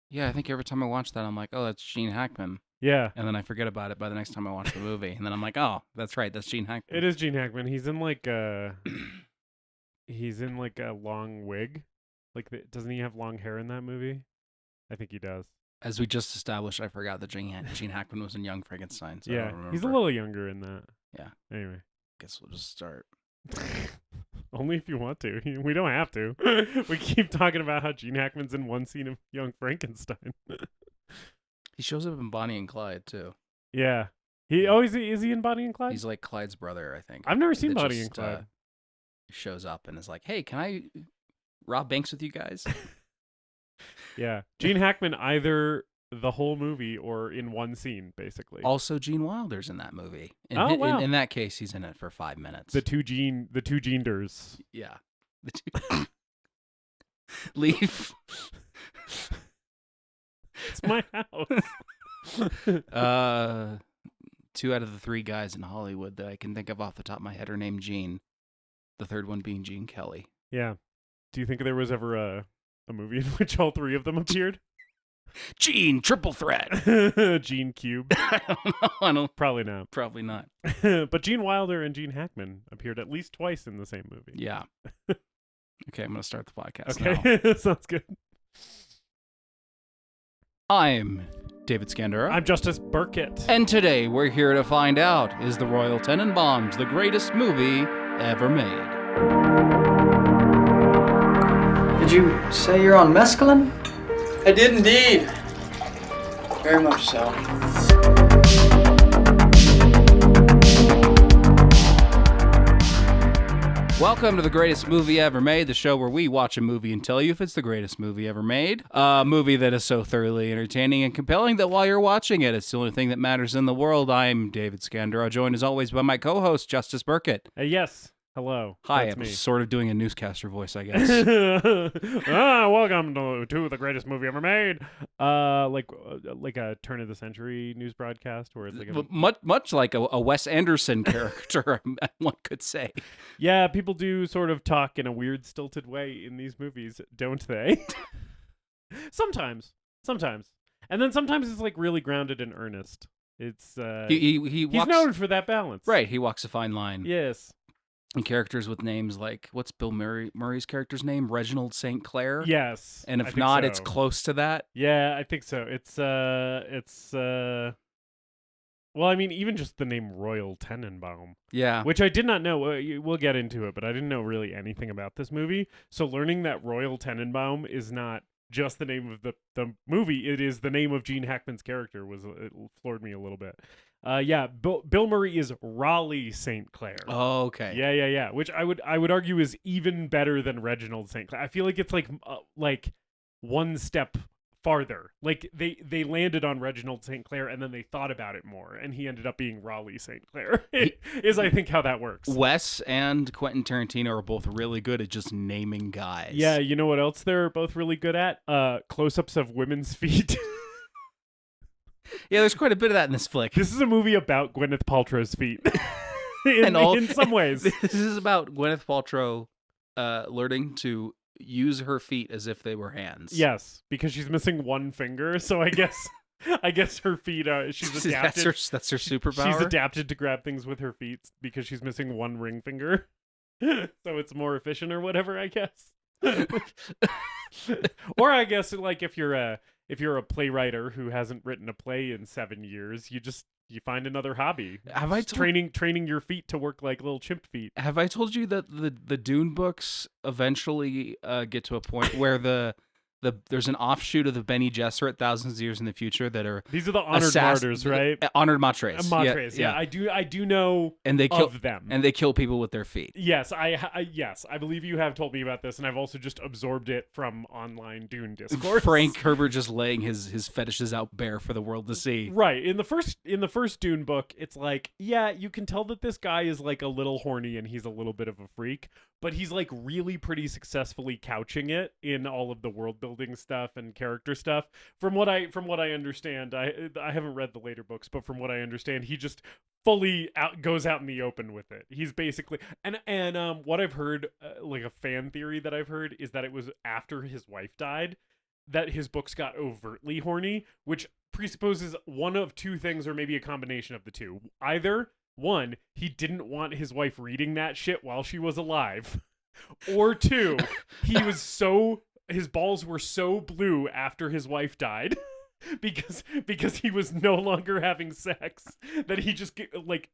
Yeah, I think every time I watch that, I'm like, oh, that's Gene Hackman. Yeah. And then I forget about it by the next time I watch the movie. And then I'm like, oh, that's right. That's Gene Hackman. It is Gene Hackman. He's in like a long wig. Doesn't he have long hair in that movie? I think he does. As we just established, I forgot that Gene Hackman was in Young Frankenstein, so I Yeah, don't he's a remember. little younger in that. Yeah. Anyway. Guess we'll just start. Only if you want to. We don't have to. We keep talking about how Gene Hackman's in one scene of Young Frankenstein. He shows up in Bonnie and Clyde, too. Yeah. Is he in Bonnie and Clyde? He's like Clyde's brother, I think. I've never seen That Bonnie just, and Clyde. shows up and is like, hey, can I rob banks with you guys? Yeah. Gene Hackman either the whole movie or in one scene, basically. Also, Gene Wilder's in that movie. Wow. In that case, he's in it for 5 minutes. The two Genders. Yeah. The two. Leave. It's my house. 2 out of the 3 guys in Hollywood that I can think of off the top of my head are named Gene. The third one being Gene Kelly. Yeah. Do you think there was ever a movie in which all 3 of them appeared? Gene, triple threat. Gene Cube. I don't. Probably not. Probably not. But Gene Wilder and Gene Hackman appeared at least twice in the same movie. Yeah. Okay, I'm going to start the podcast now. Okay, sounds good. I'm David Scandura. I'm Justice Burkett. And today we're here to find out, is the Royal Tenenbaums the greatest movie ever made? Did you say you're on mescaline? I did indeed. Very much so. Welcome to the greatest movie ever made, the show where we watch a movie and tell you if it's the greatest movie ever made. A movie that is so thoroughly entertaining and compelling that while you're watching it, it's the only thing that matters in the world. I'm David Scandura, joined as always by my co-host, Justice Burkett. Yes. Hello. Hi, That's I'm me. sort of doing a newscaster voice, I guess. Welcome to the greatest movie ever made. Like a turn of the century news broadcast where it's like much like a Wes Anderson character, one could say. Yeah, people do sort of talk in a weird stilted way in these movies, don't they? Sometimes. And then sometimes it's like really grounded and earnest. It's he's known for that balance. Right, he walks a fine line. Yes. And characters with names like, what's Bill Murray's character's name? Reginald St. Clair? Yes. And if not, it's close to that. Yeah, I think so. Well, I mean, even just the name Royal Tenenbaum. Yeah. Which I did not know. We'll get into it, but I didn't know really anything about this movie. So learning that Royal Tenenbaum is not just the name of the movie, it is the name of Gene Hackman's character, it floored me a little bit. Bill Murray is Raleigh St. Clair. Oh, okay. Yeah. Which I would argue is even better than Reginald St. Clair. I feel like it's like one step farther. Like they landed on Reginald St. Clair and then they thought about it more, and he ended up being Raleigh St. Clair. Is I think how that works. Wes and Quentin Tarantino are both really good at just naming guys. Yeah, you know what else they're both really good at? Close-ups of women's feet. Yeah, there's quite a bit of that in this flick. This is a movie about Gwyneth Paltrow's feet. in some ways. This is about Gwyneth Paltrow learning to use her feet as if they were hands. Yes, because she's missing one finger, so I guess her feet she's adapted. That's her superpower. She's adapted to grab things with her feet because she's missing one ring finger. So it's more efficient or whatever, I guess. Or I guess like if you're a playwright who hasn't written a play in 7 years, you find another hobby. Have I training your feet to work like little chimp feet? Have I told you that the Dune books eventually get to a point where there's an offshoot of the Bene Gesserit thousands of years in the future that are these are the honored martyrs, right? Honored matres. Matres, yeah. I do know and they kill them. And they kill people with their feet. Yes, I believe you have told me about this, and I've also just absorbed it from online Dune discourse. Frank Herbert just laying his fetishes out bare for the world to see. Right. In the first Dune book, it's like, yeah, you can tell that this guy is like a little horny and he's a little bit of a freak, but he's like really pretty successfully couching it in all of the world building stuff and character stuff. From what I understand, I haven't read the later books, but from what I understand, he just fully goes out in the open with it. He's basically and what I've heard, like a fan theory that I've heard, is that it was after his wife died, that his books got overtly horny, which presupposes one of two things or maybe a combination of the two. Either, one, he didn't want his wife reading that shit while she was alive, or two, his balls were so blue after his wife died because he was no longer having sex that he just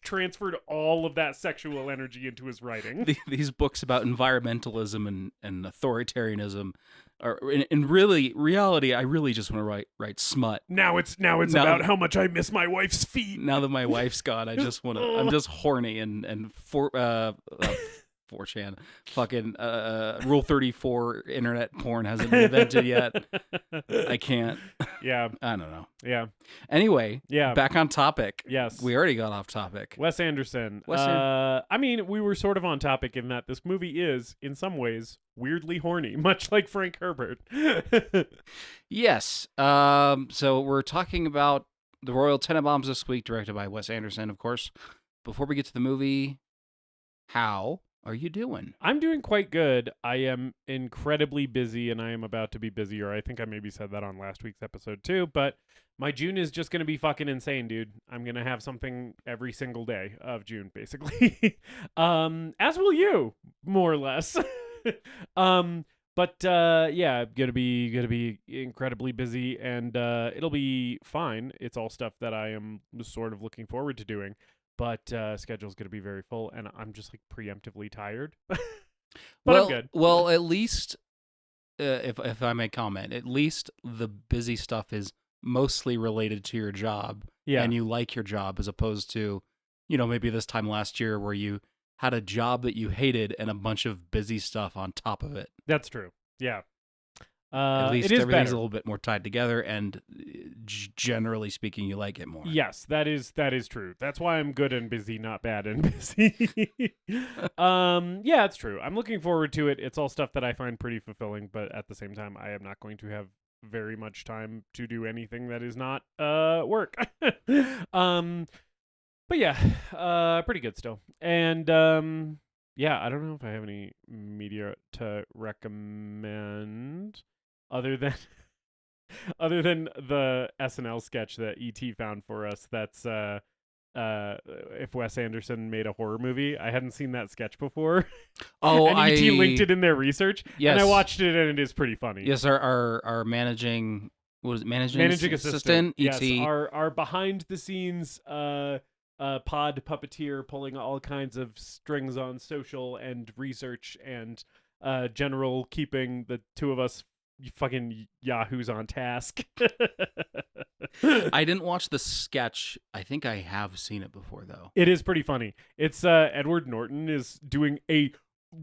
transferred all of that sexual energy into his writing. These books about environmentalism and authoritarianism are in reality. I really just want to write smut. Now it's about how much I miss my wife's feet. Now that my wife's gone, I just want to. I'm just horny and 4chan, fucking Rule 34 internet porn hasn't been invented yet. I can't. Yeah. I don't know. Yeah. Anyway, yeah. Back on topic. Yes. We already got off topic. Wes Anderson. I mean, we were sort of on topic in that this movie is, in some ways, weirdly horny, much like Frank Herbert. Yes. So we're talking about The Royal Tenenbaums this week, directed by Wes Anderson, of course. Before we get to the movie, how are you doing? I'm doing quite good. I am incredibly busy, and I am about to be busier. I think I maybe said that on last week's episode too, but my June is just going to be fucking insane, dude. I'm going to have something every single day of June, basically. As will you, more or less. But yeah, gonna be incredibly busy, and it'll be fine. It's all stuff that I am sort of looking forward to doing. But schedule's going to be very full, and I'm just preemptively tired. But I'm good. Well, at least, if I may comment, at least the busy stuff is mostly related to your job, and you like your job, as opposed to, maybe this time last year where you had a job that you hated and a bunch of busy stuff on top of it. That's true. Yeah. At least it is everything's better. a little bit more tied together, and generally speaking, you like it more. Yes, that is true. That's why I'm good and busy, not bad and busy. Yeah, it's true. I'm looking forward to it. It's all stuff that I find pretty fulfilling, but at the same time, I am not going to have very much time to do anything that is not work. But yeah, pretty good still. And yeah, I don't know if I have any media to recommend other than the SNL sketch that E.T. found for us. That's if Wes Anderson made a horror movie. I hadn't seen that sketch before. Oh, and E.T. linked it in their research. Yes. And I watched it, and it is pretty funny. Yes, our managing assistant E.T. Yes, our behind the scenes pod puppeteer pulling all kinds of strings on social and research and general keeping the two of us fucking yahoos on task. I didn't watch the sketch. I think I have seen it before, though. It is pretty funny. It's Edward Norton is doing a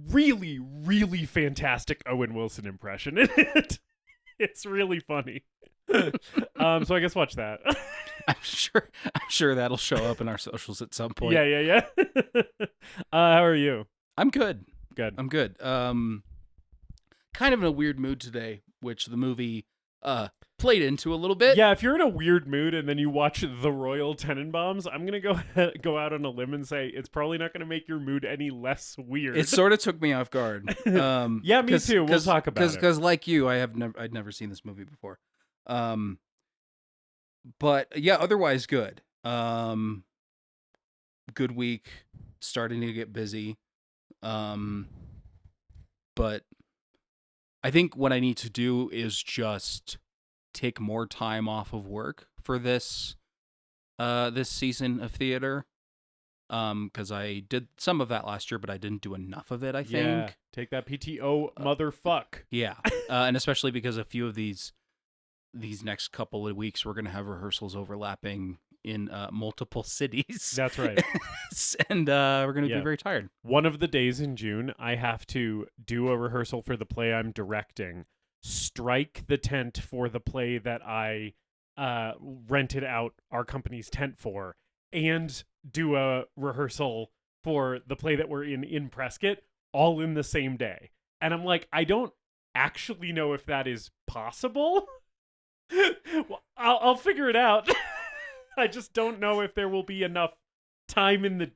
really, really fantastic Owen Wilson impression in it. It's really funny. So I guess watch that. I'm sure that'll show up in our socials at some point. Yeah. How are you? I'm good. Good. I'm good. Kind of in a weird mood today, which the movie played into a little bit. Yeah, if you're in a weird mood and then you watch The Royal Tenenbaums, I'm going to go out on a limb and say it's probably not going to make your mood any less weird. It sort of took me off guard. Yeah, me too. We'll talk about it. Because like you, I'd never seen this movie before. But yeah, otherwise good. Good week, starting to get busy. But I think what I need to do is just take more time off of work for this season of theater. Because I did some of that last year, but I didn't do enough of it, I think. Yeah, take that PTO, motherfuck. Yeah, and especially because a few of these next couple of weeks, we're going to have rehearsals overlapping in multiple cities. That's right. And we're going to be very tired. One of the days in June, I have to do a rehearsal for the play I'm directing, strike the tent for the play that I rented out our company's tent for, and do a rehearsal for the play that we're in Prescott, all in the same day. And I'm like, I don't actually know if that is possible. Well, I'll figure it out. I just don't know if there will be enough time in the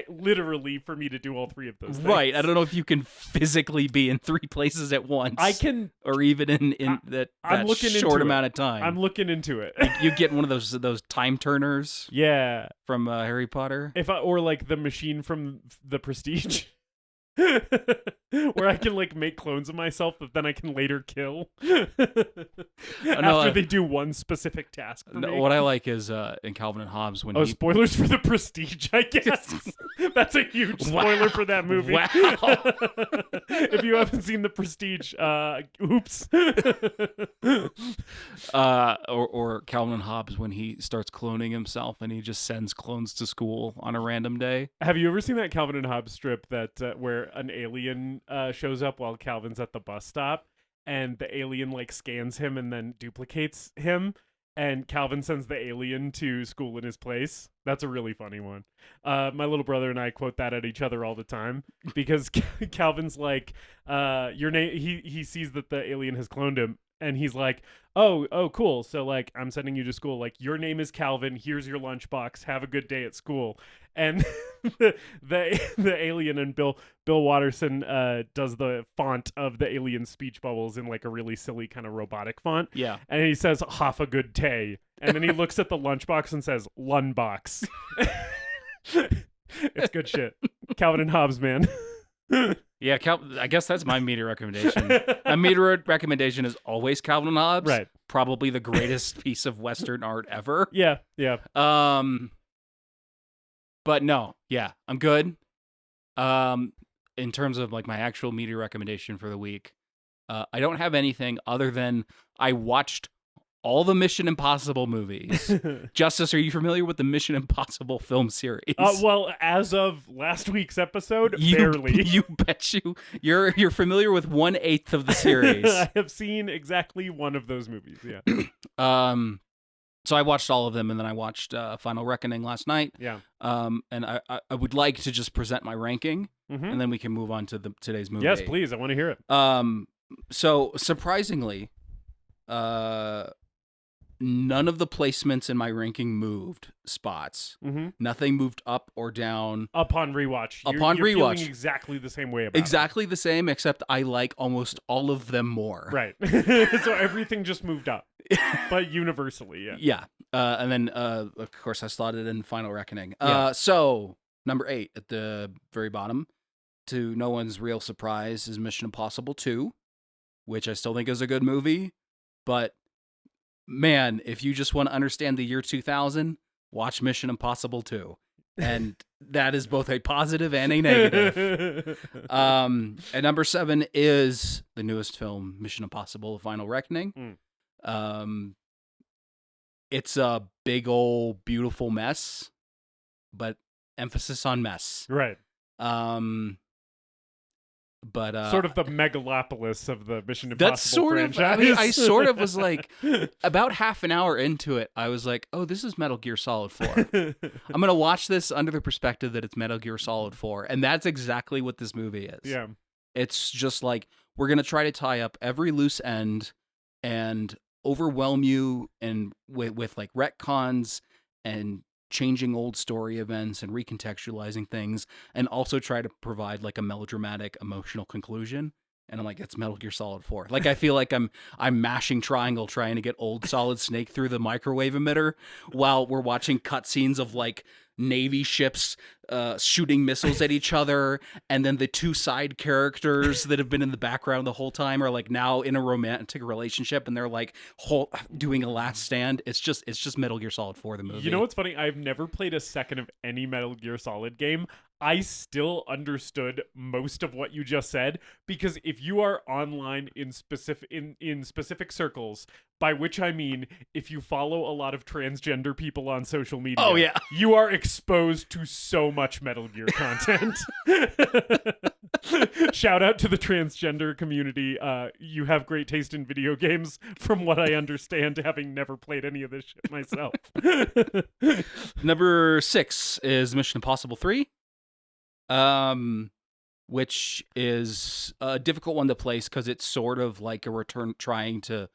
literally for me to do all three of those things. Right. I don't know if you can physically be in three places at once. I can, or even in that short amount of time. I'm looking into it. You get one of those time turners. Yeah. From Harry Potter. Or like the machine from The Prestige. Where I can like make clones of myself that then I can later kill after they do one specific task for me. What I like is in Calvin and Hobbes when spoilers for The Prestige, I guess. That's a huge spoiler for that movie. Wow. If you haven't seen The Prestige, oops. Or Calvin and Hobbes when he starts cloning himself and he just sends clones to school on a random day. Have you ever seen that Calvin and Hobbes strip that where an alien shows up while Calvin's at the bus stop, and the alien like scans him and then duplicates him, and Calvin sends the alien to school in his place? That's a really funny one. My little brother and I quote that at each other all the time because Calvin's like, your name. He sees that the alien has cloned him, and he's like, oh, cool. So like, I'm sending you to school. Like, your name is Calvin. Here's your lunchbox. Have a good day at school. And the alien and Bill Watterson does the font of the alien speech bubbles in like a really silly kind of robotic font. Yeah. And he says, "Half a good day." And then he looks at the lunchbox and says, "Lunbox." It's good shit. Calvin and Hobbes, man. Yeah, I guess that's my media recommendation. My media recommendation is always Calvin and Hobbes. Right. Probably the greatest piece of Western art ever. Yeah. But no, yeah, I'm good. In terms of like my actual media recommendation for the week, I don't have anything other than I watched all the Mission Impossible movies. Justice, are you familiar with the Mission Impossible film series? Well, as of last week's episode, barely. You bet you're familiar with 1/8 of the series. I have seen exactly one of those movies. Yeah. So I watched all of them, and then I watched Final Reckoning last night. Yeah. And I would like to just present my ranking, and then we can move on to today's movie. Yes, please. I want to hear it. So surprisingly, none of the placements in my ranking moved spots. Nothing moved up or down. Upon rewatch. You're feeling exactly the same way about Exactly the same, except I like almost all of them more. Right. So everything just moved up. But universally, yeah. Yeah. And then, of course, I slotted in Final Reckoning. Yeah. So, number 8 at the very bottom, to no one's real surprise, is Mission Impossible 2, which I still think is a good movie. But, man, if you just want to understand the year 2000, watch Mission Impossible 2. And that is both a positive and a negative. And number 7 is the newest film, Mission Impossible: Final Reckoning. It's a big old beautiful mess, but emphasis on mess. Right. But sort of the megalopolis of the Mission Impossible that's sort franchise. of. I mean, I sort of was like, about half an hour into it, I was like, "Oh, this is Metal Gear Solid 4." I'm gonna watch this under the perspective that it's Metal Gear Solid 4, and that's exactly what this movie is. Yeah. It's just like we're gonna try to tie up every loose end and overwhelm you and with like retcons and changing old story events and recontextualizing things, and also try to provide like a melodramatic emotional conclusion. And I'm like, it's Metal Gear Solid 4. Like, I feel like I'm mashing triangle trying to get old Solid Snake through the microwave emitter while we're watching cutscenes of like Navy ships shooting missiles at each other, and then the two side characters that have been in the background the whole time are like now in a romantic relationship, and they're like doing a last stand. It's just Metal Gear Solid 4, the movie. You know what's funny? I've never played a second of any Metal Gear Solid game. I still understood most of what you just said, because if you are online in specific circles, by which I mean if you follow a lot of transgender people on social media, oh yeah, you are exposed to so much Metal Gear content. Shout out to the transgender community. You have great taste in video games, from what I understand, having never played any of this shit myself. Number 6 is Mission Impossible 3. Which is a difficult one to place because it's sort of like a return trying to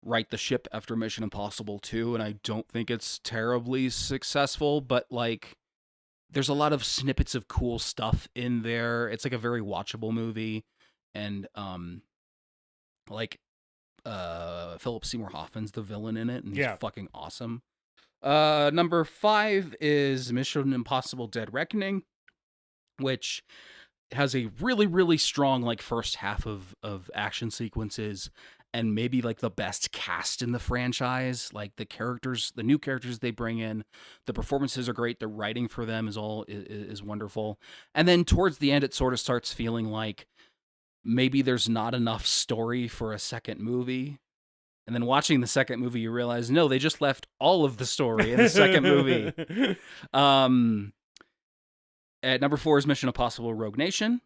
right the ship after Mission Impossible 2, and I don't think it's terribly successful, but like there's a lot of snippets of cool stuff in there. It's like a very watchable movie, and like Philip Seymour Hoffman's the villain in it, and he's fucking awesome. Number 5 is Mission Impossible: Dead Reckoning, which has a really, really strong like first half of action sequences, and maybe like the best cast in the franchise. Like the new characters they bring in, the performances are great. The writing for them is wonderful. And then towards the end, it sort of starts feeling like maybe there's not enough story for a second movie. And then watching the second movie, you realize, no, they just left all of the story in the second movie. At number 4 is Mission Impossible: Rogue Nation,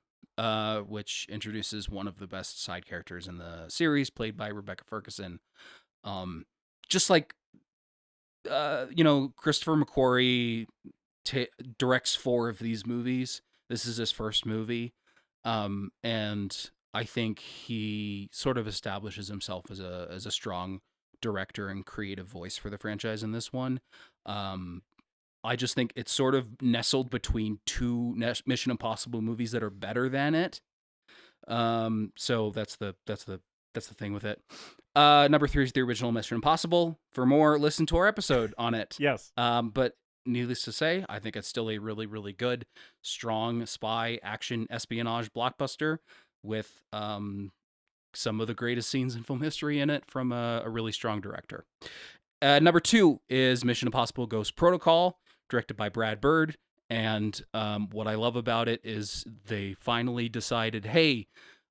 which introduces one of the best side characters in the series, played by Rebecca Ferguson. Just like, Christopher McQuarrie directs 4 of these movies. This is his first movie. And I think he sort of establishes himself as a strong director and creative voice for the franchise in this one. I just think it's sort of nestled between 2 Mission Impossible movies that are better than it. So that's the thing with it. Number 3 is the original Mission Impossible. For more, listen to our episode on it. Yes. But needless to say, I think it's still a really, really good, strong spy action espionage blockbuster with some of the greatest scenes in film history in it from a really strong director. Number 2 is Mission Impossible: Ghost Protocol, directed by Brad Bird. And what I love about it is they finally decided, hey,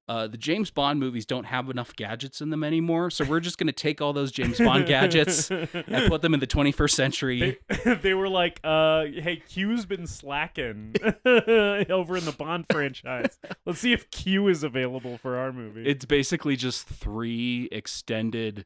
the James Bond movies don't have enough gadgets in them anymore, so we're just going to take all those James Bond gadgets and put them in the 21st century. They were like, hey, Q's been slacking over in the Bond franchise. Let's see if Q is available for our movie. It's basically just 3 extended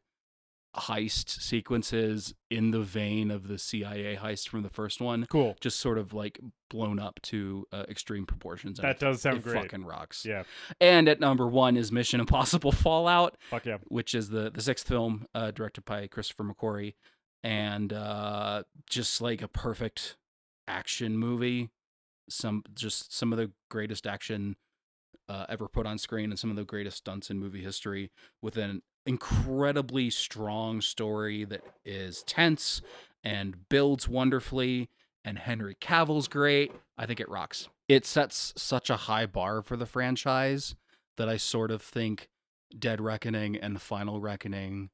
heist sequences in the vein of the CIA heist from the first one. Cool. Just sort of like blown up to extreme proportions. That does sound great. great. Fucking rocks. Yeah. And at number 1 is Mission Impossible: Fallout. Fuck yeah. Which is the 6th film directed by Christopher McQuarrie. And just like a perfect action movie. Some of the greatest action ever put on screen and some of the greatest stunts in movie history, with an incredibly strong story that is tense and builds wonderfully, and Henry Cavill's great. I think it rocks. It sets such a high bar for the franchise that I sort of think Dead Reckoning and Final Reckoning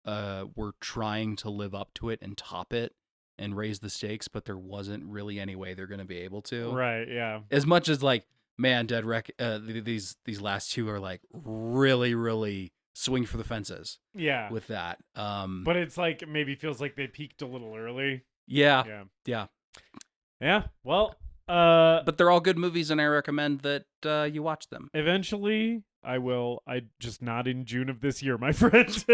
were trying to live up to it and top it and raise the stakes, but there wasn't really any way they're going to be able to. Right, yeah. As much as like, man, these last 2 are like really, really swing for the fences. Yeah. With that. But it's like maybe feels like they peaked a little early. Yeah. Well, but they're all good movies, and I recommend that you watch them. Eventually, I will. Just not in June of this year, my friend.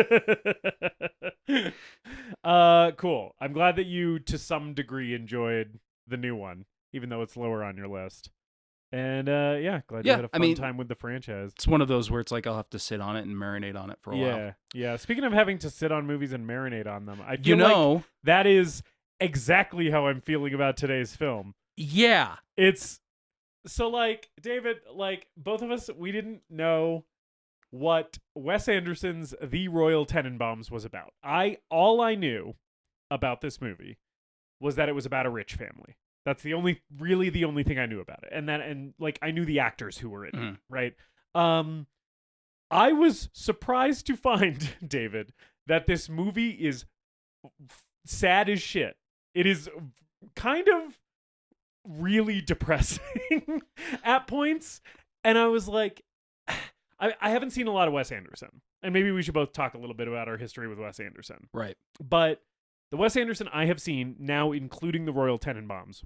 Cool. I'm glad that you, to some degree, enjoyed the new one, even though it's lower on your list. And glad you had a fun time with the franchise. It's one of those where it's like I'll have to sit on it and marinate on it for a while. Yeah. Speaking of having to sit on movies and marinate on them, I feel like that is exactly how I'm feeling about today's film. Yeah. It's so like, David, like both of us, we didn't know what Wes Anderson's The Royal Tenenbaums was about. All I knew about this movie was that it was about a rich family. That's the only thing I knew about it. And like I knew the actors who were in it, right? I was surprised to find, David, that this movie is sad as shit. It is kind of really depressing at points. And I was like, I haven't seen a lot of Wes Anderson. And maybe we should both talk a little bit about our history with Wes Anderson. Right. But the Wes Anderson I have seen, now including the Royal Tenenbaums,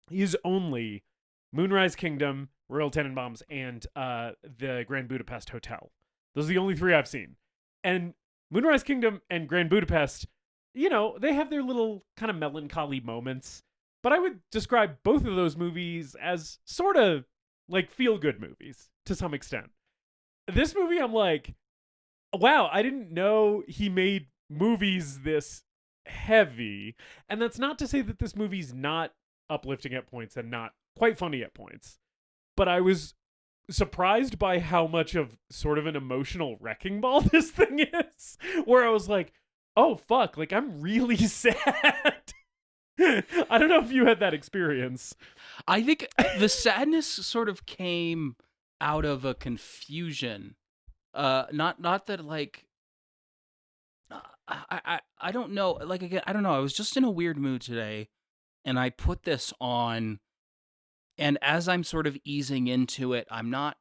is only Moonrise Kingdom, Royal Tenenbaums, and the Grand Budapest Hotel. Those are the only 3 I've seen. And Moonrise Kingdom and Grand Budapest, they have their little kind of melancholy moments. But I would describe both of those movies as sort of like feel-good movies to some extent. This movie, I'm like, wow, I didn't know he made movies this heavy. And that's not to say that this movie's not uplifting at points and not quite funny at points. But I was surprised by how much of sort of an emotional wrecking ball this thing is, where I was like, oh fuck, like I'm really sad. I don't know if you had that experience. I think the sadness sort of came out of a confusion. Not that like I don't know. Like again, I don't know. I was just in a weird mood today, and I put this on, and as I'm sort of easing into it, I'm not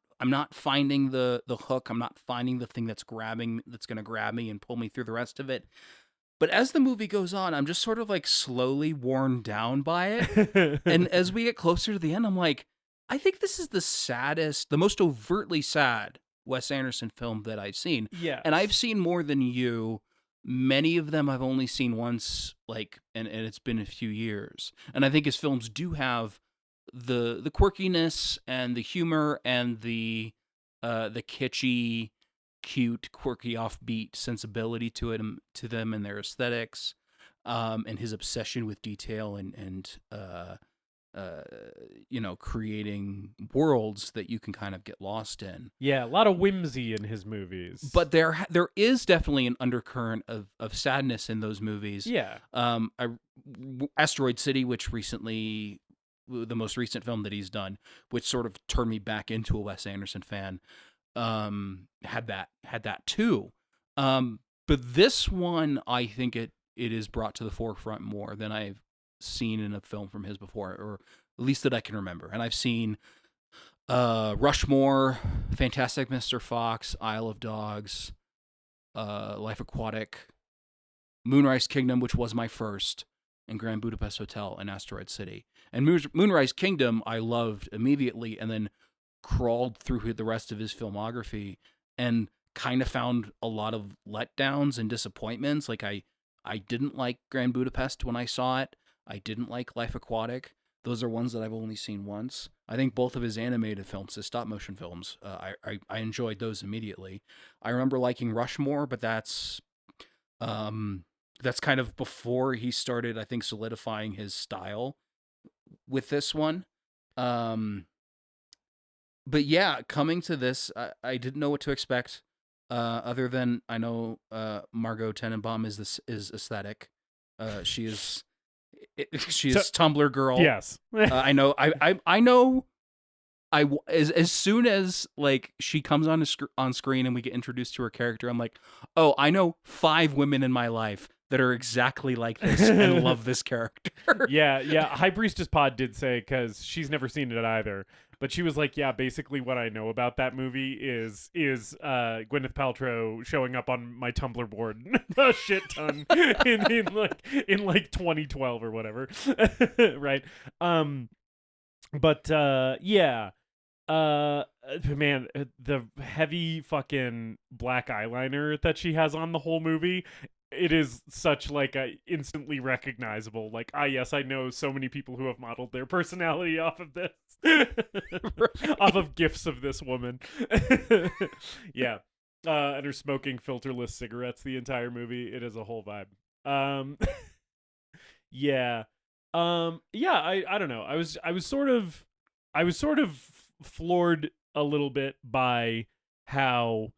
finding the hook. I'm not finding the thing that's going to grab me and pull me through the rest of it. But as the movie goes on, I'm just sort of like slowly worn down by it. And as we get closer to the end, I'm like, I think this is the saddest, the most overtly sad Wes Anderson film that I've seen. Yeah. And I've seen more than you. Many of them I've only seen once, like, and it's been a few years. And I think his films do have the quirkiness and the humor and the kitschy, cute, quirky, offbeat sensibility to them and their aesthetics, and his obsession with detail and creating worlds that you can kind of get lost in. Yeah, a lot of whimsy in his movies. But there is definitely an undercurrent of sadness in those movies. Yeah. Asteroid City, which recently, the most recent film that he's done, which sort of turned me back into a Wes Anderson fan, had that too. But this one, I think it is brought to the forefront more than I've seen in a film from his before, or at least that I can remember. And I've seen Rushmore, Fantastic Mr. Fox, Isle of Dogs, Life Aquatic, Moonrise Kingdom, which was my first, and Grand Budapest Hotel and Asteroid City. And Moonrise Kingdom I loved immediately, and then crawled through the rest of his filmography and kind of found a lot of letdowns and disappointments. Like I didn't like Grand Budapest when I saw it. I didn't like Life Aquatic. Those are ones that I've only seen once. I think both of his animated films, his stop motion films, I enjoyed those immediately. I remember liking Rushmore, but that's kind of before he started, I think, solidifying his style with this one. But yeah, coming to this, I didn't know what to expect. Other than I know Margot Tenenbaum is aesthetic. She is Tumblr girl. Yes. I know. I know. As soon as like she comes on screen and we get introduced to her character, I'm like, oh, I know 5 women in my life that are exactly like this and love this character. Yeah. High Priestess Pod did say, because she's never seen it either, but she was like, yeah, basically what I know about that movie is Gwyneth Paltrow showing up on my Tumblr board a shit ton in like 2012 or whatever. Right. But yeah. Man, the heavy fucking black eyeliner that she has on the whole movie, it is such like a instantly recognizable, like, yes, I know so many people who have modeled their personality off of this. Off of gifs of this woman. Yeah. And her smoking filterless cigarettes the entire movie. It is a whole vibe. Yeah. Yeah, I don't know. I was sort of floored a little bit by how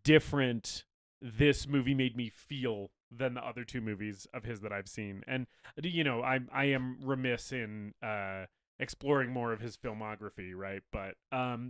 different this movie made me feel than the other 2 movies of his that I've seen. And I am remiss in exploring more of his filmography, right? But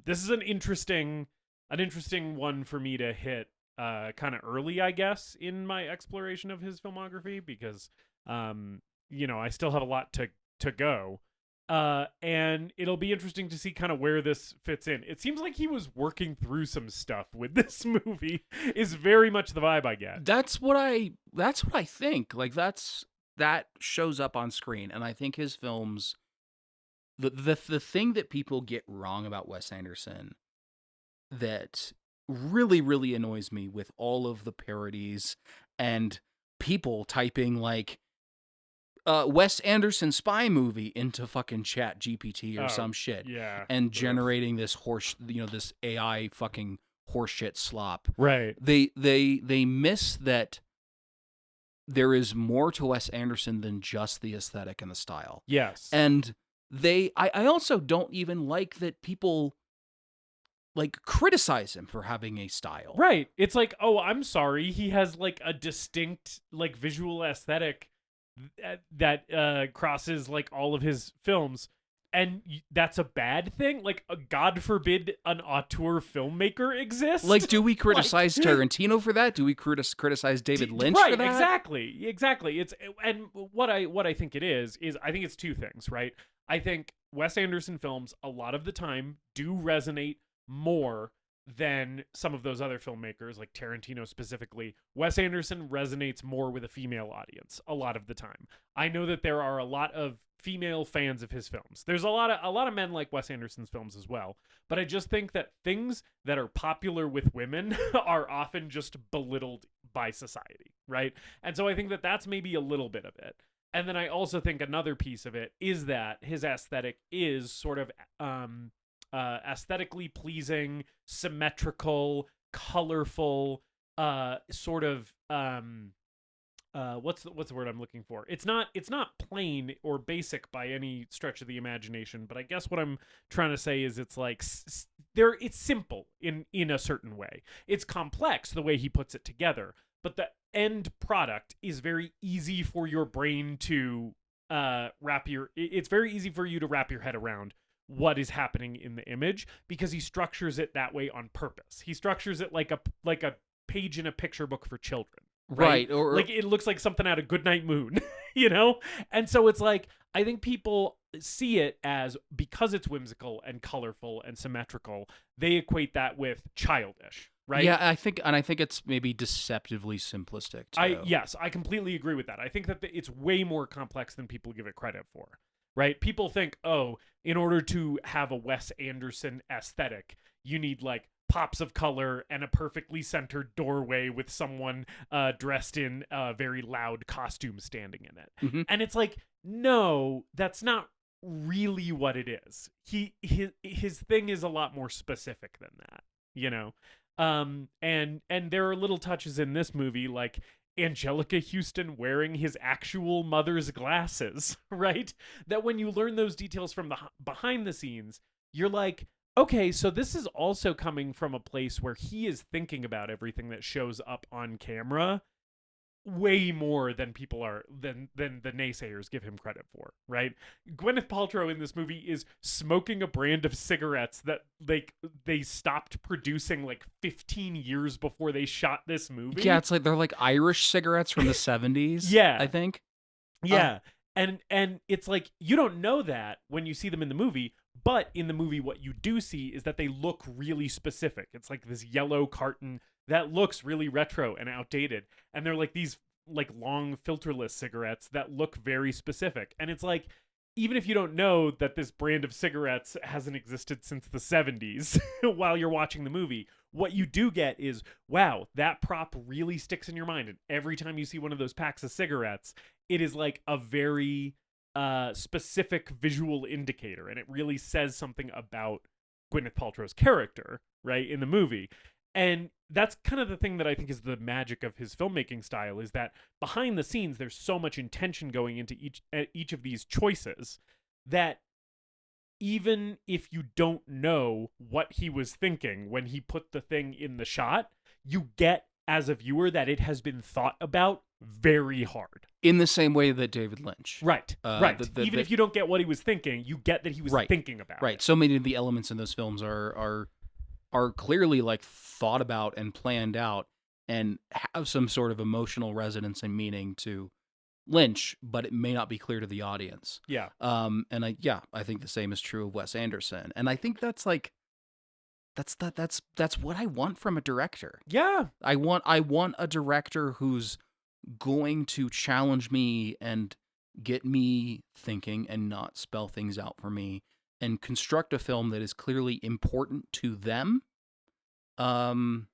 this is an interesting one for me to hit kind of early, I guess, in my exploration of his filmography, because I still have a lot to go. And it'll be interesting to see kind of where this fits in. It seems like he was working through some stuff with this movie, is very much the vibe I get. That's what I think. Like that shows up on screen, and I think his films, the thing that people get wrong about Wes Anderson that really, really annoys me with all of the parodies and people typing like Wes Anderson spy movie into fucking Chat GPT or some shit. Yeah. And generating this this AI fucking horseshit slop. Right. They miss that there is more to Wes Anderson than just the aesthetic and the style. Yes. And I also don't even like that people like criticize him for having a style. Right. It's like, oh, I'm sorry. He has like a distinct like visual aesthetic that crosses like all of his films. And that's a bad thing? Like, God forbid an auteur filmmaker exists? Like, do we criticize Tarantino for that? Do we criticize David Lynch for that? Exactly. It's and what I think it is I think it's two things, right? I think Wes Anderson films a lot of the time do resonate more than some of those other filmmakers, like Tarantino specifically. Wes Anderson resonates more with a female audience a lot of the time. I know that there are a lot of female fans of his films. There's a lot of men like Wes Anderson's films as well. But I just think that things that are popular with women are often just belittled by society, right? And so I think that that's maybe a little bit of it. And then I also think another piece of it is that his aesthetic is sort of aesthetically pleasing, symmetrical, colorful, sort of what's the word I'm looking for? It's not plain or basic by any stretch of the imagination, but I guess what I'm trying to say is it's like it's simple in a certain way. It's complex the way he puts it together, but the end product is very easy for your brain to it's very easy for you to wrap your head around what is happening in the image, because he structures it that way on purpose. He structures it like a page in a picture book for children. Right? Or like it looks like something out of Goodnight Moon, you know? And so it's like, I think people see it as, because it's whimsical and colorful and symmetrical, they equate that with childish, right? Yeah, I think it's maybe deceptively simplistic too. Yes, I completely agree with that. I think that it's way more complex than people give it credit for, right? People think, oh, in order to have a Wes Anderson aesthetic, you need like pops of color and a perfectly centered doorway with someone dressed in a very loud costume standing in it. Mm-hmm. And it's like, no, that's not really what it is. His thing is a lot more specific than that, you know? And there are little touches in this movie, like Anjelica Huston wearing his actual mother's glasses, right? That when you learn those details from the behind the scenes, you're like, okay, so this is also coming from a place where he is thinking about everything that shows up on camera way more than people are than the naysayers give him credit for, right? Gwyneth Paltrow in this movie is smoking a brand of cigarettes that they stopped producing like 15 years before they shot this movie. Yeah, it's like they're like Irish cigarettes from the 70s. Yeah. I think. Yeah. And it's like, you don't know that when you see them in the movie, but in the movie what you do see is that they look really specific. It's like this yellow carton that looks really retro and outdated, and they're like these like long filterless cigarettes that look very specific. And it's like, even if you don't know that this brand of cigarettes hasn't existed since the 70s while you're watching the movie, what you do get is, wow, that prop really sticks in your mind. And every time you see one of those packs of cigarettes, it is like a very specific visual indicator. And it really says something about Gwyneth Paltrow's character, right, in the movie. And that's kind of the thing that I think is the magic of his filmmaking style, is that behind the scenes, there's so much intention going into each of these choices that even if you don't know what he was thinking when he put the thing in the shot, you get as a viewer that it has been thought about very hard. In the same way that David Lynch. Right, right. Even if you don't get what he was thinking, you get that he was thinking about it. Right, so many of the elements in those films are clearly like thought about and planned out and have some sort of emotional resonance and meaning to Lynch, but it may not be clear to the audience. Yeah. And I think the same is true of Wes Anderson. And I think that's like that's what I want from a director. Yeah. I want a director who's going to challenge me and get me thinking and not spell things out for me, and construct a film that is clearly important to them. And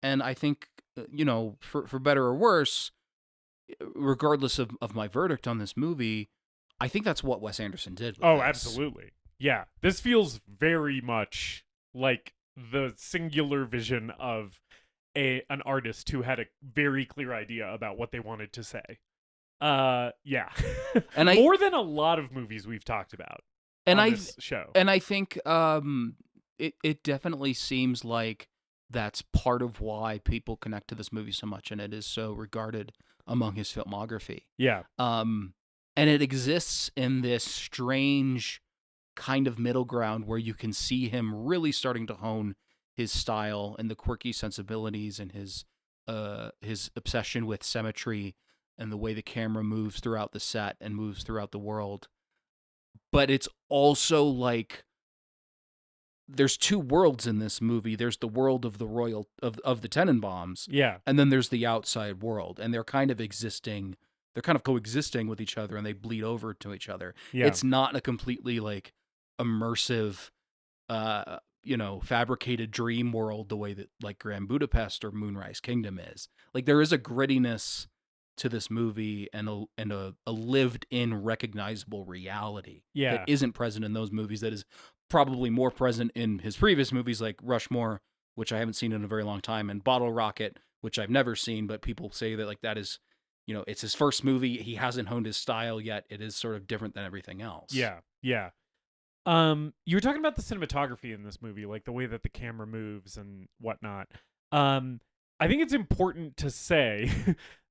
I think, for better or worse, regardless of my verdict on this movie, I think that's what Wes Anderson did with this. Absolutely. Yeah. This feels very much like the singular vision of an artist who had a very clear idea about what they wanted to say. Yeah. And I more than a lot of movies we've talked about and on I this show. and I think it definitely seems like that's part of why people connect to this movie so much, and it is so regarded among his filmography. Yeah. And it exists in this strange kind of middle ground where you can see him really starting to hone his style and the quirky sensibilities and his obsession with symmetry and the way the camera moves throughout the set and moves throughout the world. But it's also like there's two worlds in this movie. There's the world of the of the Tenenbaums, Yeah. and then there's the outside world, and they're kind of coexisting with each other, and they bleed over to each other. Yeah. It's not a completely like immersive fabricated dream world the way that like Grand Budapest or Moonrise Kingdom is. Like there is a grittiness to this movie and a lived in recognizable reality that isn't present in those movies, that is probably more present in his previous movies like Rushmore, which I haven't seen in a very long time, and Bottle Rocket, which I've never seen, but people say that like that is, it's his first movie. He hasn't honed his style yet. It is sort of different than everything else. Yeah. Yeah. You were talking about the cinematography in this movie, like the way that the camera moves and whatnot. I think it's important to say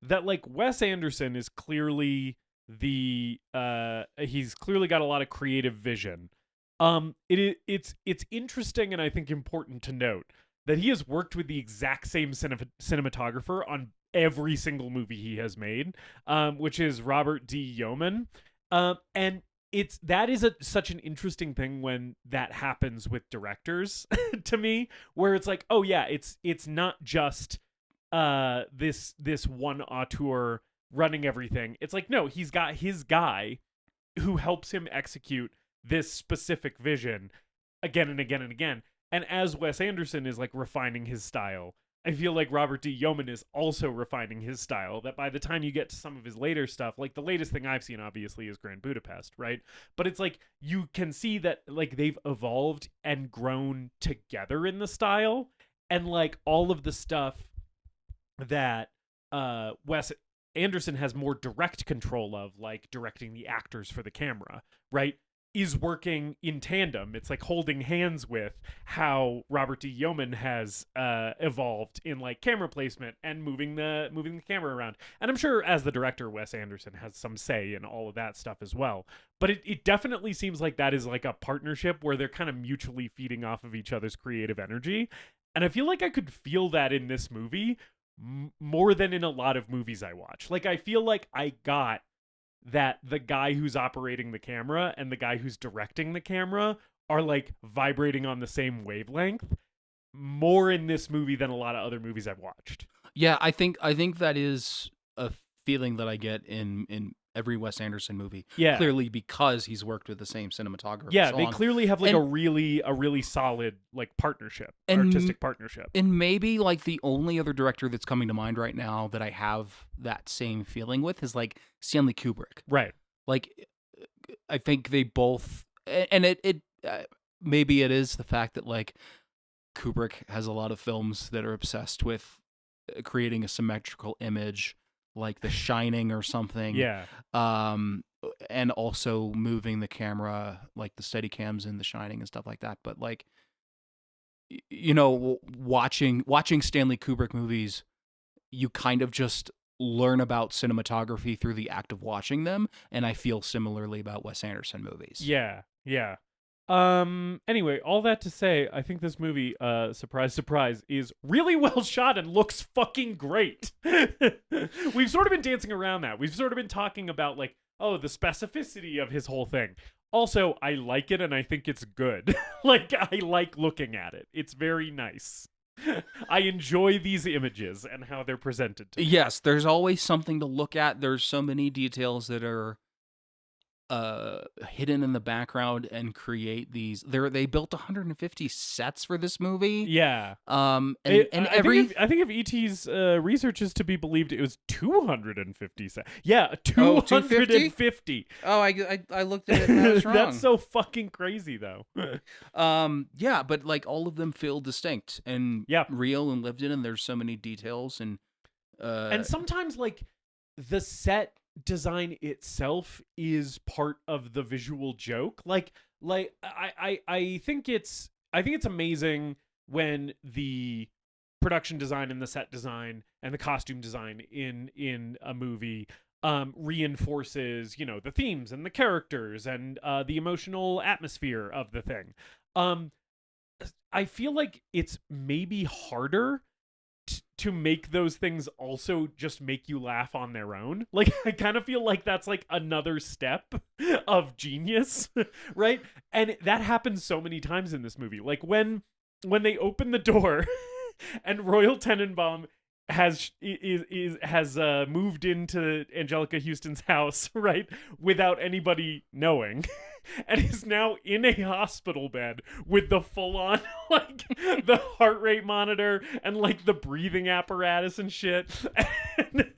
that like Wes Anderson is clearly he's clearly got a lot of creative vision. It's interesting and I think important to note that he has worked with the exact same cinematographer on every single movie he has made, which is Robert D. Yeoman. And that is such an interesting thing when that happens with directors to me, where it's like, oh yeah, it's not just this one auteur running everything. It's like, no, he's got his guy who helps him execute this specific vision again and again and again. And as Wes Anderson is like refining his style, I feel like Robert D. Yeoman is also refining his style, that by the time you get to some of his later stuff, like the latest thing I've seen obviously is Grand Budapest, right? But it's like you can see that like they've evolved and grown together in the style, and like all of the stuff that Wes Anderson has more direct control of, like directing the actors for the camera, right, is working in tandem. It's like holding hands with how Robert D. Yeoman has evolved in like camera placement and moving the camera around. And I'm sure as the director, Wes Anderson has some say in all of that stuff as well. But it definitely seems like that is like a partnership where they're kind of mutually feeding off of each other's creative energy. And I feel like I could feel that in this movie more than in a lot of movies I watch. Like I feel like I got that the guy who's operating the camera and the guy who's directing the camera are like vibrating on the same wavelength more in this movie than a lot of other movies I've watched. Yeah, I think that is a feeling that I get in every Wes Anderson movie. Yeah. Clearly because he's worked with the same cinematographer. Yeah, so they on. clearly have like And- a really solid like partnership, And- artistic partnership. And maybe like the only other director that's coming to mind right now that I have that same feeling with is like Stanley Kubrick. Right. Like I think they both, and it maybe it is the fact that like Kubrick has a lot of films that are obsessed with creating a symmetrical image, like The Shining or something. Yeah. And also moving the camera, like the Steadicams in The Shining and stuff like that. But like, watching Stanley Kubrick movies, you kind of just learn about cinematography through the act of watching them, and I feel similarly about Wes Anderson movies. Yeah. Yeah. Anyway, all that to say, I think this movie, surprise, surprise, is really well shot and looks fucking great. We've sort of been dancing around that. We've sort of been talking about like, oh, the specificity of his whole thing. Also, I like it and I think it's good. Like, I like looking at it. It's very nice. I enjoy these images and how they're presented to me. Yes, there's always something to look at. There's so many details that are hidden in the background and create these. They built 150 sets for this movie. Yeah. And I every think if ET's research is to be believed, it was 250 cents. Yeah, 250? 250. Oh, I looked at it and I was wrong. That's so fucking crazy, though. Yeah, but like all of them feel distinct and real and lived in, and there's so many details and sometimes like the set design itself is part of the visual joke. Like I think it's amazing when the production design and the set design and the costume design in a movie reinforces, you know, the themes and the characters and the emotional atmosphere of the thing. I feel like it's maybe harder to make those things also just make you laugh on their own. Like, I kind of feel like that's like another step of genius, right? And that happens so many times in this movie. Like when they open the door and Royal Tenenbaum has moved into Anjelica Huston's house, right, without anybody knowing, and is now in a hospital bed with the full-on like the heart rate monitor and like the breathing apparatus and shit. And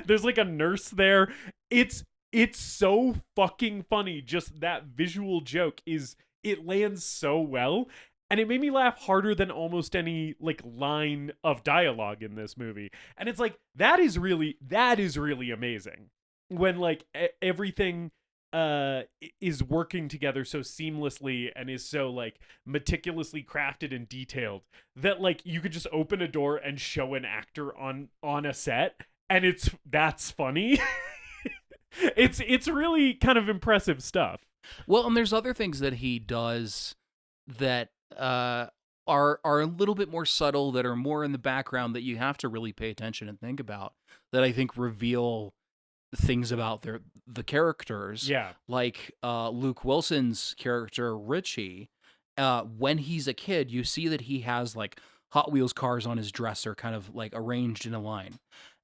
there's like a nurse there. It's so fucking funny. Just that visual joke it lands so well. And it made me laugh harder than almost any like line of dialogue in this movie. And it's like, that is really amazing when like everything is working together so seamlessly and is so like meticulously crafted and detailed that like you could just open a door and show an actor on a set and that's funny. It's really kind of impressive stuff. Well, and there's other things that he does that are a little bit more subtle, that are more in the background, that you have to really pay attention and think about, that I think reveal things about the characters. Yeah. Like Luke Wilson's character Richie, when he's a kid, you see that he has like Hot Wheels cars on his dresser, kind of like arranged in a line.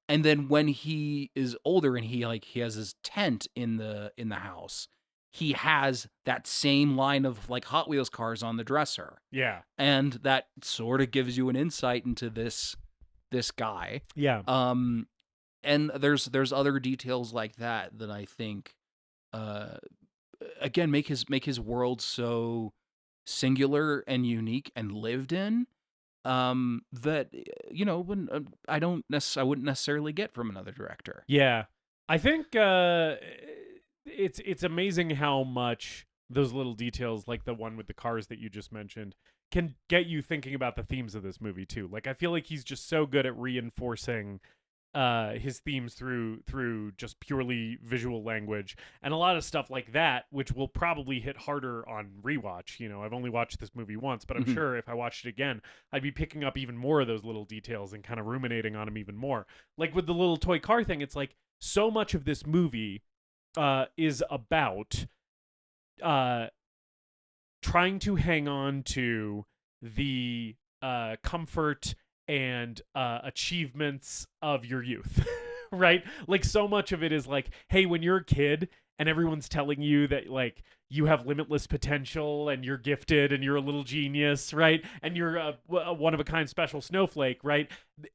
And then when he is older and he has his tent in the house, he has that same line of like Hot Wheels cars on the dresser. Yeah. And that sort of gives you an insight into this guy. Yeah. And there's other details like that I think again make his world so singular and unique and lived in, that you know, when I wouldn't necessarily get from another director. Yeah. I think it's amazing how much those little details, like the one with the cars that you just mentioned, can get you thinking about the themes of this movie too. Like, I feel like he's just so good at reinforcing his themes through just purely visual language and a lot of stuff like that, which will probably hit harder on rewatch. You know, I've only watched this movie once, but I'm sure if I watched it again, I'd be picking up even more of those little details and kind of ruminating on them even more. Like with the little toy car thing, it's like so much of this movie is about trying to hang on to the comfort and achievements of your youth, right? Like, so much of it is like, hey, when you're a kid and everyone's telling you that like you have limitless potential and you're gifted and you're a little genius, right? And you're a one-of-a-kind special snowflake, right?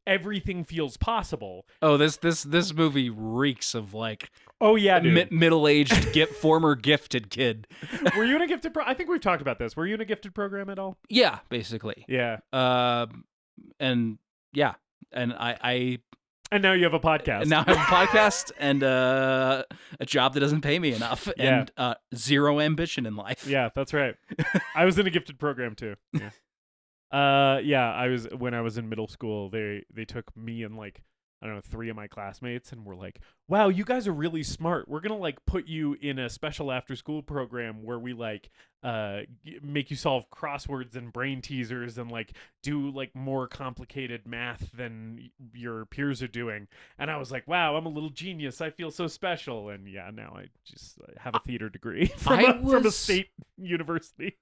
Everything feels possible. Oh, this movie reeks of like, oh yeah, dude. Middle-aged former gifted kid. Were you in a gifted I think we've talked about this. Were you in a gifted program at all? Yeah, basically. Yeah. And yeah, and I and now you have a podcast. And now I have a podcast and a job that doesn't pay me enough, and zero ambition in life. Yeah, that's right. I was in a gifted program too. Yeah. I was, when I was in middle school, they took me and like, I don't know, 3 of my classmates and were like, wow, you guys are really smart. We're going to like put you in a special after school program where we like make you solve crosswords and brain teasers and like do like more complicated math than your peers are doing. And I was like, wow, I'm a little genius. I feel so special. And yeah, now I just have a theater degree from a state university.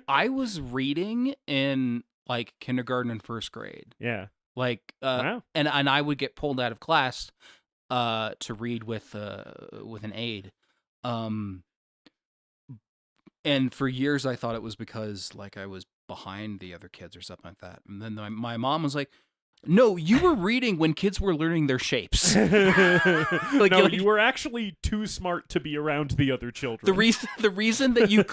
I was reading in like kindergarten and first grade. Yeah. Like, wow. and I would get pulled out of class to read with an aide. And for years, I thought it was because like I was behind the other kids or something like that. And then my mom was like, "No, you were reading when kids were learning their shapes." No, you were actually too smart to be around the other children. The reason that you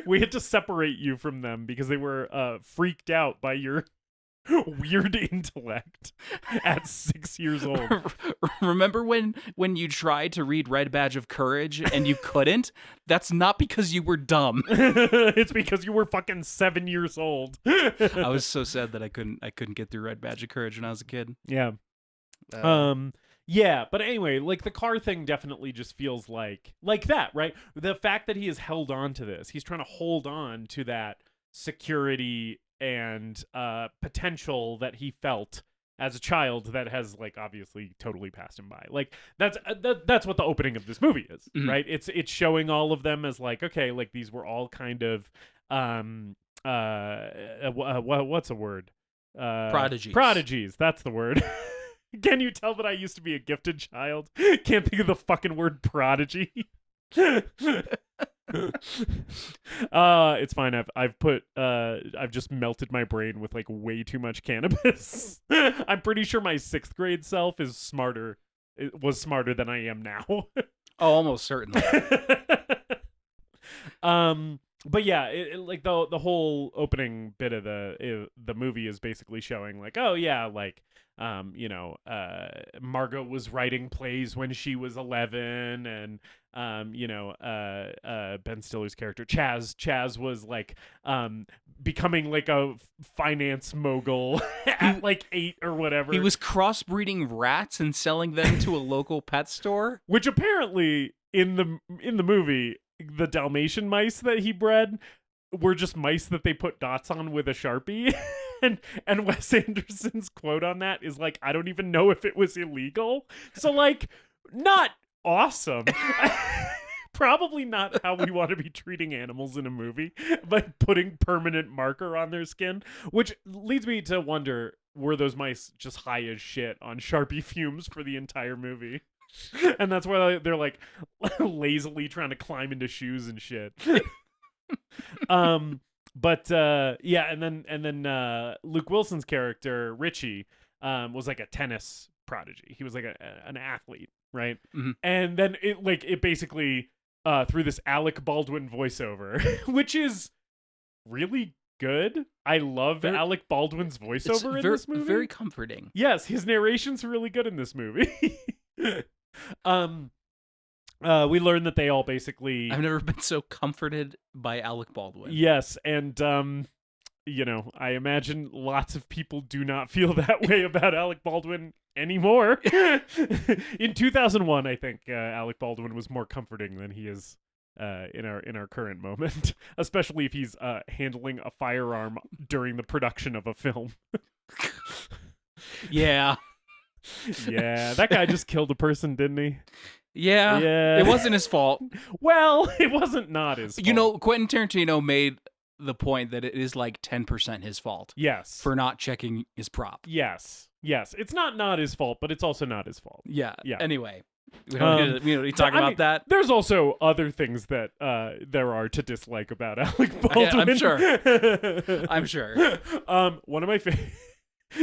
we had to separate you from them because they were freaked out by your weird intellect at 6 years old. Remember when you tried to read Red Badge of Courage and you couldn't? That's not because you were dumb. It's because you were fucking 7 years old. I was so sad that I couldn't get through Red Badge of Courage when I was a kid. Yeah. Yeah, but anyway, like the car thing definitely just feels like that, right? The fact that he has held on to this, he's trying to hold on to that security and potential that he felt as a child that has like obviously totally passed him by. Like that's what the opening of this movie is, right? It's showing all of them as like, okay, like these were all kind of what's a word? Prodigies, that's the word. Can you tell that I used to be a gifted child? Can't think of the fucking word prodigy. It's fine. I've just melted my brain with like way too much cannabis. I'm pretty sure my 6th grade self was smarter than I am now. Oh, almost certainly. But yeah, like the whole opening bit of the movie is basically showing like, oh yeah, like Margot was writing plays when she was 11, and Ben Stiller's character Chaz was like becoming like a finance mogul at like 8 or whatever. He was crossbreeding rats and selling them to a local pet store, which apparently in the movie, the Dalmatian mice that he bred were just mice that they put dots on with a Sharpie. And Wes Anderson's quote on that is like, I don't even know if it was illegal. So like, not awesome. Probably not how we want to be treating animals in a movie, by putting permanent marker on their skin, which leads me to wonder, were those mice just high as shit on Sharpie fumes for the entire movie? And that's why they're like lazily trying to climb into shoes and shit. But yeah, and then Luke Wilson's character Richie was like a tennis prodigy. He was like an athlete, right? Mm-hmm. And then it basically through this Alec Baldwin voiceover, which is really good. I love Alec Baldwin's voiceover in this movie. Very comforting. Yes, his narration's really good in this movie. We learned that they all basically... I've never been so comforted by Alec Baldwin. Yes, and, I imagine lots of people do not feel that way about Alec Baldwin anymore. In 2001, I think Alec Baldwin was more comforting than he is in our current moment, especially if he's handling a firearm during the production of a film. Yeah. Yeah, that guy just killed a person, didn't he? Yeah. It wasn't his fault. Well, it wasn't not his fault. You know, Quentin Tarantino made the point that it is like 10% his fault. Yes. For not checking his prop. Yes. It's not his fault, but it's also not his fault. Yeah. Yeah. Anyway, we don't need to talk about that. There's also other things that there are to dislike about Alec Baldwin. I'm sure. I'm sure. One of my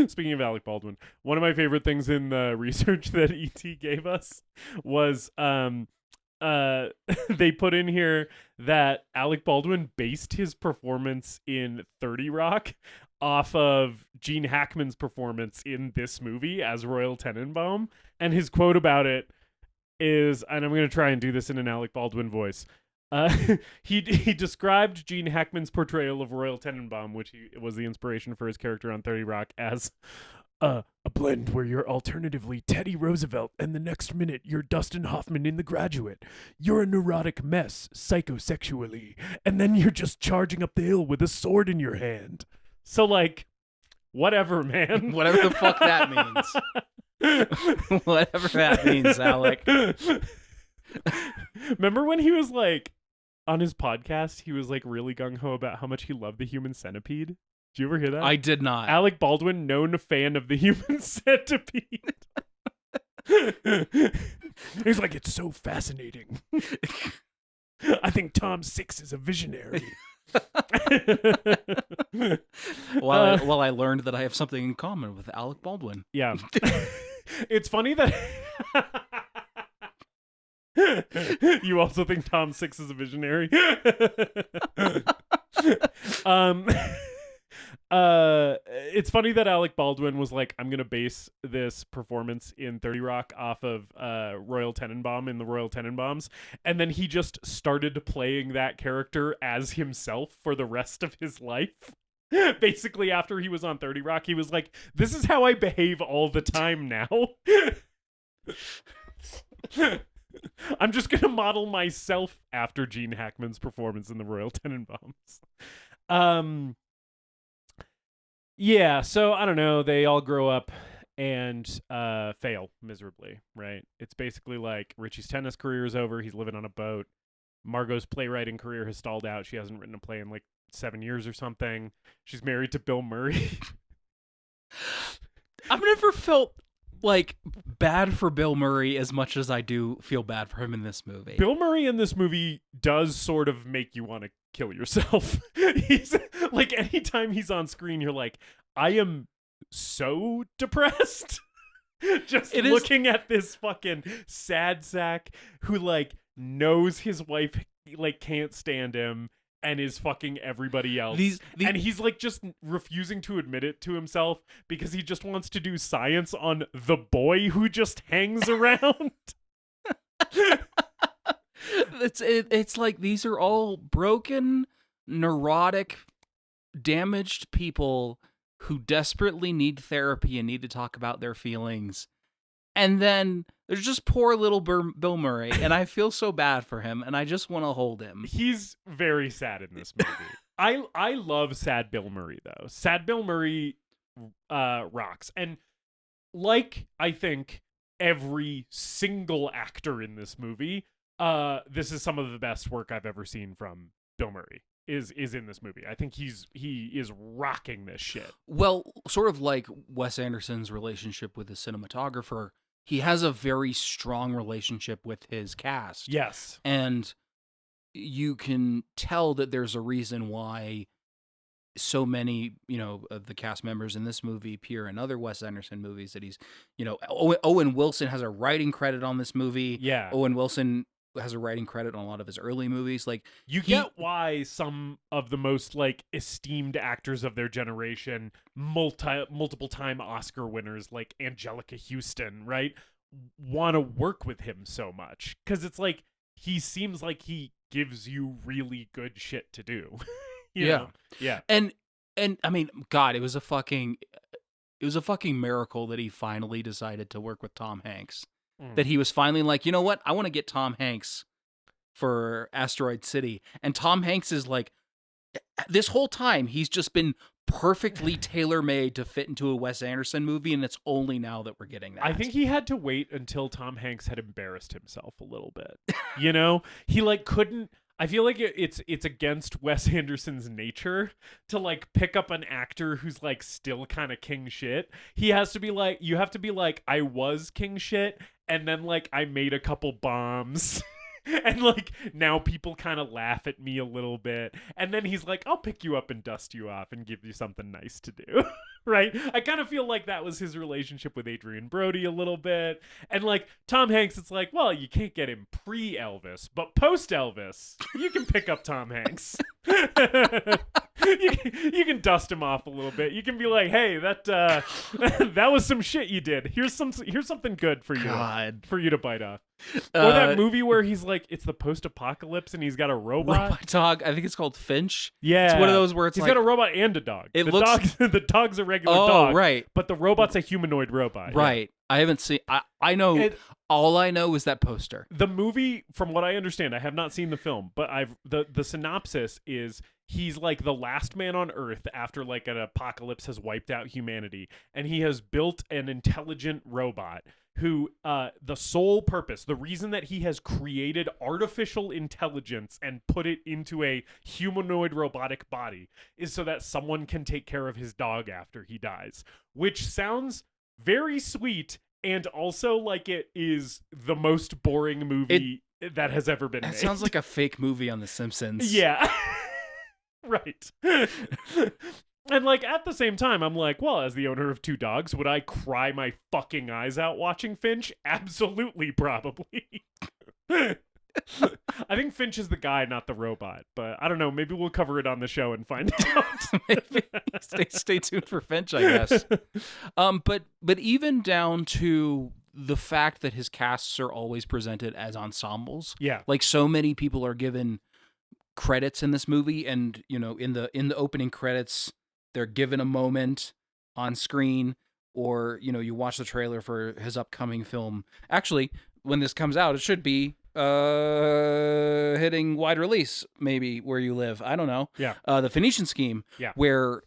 Speaking of Alec Baldwin, one of my favorite things in the research that E.T. gave us was they put in here that Alec Baldwin based his performance in 30 Rock off of Gene Hackman's performance in this movie as Royal Tenenbaum. And his quote about it is, and I'm going to try and do this in an Alec Baldwin voice, he described Gene Hackman's portrayal of Royal Tenenbaum, which was the inspiration for his character on 30 Rock, as a blend where you're alternatively Teddy Roosevelt and the next minute you're Dustin Hoffman in The Graduate. You're a neurotic mess, psychosexually, and then you're just charging up the hill with a sword in your hand. So, like, whatever, man. Whatever the fuck that means. Whatever that means, Alec. Remember when he was like, on his podcast, he was like really gung-ho about how much he loved the Human Centipede? Did you ever hear that? I did not. Alec Baldwin, known fan of the Human Centipede. He's like, it's so fascinating. I think Tom Six is a visionary. Well, I learned that I have something in common with Alec Baldwin. Yeah. It's funny that you also think Tom Six is a visionary. It's funny that Alec Baldwin was like, I'm gonna base this performance in 30 Rock off of Royal Tenenbaum in the Royal Tenenbaums, and then he just started playing that character as himself for the rest of his life. Basically, after he was on 30 Rock, he was like, this is how I behave all the time now. I'm just gonna model myself after Gene Hackman's performance in the Royal Tenenbaums. Yeah, so I don't know, they all grow up and fail miserably, right? It's basically like Richie's tennis career is over, he's living on a boat. Margot's playwriting career has stalled out. She hasn't written a play in like 7 years or something. She's married to Bill Murray. I've never felt like bad for Bill Murray as much as I do feel bad for him in this movie. Bill Murray in this movie does sort of make you want to kill yourself. He's like, anytime he's on screen, you're like, I am so depressed. Just looking at this fucking sad sack who like knows his wife like can't stand him and is fucking everybody else. And he's like just refusing to admit it to himself because he just wants to do science on the boy who just hangs around. It's like these are all broken, neurotic, damaged people who desperately need therapy and need to talk about their feelings. And then there's just poor little Bill Murray, and I feel so bad for him, and I just want to hold him. He's very sad in this movie. I love sad Bill Murray, though. Sad Bill Murray rocks. And like, I think, every single actor in this movie, this is some of the best work I've ever seen from Bill Murray. Is in this movie. I think he is rocking this shit. Well, sort of like Wes Anderson's relationship with the cinematographer, he has a very strong relationship with his cast. Yes. And you can tell that there's a reason why so many, of the cast members in this movie appear in other Wes Anderson movies that he's, Owen Wilson has a writing credit on this movie. Yeah. Owen Wilson has a writing credit on a lot of his early movies. Like, you get why some of the most like esteemed actors of their generation, multiple time Oscar winners like Anjelica Huston, right, want to work with him so much, because it's like he seems like he gives you really good shit to do. you know? Yeah. And I mean, God, it was a fucking miracle that he finally decided to work with Tom Hanks. That he was finally like, you know what? I want to get Tom Hanks for Asteroid City. And Tom Hanks is like, this whole time, he's just been perfectly tailor-made to fit into a Wes Anderson movie, and it's only now that we're getting that. I think he had to wait until Tom Hanks had embarrassed himself a little bit. He like couldn't. I feel like it's against Wes Anderson's nature to like pick up an actor who's like still kind of king shit. He has to be like, you have to be like, I was king shit, and then like I made a couple bombs. And like now people kind of laugh at me a little bit, and then he's like, I'll pick you up and dust you off and give you something nice to do. Right? I kind of feel like that was his relationship with Adrian Brody a little bit. And like Tom Hanks, it's like, well, you can't get him pre-Elvis, but post-Elvis, you can pick up Tom Hanks. You can dust him off a little bit. You can be like, hey, that that was some shit you did. Here's something good for you. For you to bite off. Or that movie where he's like, it's the post-apocalypse and he's got a robot dog. I think it's called Finch. Yeah, it's one of those where he's got a robot and a dog. The dog's a regular dog, right? But the robot's a humanoid robot, right? Yeah. I haven't seen. I know. All I know is that poster. The movie, from what I understand, I have not seen the film, but the synopsis is he's like the last man on Earth after like an apocalypse has wiped out humanity, and he has built an intelligent robot who the sole purpose, the reason that he has created artificial intelligence and put it into a humanoid robotic body is so that someone can take care of his dog after he dies, which sounds very sweet and also like it is the most boring movie that has ever been That made. sounds like a fake movie on The Simpsons. Yeah. Right. And like at the same time, I'm like, well, as the owner of 2 dogs, would I cry my fucking eyes out watching Finch? Absolutely, probably. I think Finch is the guy, not the robot. But I don't know. Maybe we'll cover it on the show and find out. Maybe. Stay tuned for Finch, I guess. But even down to the fact that his casts are always presented as ensembles. Yeah. Like so many people are given credits in this movie, and in the opening credits, they're given a moment on screen, or you watch the trailer for his upcoming film. Actually, when this comes out, it should be hitting wide release, maybe where you live. I don't know. Yeah. The Phoenician Scheme. Yeah. Where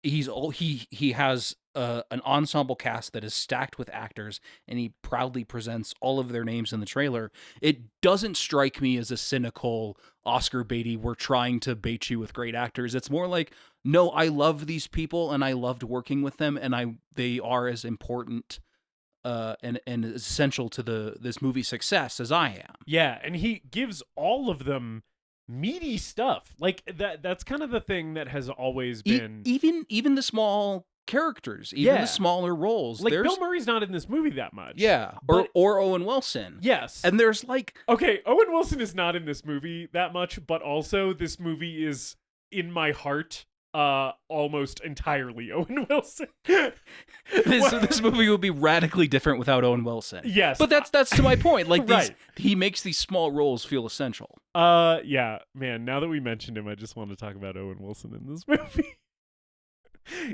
he has an ensemble cast that is stacked with actors, and he proudly presents all of their names in the trailer. It doesn't strike me as a cynical Oscar baity, we're trying to bait you with great actors. It's more like, no, I love these people and I loved working with them, and they are as important and essential to this movie's success as I am. Yeah, and he gives all of them meaty stuff. Like that's kind of the thing that has always been even the small characters, even the smaller roles. Like Bill Murray's not in this movie that much. Yeah, or Owen Wilson. Yes. And there's like, okay, Owen Wilson is not in this movie that much, but also this movie is in my heart almost entirely Owen Wilson. This movie would be radically different without Owen Wilson. Yes. But that's to my point. Like Right. He makes these small roles feel essential. Yeah, man, now that we mentioned him, I just want to talk about Owen Wilson in this movie.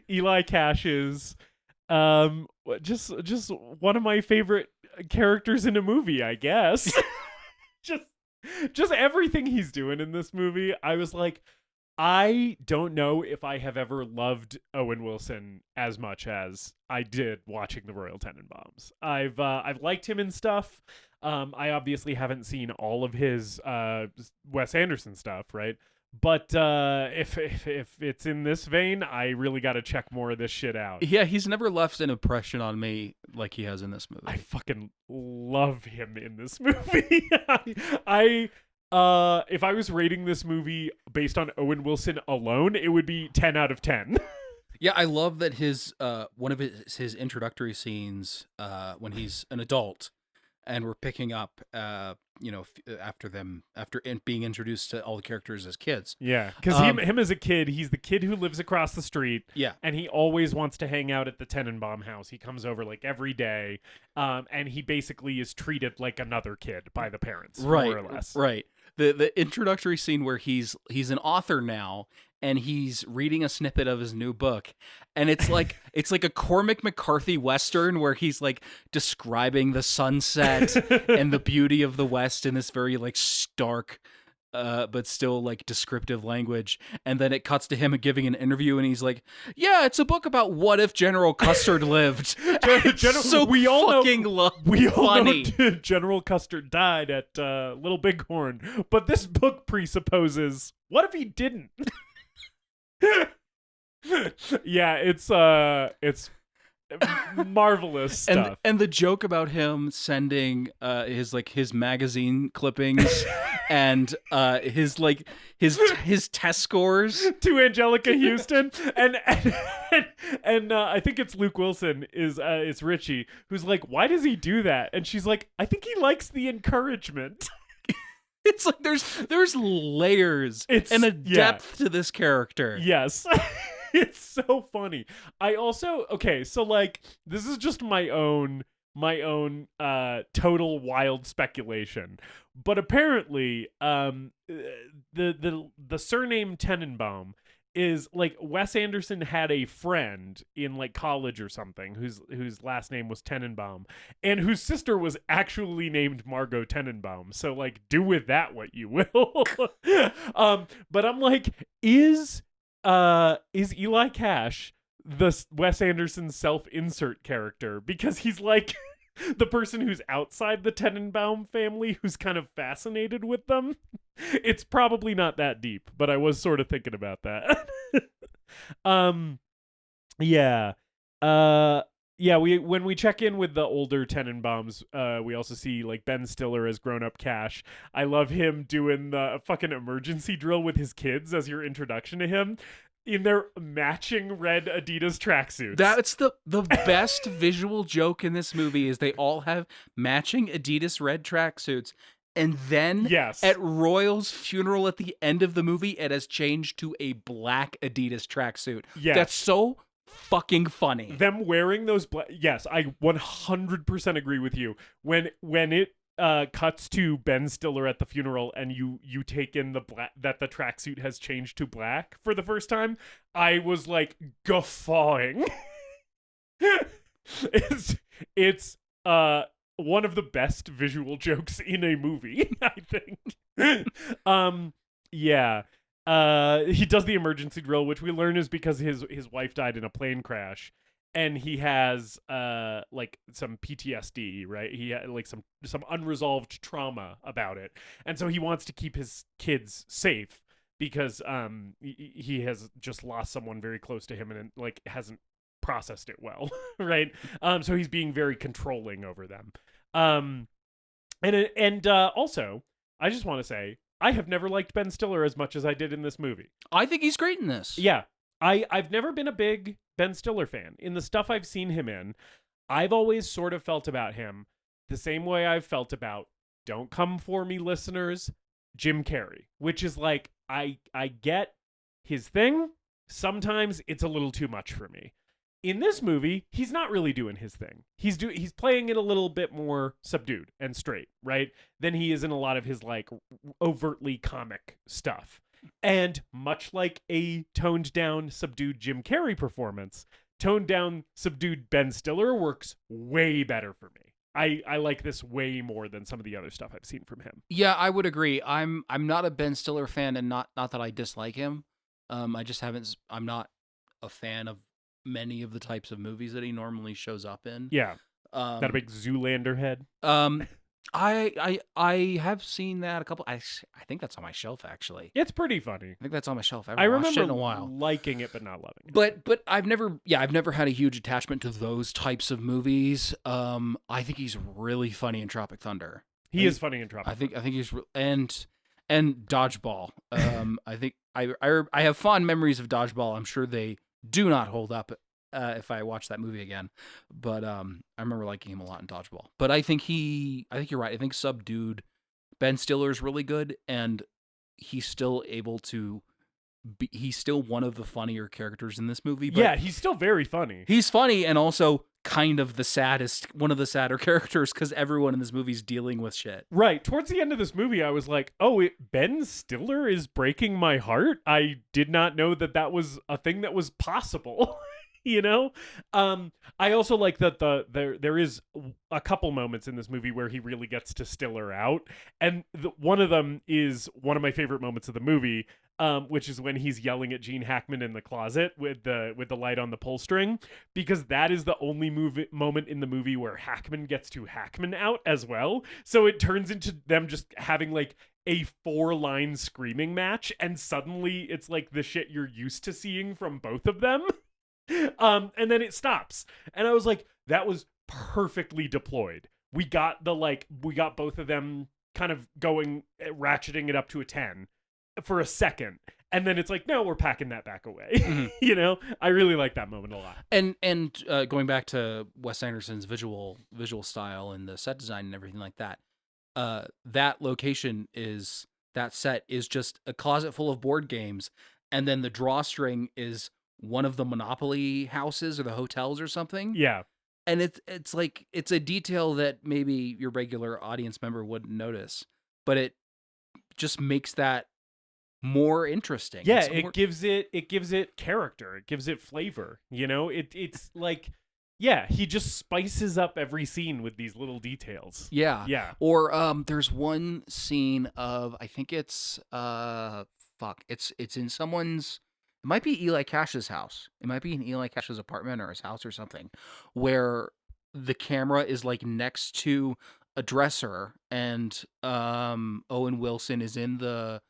Eli Cash is just one of my favorite characters in a movie, I guess. just everything he's doing in this movie, I was like, I don't know if I have ever loved Owen Wilson as much as I did watching The Royal Tenenbaums. I've liked him in stuff. I obviously haven't seen all of his Wes Anderson stuff, right? But if it's in this vein, I really got to check more of this shit out. Yeah, he's never left an impression on me like he has in this movie. I fucking love him in this movie. If I was rating this movie based on Owen Wilson alone, it would be 10 out of 10. Yeah, I love that his one of his introductory scenes when he's an adult and we're picking up after being introduced to all the characters as kids. Yeah, because him as a kid, he's the kid who lives across the street. Yeah, and he always wants to hang out at the Tenenbaum house. He comes over like every day, and he basically is treated like another kid by the parents, right, more or less. Right. The introductory scene where he's an author now, and he's reading a snippet of his new book, and it's like a Cormac McCarthy Western where he's like describing the sunset and the beauty of the West in this very like stark but still like descriptive language, and then it cuts to him giving an interview, and he's like, "Yeah, it's a book about what if General Custard lived." We all funny. know General Custard died at Little Bighorn, but this book presupposes, what if he didn't? Yeah, it's marvelous stuff. And the joke about him sending his magazine clippings and his test scores to Anjelica Huston, and I think it's Luke Wilson it's Richie who's like, why does he do that? And she's like, I think he likes the encouragement. It's like there's layers and a depth to this character. Yes. It's so funny. I also, so like, this is just my own total wild speculation, but apparently the surname Tenenbaum is like, Wes Anderson had a friend in like college or something whose last name was Tenenbaum, and whose sister was actually named Margot Tenenbaum. So like, do with that what you will. But I'm like, is Eli Cash the Wes Anderson self-insert character? Because he's like the person who's outside the Tenenbaum family who's kind of fascinated with them. It's probably not that deep, but I was sort of thinking about that. Yeah. Yeah, when we check in with the older Tenenbaums, we also see like Ben Stiller as grown-up Cash. I love him doing the fucking emergency drill with his kids as your introduction to him in their matching red Adidas tracksuits. That's the best visual joke in this movie is they all have matching Adidas red tracksuits. And then Yes. at Royal's funeral at the end of the movie, it has changed to a black Adidas tracksuit. Yes. That's so fucking funny. Them wearing those yes, I 100% agree with you. When it cuts to Ben Stiller at the funeral and you take in the black that the tracksuit has changed to black for the first time, I was like guffawing. it's one of the best visual jokes in a movie, I think. Yeah. He does the emergency drill, which we learn is because his wife died in a plane crash, and he has like some PTSD, right? He had like some unresolved trauma about it, and so he wants to keep his kids safe because he has just lost someone very close to him and like hasn't processed it well, right? So he's being very controlling over them. And also, I just want to say, I have never liked Ben Stiller as much as I did in this movie. I think he's great in this. Yeah. I've never been a big Ben Stiller fan. In the stuff I've seen him in, I've always sort of felt about him the same way I've felt about, don't come for me, listeners, Jim Carrey, which is like, I get his thing. Sometimes it's a little too much for me. In this movie, he's not really doing his thing. He's playing it a little bit more subdued and straight, right? Than he is in a lot of his like overtly comic stuff. And much like a toned down, subdued Jim Carrey performance, toned down, subdued Ben Stiller works way better for me. I like this way more than some of the other stuff I've seen from him. Yeah, I would agree. I'm not a Ben Stiller fan, and not that I dislike him. I just haven't. I'm not a fan of many of the types of movies that he normally shows up in. Yeah, that a big Zoolander head. I have seen that a couple. I think that's on my shelf actually. It's pretty funny. I think that's on my shelf. I remember watched it in a while. liking it but not loving it. But I've never had a huge attachment to those types of movies. I think he's really funny in Tropic Thunder. He is funny in Tropic. I think he's and Dodgeball. I think I have fond memories of Dodgeball. I'm sure they do not hold up if I watch that movie again. But I remember liking him a lot in Dodgeball. But I think you're right. I think subdued Ben Stiller's really good, and he's still able to he's still one of the funnier characters in this movie. But yeah, he's still very funny. He's funny and also kind of one of the sadder characters because everyone in this movie's dealing with shit. Right. Towards the end of this movie, I was like, Ben Stiller is breaking my heart. I did not know that was a thing that was possible. You know, I also like that there is a couple moments in this movie where he really gets to Stiller out, and one of them is one of my favorite moments of the movie, which is when he's yelling at Gene Hackman in the closet with the light on the pull string, because that is the only moment in the movie where Hackman gets to Hackman out as well. So it turns into them just having like a 4-line screaming match, and suddenly it's like the shit you're used to seeing from both of them. And then it stops. And I was like, that was perfectly deployed. We got both of them kind of going, ratcheting it up to a 10 for a second. And then it's like, no, we're packing that back away. Mm-hmm. You know, I really like that moment a lot. And going back to Wes Anderson's visual style and the set design and everything like that, that set is just a closet full of board games. And then the drawstring is one of the Monopoly houses or the hotels or something. Yeah. And it's like, it's a detail that maybe your regular audience member wouldn't notice, but it just makes that more interesting. Yeah, it gives it character. It gives it flavor. You know, it's like, yeah, he just spices up every scene with these little details. Yeah. Yeah. Or there's one scene of, I think it's it's in someone's, it might be Eli Cash's house. It might be in Eli Cash's apartment or his house or something, where the camera is like next to a dresser, and Owen Wilson is in the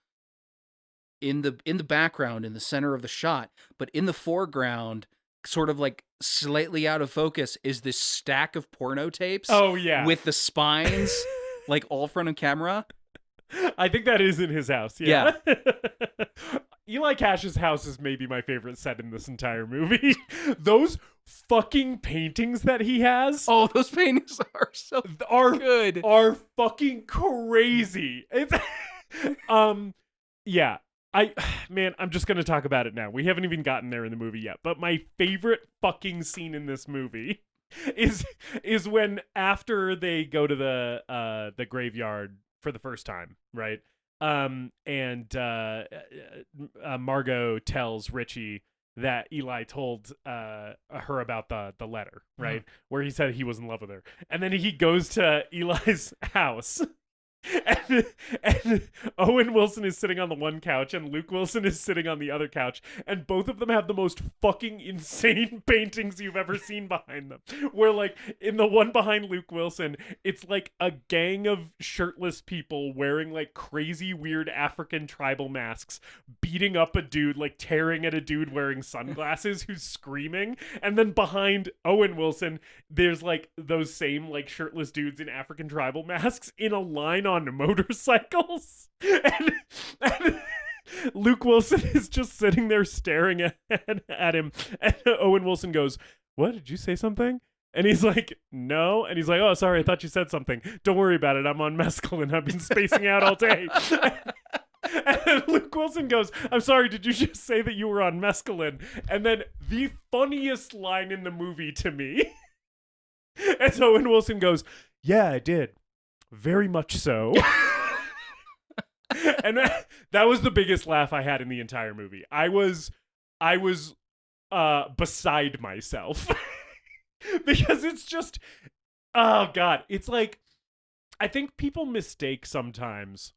background, in the center of the shot, but in the foreground, sort of like slightly out of focus is this stack of porno tapes. Oh, yeah. With the spines like all front of camera. I think that is in his house. Yeah. Eli Cash's house is maybe my favorite set in this entire movie. Those fucking paintings that he has. Oh, those paintings are so good. Are fucking crazy. It's yeah. I'm just gonna talk about it now. We haven't even gotten there in the movie yet. But my favorite fucking scene in this movie is when after they go to the graveyard for the first time, right? Margot tells Richie that Eli told her about the letter, right? Where he said he was in love with her. And then he goes to Eli's house. And Owen Wilson is sitting on the one couch and Luke Wilson is sitting on the other couch, and both of them have the most fucking insane paintings you've ever seen behind them, where like in the one behind Luke Wilson, it's like a gang of shirtless people wearing like crazy weird African tribal masks, beating up a dude, like tearing at a dude wearing sunglasses who's screaming. And then behind Owen Wilson, there's like those same like shirtless dudes in African tribal masks in a line on motorcycles, and Luke Wilson is just sitting there staring at him, and Owen Wilson goes, "What, did you say something?" And he's like, "No." And he's like, "Oh, sorry, I thought you said something. Don't worry about it. I'm on mescaline. I've been spacing out all day." And Luke Wilson goes, "I'm sorry, did you just say that you were on mescaline?" And then the funniest line in the movie to me, and so Owen Wilson goes, "Yeah, I did. Very much so." And that was the biggest laugh I had in the entire movie. I was beside myself. Because it's just, oh God, it's like, I think people mistake sometimes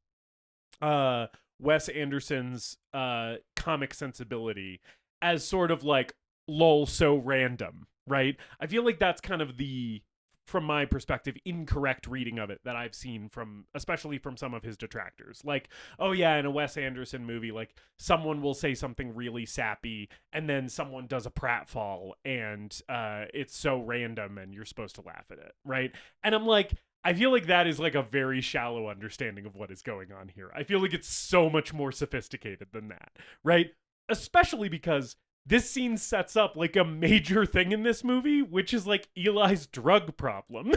Wes Anderson's comic sensibility as sort of like, lol, so random, right? I feel like that's kind of the, from my perspective, incorrect reading of it that I've seen from, especially from some of his detractors. Like, oh yeah, in a Wes Anderson movie, like someone will say something really sappy and then someone does a pratfall and it's so random and you're supposed to laugh at it, right? And I'm like, I feel like that is like a very shallow understanding of what is going on here. I feel like it's so much more sophisticated than that, right? Especially because this scene sets up like a major thing in this movie, which is like Eli's drug problem.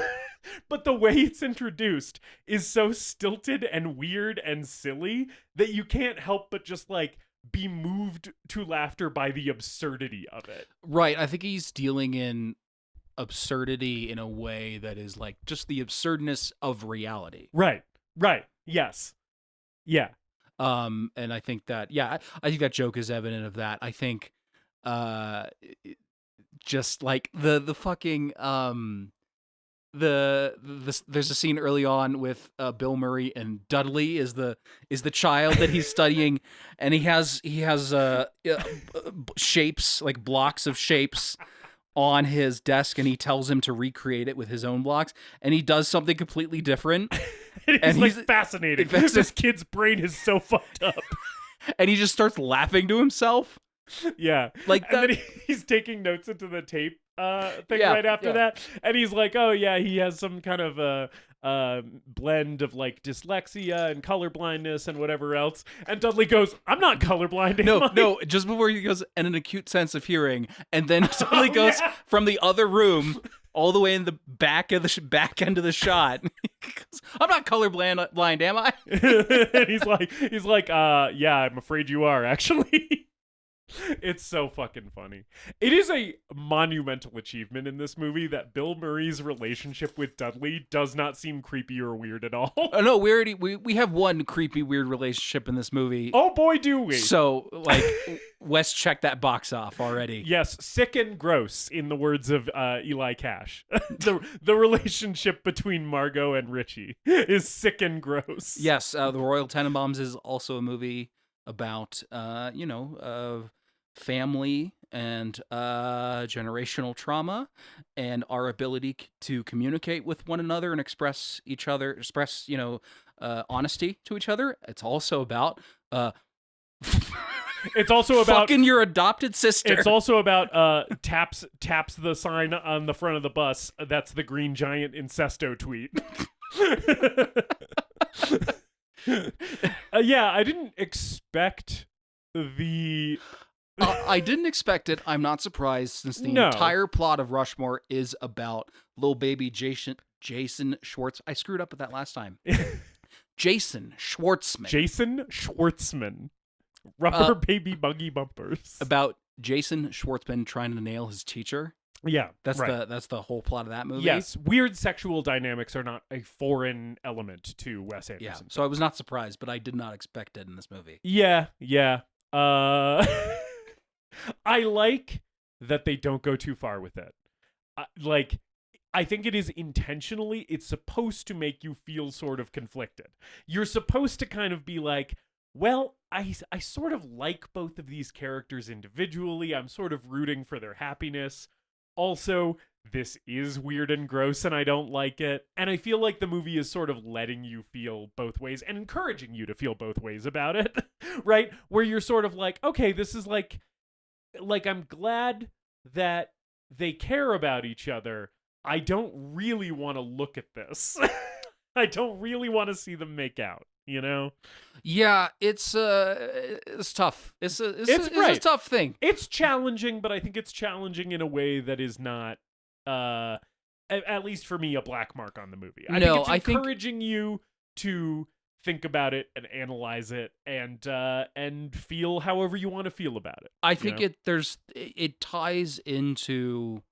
But the way it's introduced is so stilted and weird and silly that you can't help but just like be moved to laughter by the absurdity of it. Right. I think he's dealing in absurdity in a way that is like just the absurdness of reality. Right. Yes. Yeah. And I think that, I think that joke is evident of that. I think, just like the fucking there's a scene early on with Bill Murray and Dudley is the child that he's studying, and he has shapes, like blocks of shapes on his desk, and he tells him to recreate it with his own blocks, and he does something completely different. and he's like fascinated. This kid's brain is so fucked up. And he just starts laughing to himself. Yeah, like that. And then he's taking notes into the tape thing right after that, and he's like, "Oh yeah, he has some kind of blend of like dyslexia and colorblindness and whatever else." And Dudley goes, "I'm not colorblind." No. Just before he goes, and an acute sense of hearing, and then Dudley goes from the other room all the way in the back end of the shot. He goes, "I'm not colorblind, am I?" And he's like, "Yeah, I'm afraid you are, actually." It's so fucking funny. It is a monumental achievement in this movie that Bill Murray's relationship with Dudley does not seem creepy or weird at all. Oh no, we have one creepy, weird relationship in this movie. Oh boy, do we! So like, Wes checked that box off already. Yes, sick and gross, in the words of Eli Cash. the relationship between Margot and Richie is sick and gross. Yes, The Royal Tenenbaums is also a movie about family and generational trauma and our ability to communicate with one another and express honesty to each other. It's also about It's also about fucking your adopted sister. It's also about taps the sign on the front of the bus. That's the Green Giant incesto tweet. Yeah, I didn't expect the. I didn't expect it. I'm not surprised, since the No. entire plot of Rushmore is about little baby Jason Schwartz. I screwed up with that last time. Jason Schwartzman. Jason Schwartzman. Rubber baby buggy bumpers. About Jason Schwartzman trying to nail his teacher. Yeah, That's right. the whole plot of that movie. Yes, weird sexual dynamics are not a foreign element to Wes Yeah. Anderson. So I was not surprised, but I did not expect it in this movie. Yeah. I like that they don't go too far with it. I think it is intentionally, it's supposed to make you feel sort of conflicted. You're supposed to kind of be like, well, I sort of like both of these characters individually. I'm sort of rooting for their happiness. Also, this is weird and gross and I don't like it. And I feel like the movie is sort of letting you feel both ways and encouraging you to feel both ways about it, right? Where you're sort of like, okay, this is like I'm glad that they care about each other. I don't really want to look at this. I don't really want to see them make out, you know? Yeah, it's tough. It's right. a tough thing. It's challenging, but I think it's challenging in a way that is not, at least for me, a black mark on the movie. I think it's encouraging you to think about it and analyze it and feel however you want to feel about it. I think it ties into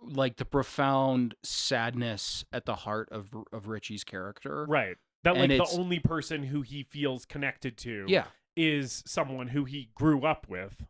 like the profound sadness at the heart of Richie's character. Right. That And like the it's- only person who he feels connected to Yeah. is someone who he grew up with,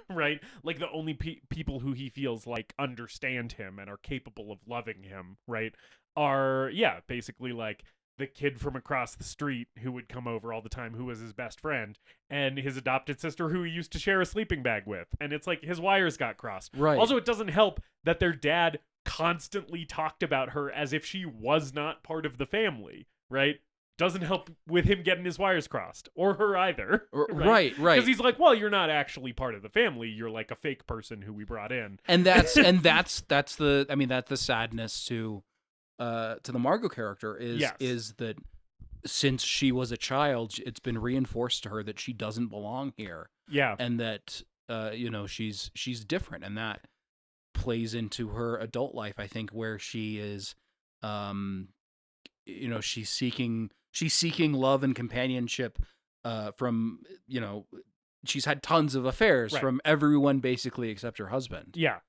right? Like the only people who he feels like understand him and are capable of loving him, right? Are, yeah, basically like the kid from across the street who would come over all the time, who was his best friend, and his adopted sister who he used to share a sleeping bag with. And it's like his wires got crossed. Right. Also, it doesn't help that their dad constantly talked about her as if she was not part of the family, right? Doesn't help with him getting his wires crossed, or her either. Right. Because he's like, well, you're not actually part of the family. You're like a fake person who we brought in. And that's the sadness to the Margot character is that since she was a child, it's been reinforced to her that she doesn't belong here. Yeah. And that she's different, and that plays into her adult life, I think, where she is she's seeking love and companionship from, she's had tons of affairs from everyone basically except her husband. Yeah.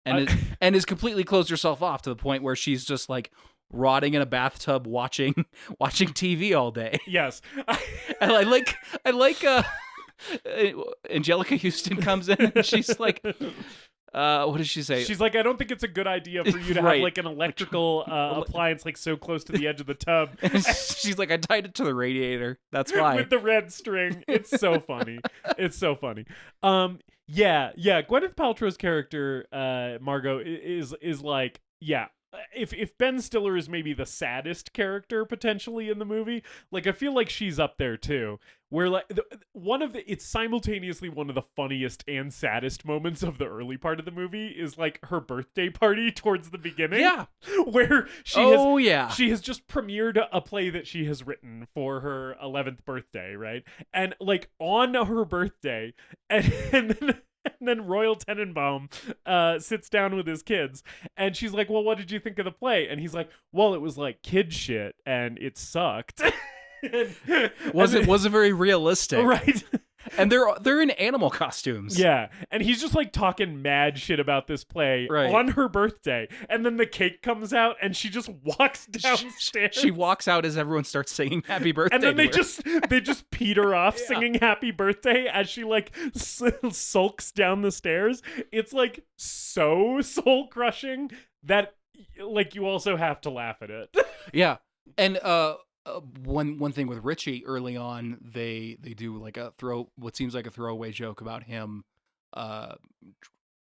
And is completely closed herself off to the point where she's just like rotting in a bathtub watching TV all day. Yes. And I like Anjelica Huston comes in and she's like, what does she say? She's like, I don't think it's a good idea for you to have like an electrical appliance like so close to the edge of the tub. She's like, I tied it to the radiator. That's why. With the red string. It's so funny. It's so funny. Yeah. Gwyneth Paltrow's character, Margot, is like, yeah. If Ben Stiller is maybe the saddest character potentially in the movie, like I feel like she's up there too. Where like it's simultaneously one of the funniest and saddest moments of the early part of the movie is like her birthday party towards the beginning. Yeah, where she has just premiered a play that she has written for her 11th birthday, right? And like on her birthday, and then Royal Tenenbaum sits down with his kids, and she's like, well, what did you think of the play? And he's like, well, it was like kid shit, and it sucked. wasn't very realistic. Right. And they're in animal costumes. Yeah. And he's just like talking mad shit about this play on her birthday. And then the cake comes out and she just walks downstairs. She walks out as everyone starts singing happy birthday. And then they just peter off singing happy birthday as she like sulks down the stairs. It's like so soul crushing that like you also have to laugh at it. Yeah. And one thing with Richie early on, they do like what seems like a throwaway joke about him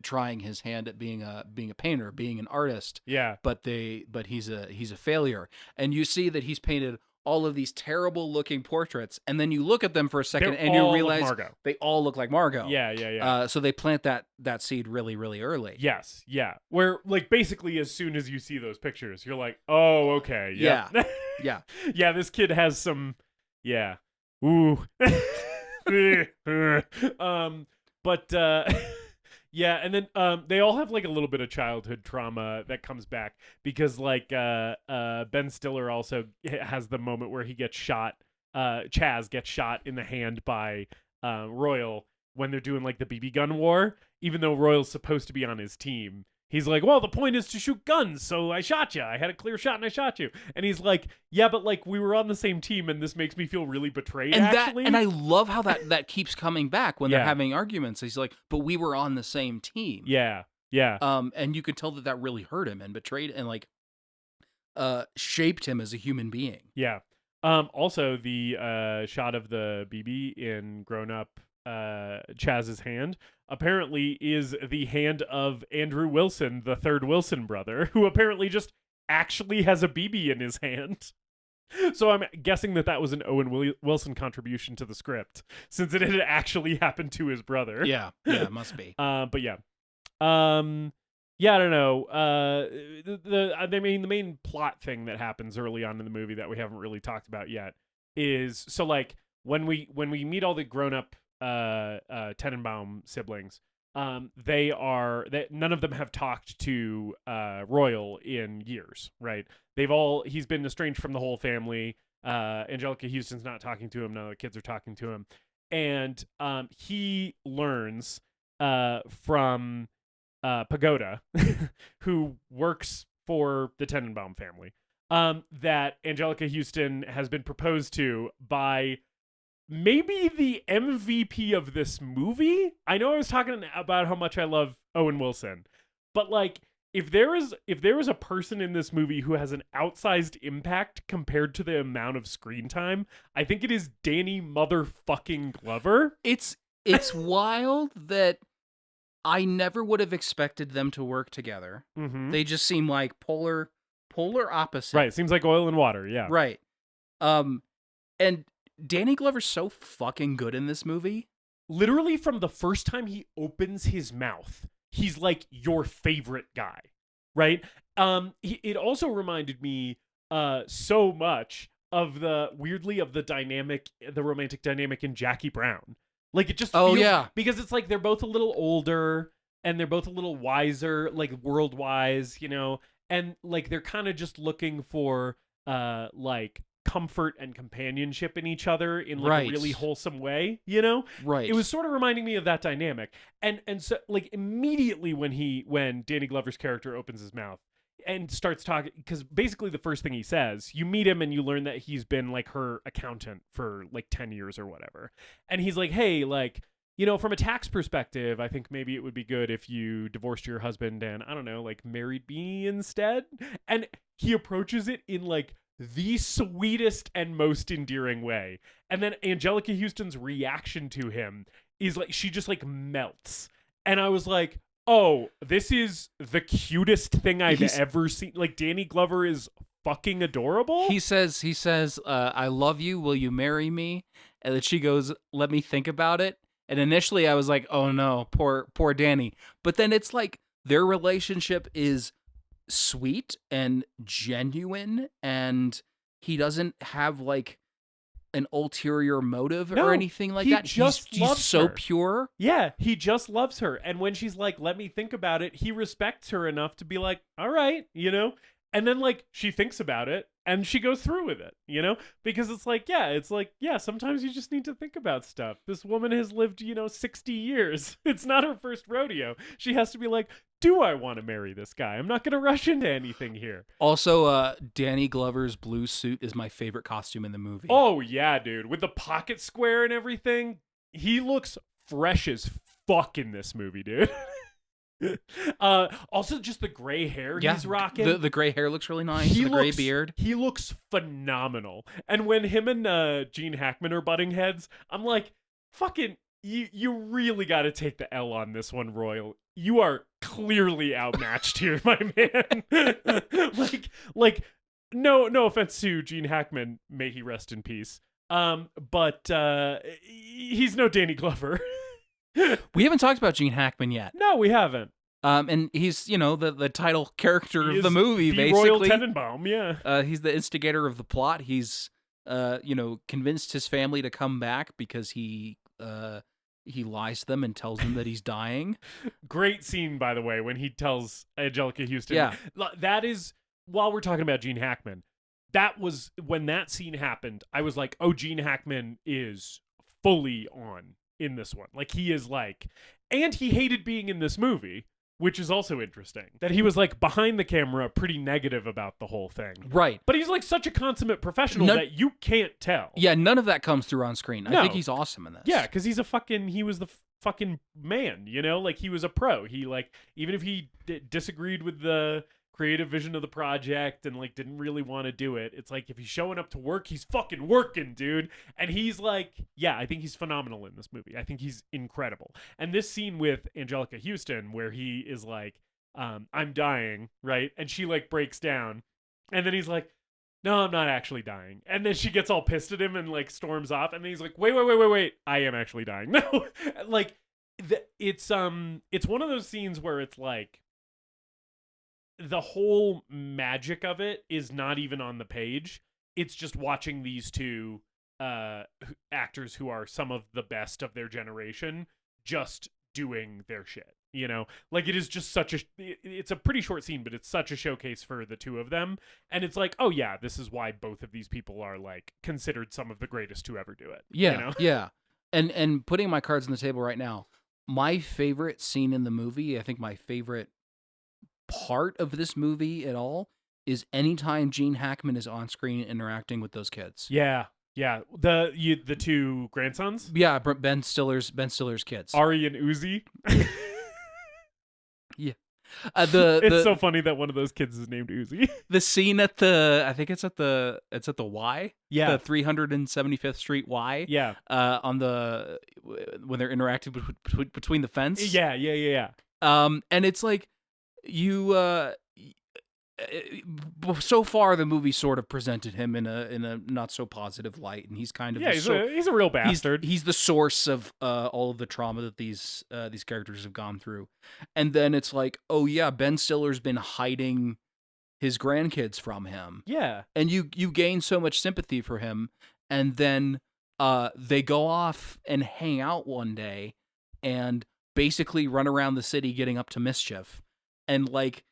trying his hand at being a painter, being an artist. Yeah. But he's a failure. And you see that he's painted all of these terrible looking portraits, and then you look at them for a second They're and you all of realize Margot. they all look like Margot. Yeah. So they plant that seed really, really early. Yes, yeah. Where like basically as soon as you see those pictures, you're like, oh, okay, Yeah. yeah, yeah. This kid has some, yeah, ooh, but yeah, and then they all have like a little bit of childhood trauma that comes back because like Ben Stiller also has the moment where he gets shot. Chaz gets shot in the hand by Royal when they're doing like the BB gun war, even though Royal's supposed to be on his team. He's like, well, the point is to shoot guns, so I shot you. I had a clear shot and I shot you. And he's like, yeah, but like we were on the same team and this makes me feel really betrayed, And actually. and I love how that keeps coming back when they're Yeah. having arguments. He's like, but we were on the same team. Yeah. And you could tell that really hurt him and betrayed and like shaped him as a human being. Yeah. Also, the shot of the BB in Grown Up Chaz's hand apparently is the hand of Andrew Wilson, the third Wilson brother, who apparently just actually has a BB in his hand. So I'm guessing that was an Owen Wilson contribution to the script, since it had actually happened to his brother. Yeah, it must be. But yeah. Yeah, I don't know. The main plot thing that happens early on in the movie that we haven't really talked about yet is so like when we meet all the grown up Tenenbaum siblings, none of them have talked to Royal in years, right? He's been estranged from the whole family. Anjelica Huston's not talking to him. None of the kids are talking to him, and he learns from Pagoda, who works for the Tenenbaum family, that Anjelica Huston has been proposed to by maybe the MVP of this movie. I know I was talking about how much I love Owen Wilson, but like if there is a person in this movie who has an outsized impact compared to the amount of screen time, I think it is Danny motherfucking Glover. It's wild that I never would have expected them to work together. Mm-hmm. They just seem like polar opposites. Right, seems like oil and water, yeah. Right. And Danny Glover's so fucking good in this movie. Literally from the first time he opens his mouth, he's like your favorite guy, right? It also reminded me so much of the romantic dynamic in Jackie Brown. Like it just feels, because it's like they're both a little older and they're both a little wiser, like world wise, you know, and like they're kind of just looking for like comfort and companionship in each other in like a really wholesome way, you know? Right. It was sort of reminding me of that dynamic. And so like immediately when Danny Glover's character opens his mouth and starts talking, because basically the first thing he says, you meet him and you learn that he's been like her accountant for like 10 years or whatever. And he's like, hey, like, you know, from a tax perspective, I think maybe it would be good if you divorced your husband and, I don't know, like married me instead. And he approaches it in like the sweetest and most endearing way. And then Anjelica Huston's reaction to him is like, she just like melts. And I was like, oh, this is the cutest thing I've ever seen. Like Danny Glover is fucking adorable. He says, I love you. Will you marry me? And then she goes, let me think about it. And initially I was like, oh no, poor Danny. But then it's like their relationship is sweet and genuine, and he doesn't have like an ulterior motive or anything like that. He's so pure. Yeah, he just loves her. And when she's like, let me think about it, he respects her enough to be like, all right, you know? And then like she thinks about it and she goes through with it, you know? Because it's like, yeah, sometimes you just need to think about stuff. This woman has lived, 60 years. It's not her first rodeo. She has to be like, do I want to marry this guy? I'm not going to rush into anything here. Also, Danny Glover's blue suit is my favorite costume in the movie. Oh, yeah, dude. With the pocket square and everything, he looks fresh as fuck in this movie, dude. Also, just the gray hair he's rocking. The gray hair looks really nice. The gray beard. He looks phenomenal. And when him and Gene Hackman are butting heads, I'm like, fucking, you really got to take the L on this one, Royal. You are clearly outmatched here, my man. like no offense to Gene Hackman, may he rest in peace. But he's no Danny Glover. We haven't talked about Gene Hackman yet. No, we haven't. And he's, the title character He of the is movie, the basically. Royal Tenenbaum, yeah. He's the instigator of the plot. He's, convinced his family to come back because he lies to them and tells them that he's dying. Great scene, by the way, when he tells Anjelica Huston. Yeah. That is, while we're talking about Gene Hackman, that was, when that scene happened, I was like, oh, Gene Hackman is fully on in this one. Like, he is like, and he hated being in this movie, which is also interesting. That he was like behind the camera pretty negative about the whole thing. Right. But he's like such a consummate professional that you can't tell. Yeah, none of that comes through on screen. No. I think he's awesome in this. Yeah, because he was the fucking man, Like, he was a pro. He, like, even if he disagreed with the creative vision of the project and, like, didn't really want to do it, it's like, if he's showing up to work, he's fucking working, dude. And he's like, yeah, I think he's phenomenal in this movie. I think he's incredible. And this scene with Anjelica Huston, where he is like, I'm dying, right? And she, like, breaks down. And then he's like, no, I'm not actually dying. And then she gets all pissed at him and, like, storms off. And then he's like, wait. I am actually dying. No, like, it's one of those scenes where it's like, the whole magic of it is not even on the page. It's just watching these two actors who are some of the best of their generation just doing their shit. Like, it is just it's a pretty short scene, but it's such a showcase for the two of them. And it's like, oh yeah, this is why both of these people are, like, considered some of the greatest to ever do it. Yeah, yeah. And putting my cards on the table right now, my favorite scene in the movie, I think my favorite part of this movie at all, is anytime Gene Hackman is on screen interacting with those kids. Yeah. The two grandsons? Yeah, Ben Stiller's kids. Ari and Uzi. Yeah. It's so funny that one of those kids is named Uzi. The scene at I think it's at the Y. Yeah. The 375th Street Y. Yeah. When they're interacting between the fence. Yeah. And it's like, so far the movie sort of presented him in a not so positive light, and he's kind of he's a real bastard. He's the source of all of the trauma that these characters have gone through. And then it's like, oh yeah, Ben Stiller's been hiding his grandkids from him. Yeah. And you gain so much sympathy for him, and then they go off and hang out one day and basically run around the city getting up to mischief. And like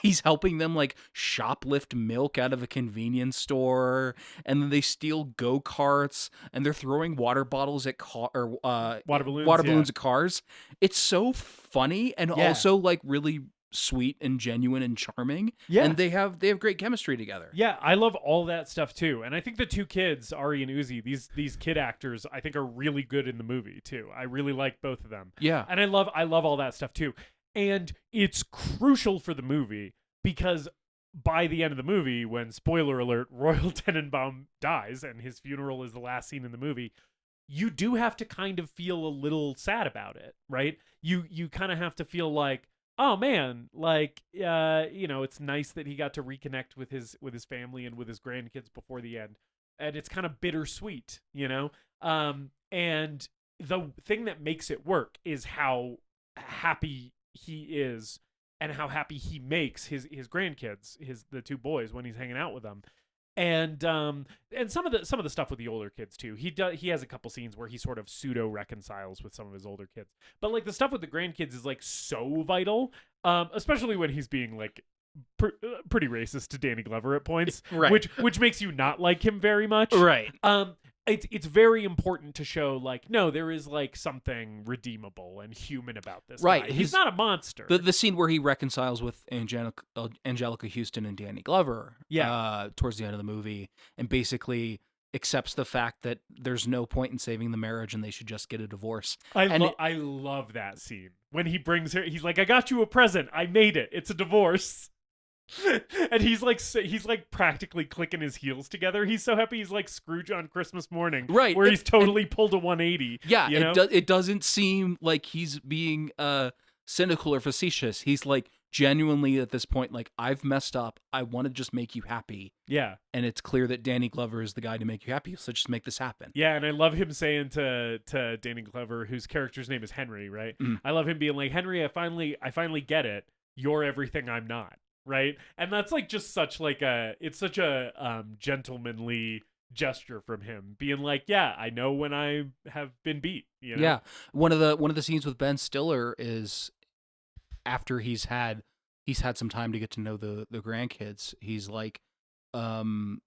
he's helping them like shoplift milk out of a convenience store, and then they steal go-karts, and they're throwing water bottles at water balloons at cars. It's so funny and also like really sweet and genuine and charming. Yeah. And they have great chemistry together. Yeah, I love all that stuff too. And I think the two kids, Ari and Uzi, these kid actors, I think are really good in the movie too. I really like both of them. Yeah. And I love all that stuff too. And it's crucial for the movie because by the end of the movie, when, spoiler alert, Royal Tenenbaum dies and his funeral is the last scene in the movie, you do have to kind of feel a little sad about it, right? You kind of have to feel like, oh man, like, it's nice that he got to reconnect with his family and with his grandkids before the end. And it's kind of bittersweet, And the thing that makes it work is how happy he is and how happy he makes his grandkids, the two boys, when he's hanging out with them. And some of the stuff with the older kids too. He has a couple scenes where he sort of pseudo reconciles with some of his older kids. But like the stuff with the grandkids is like so vital, especially when he's being like pretty racist to Danny Glover at points, right? Which makes you not like him very much, right? It's very important to show like, no, there is like something redeemable and human about this guy. He's not a monster. The scene where he reconciles with Anjelica Huston and Danny Glover towards the end of the movie, and basically accepts the fact that there's no point in saving the marriage and they should just get a divorce. I love that scene. When he brings her, he's like, I got you a present. I made it. It's a divorce. And he's like practically clicking his heels together. He's so happy. He's like Scrooge on Christmas morning, right? Where he's totally pulled a 180. Yeah, it doesn't seem like he's being cynical or facetious. He's like genuinely at this point, like, I've messed up. I want to just make you happy. Yeah. And it's clear that Danny Glover is the guy to make you happy. So just make this happen. Yeah, and I love him saying to Danny Glover, whose character's name is Henry, right? I love him being like, Henry, I finally get it. You're everything I'm not, right? And that's like just such like it's such a gentlemanly gesture from him, being like, yeah, I know when I have been beat. You know? Yeah. One of the scenes with Ben Stiller is after he's had some time to get to know the grandkids. He's like, something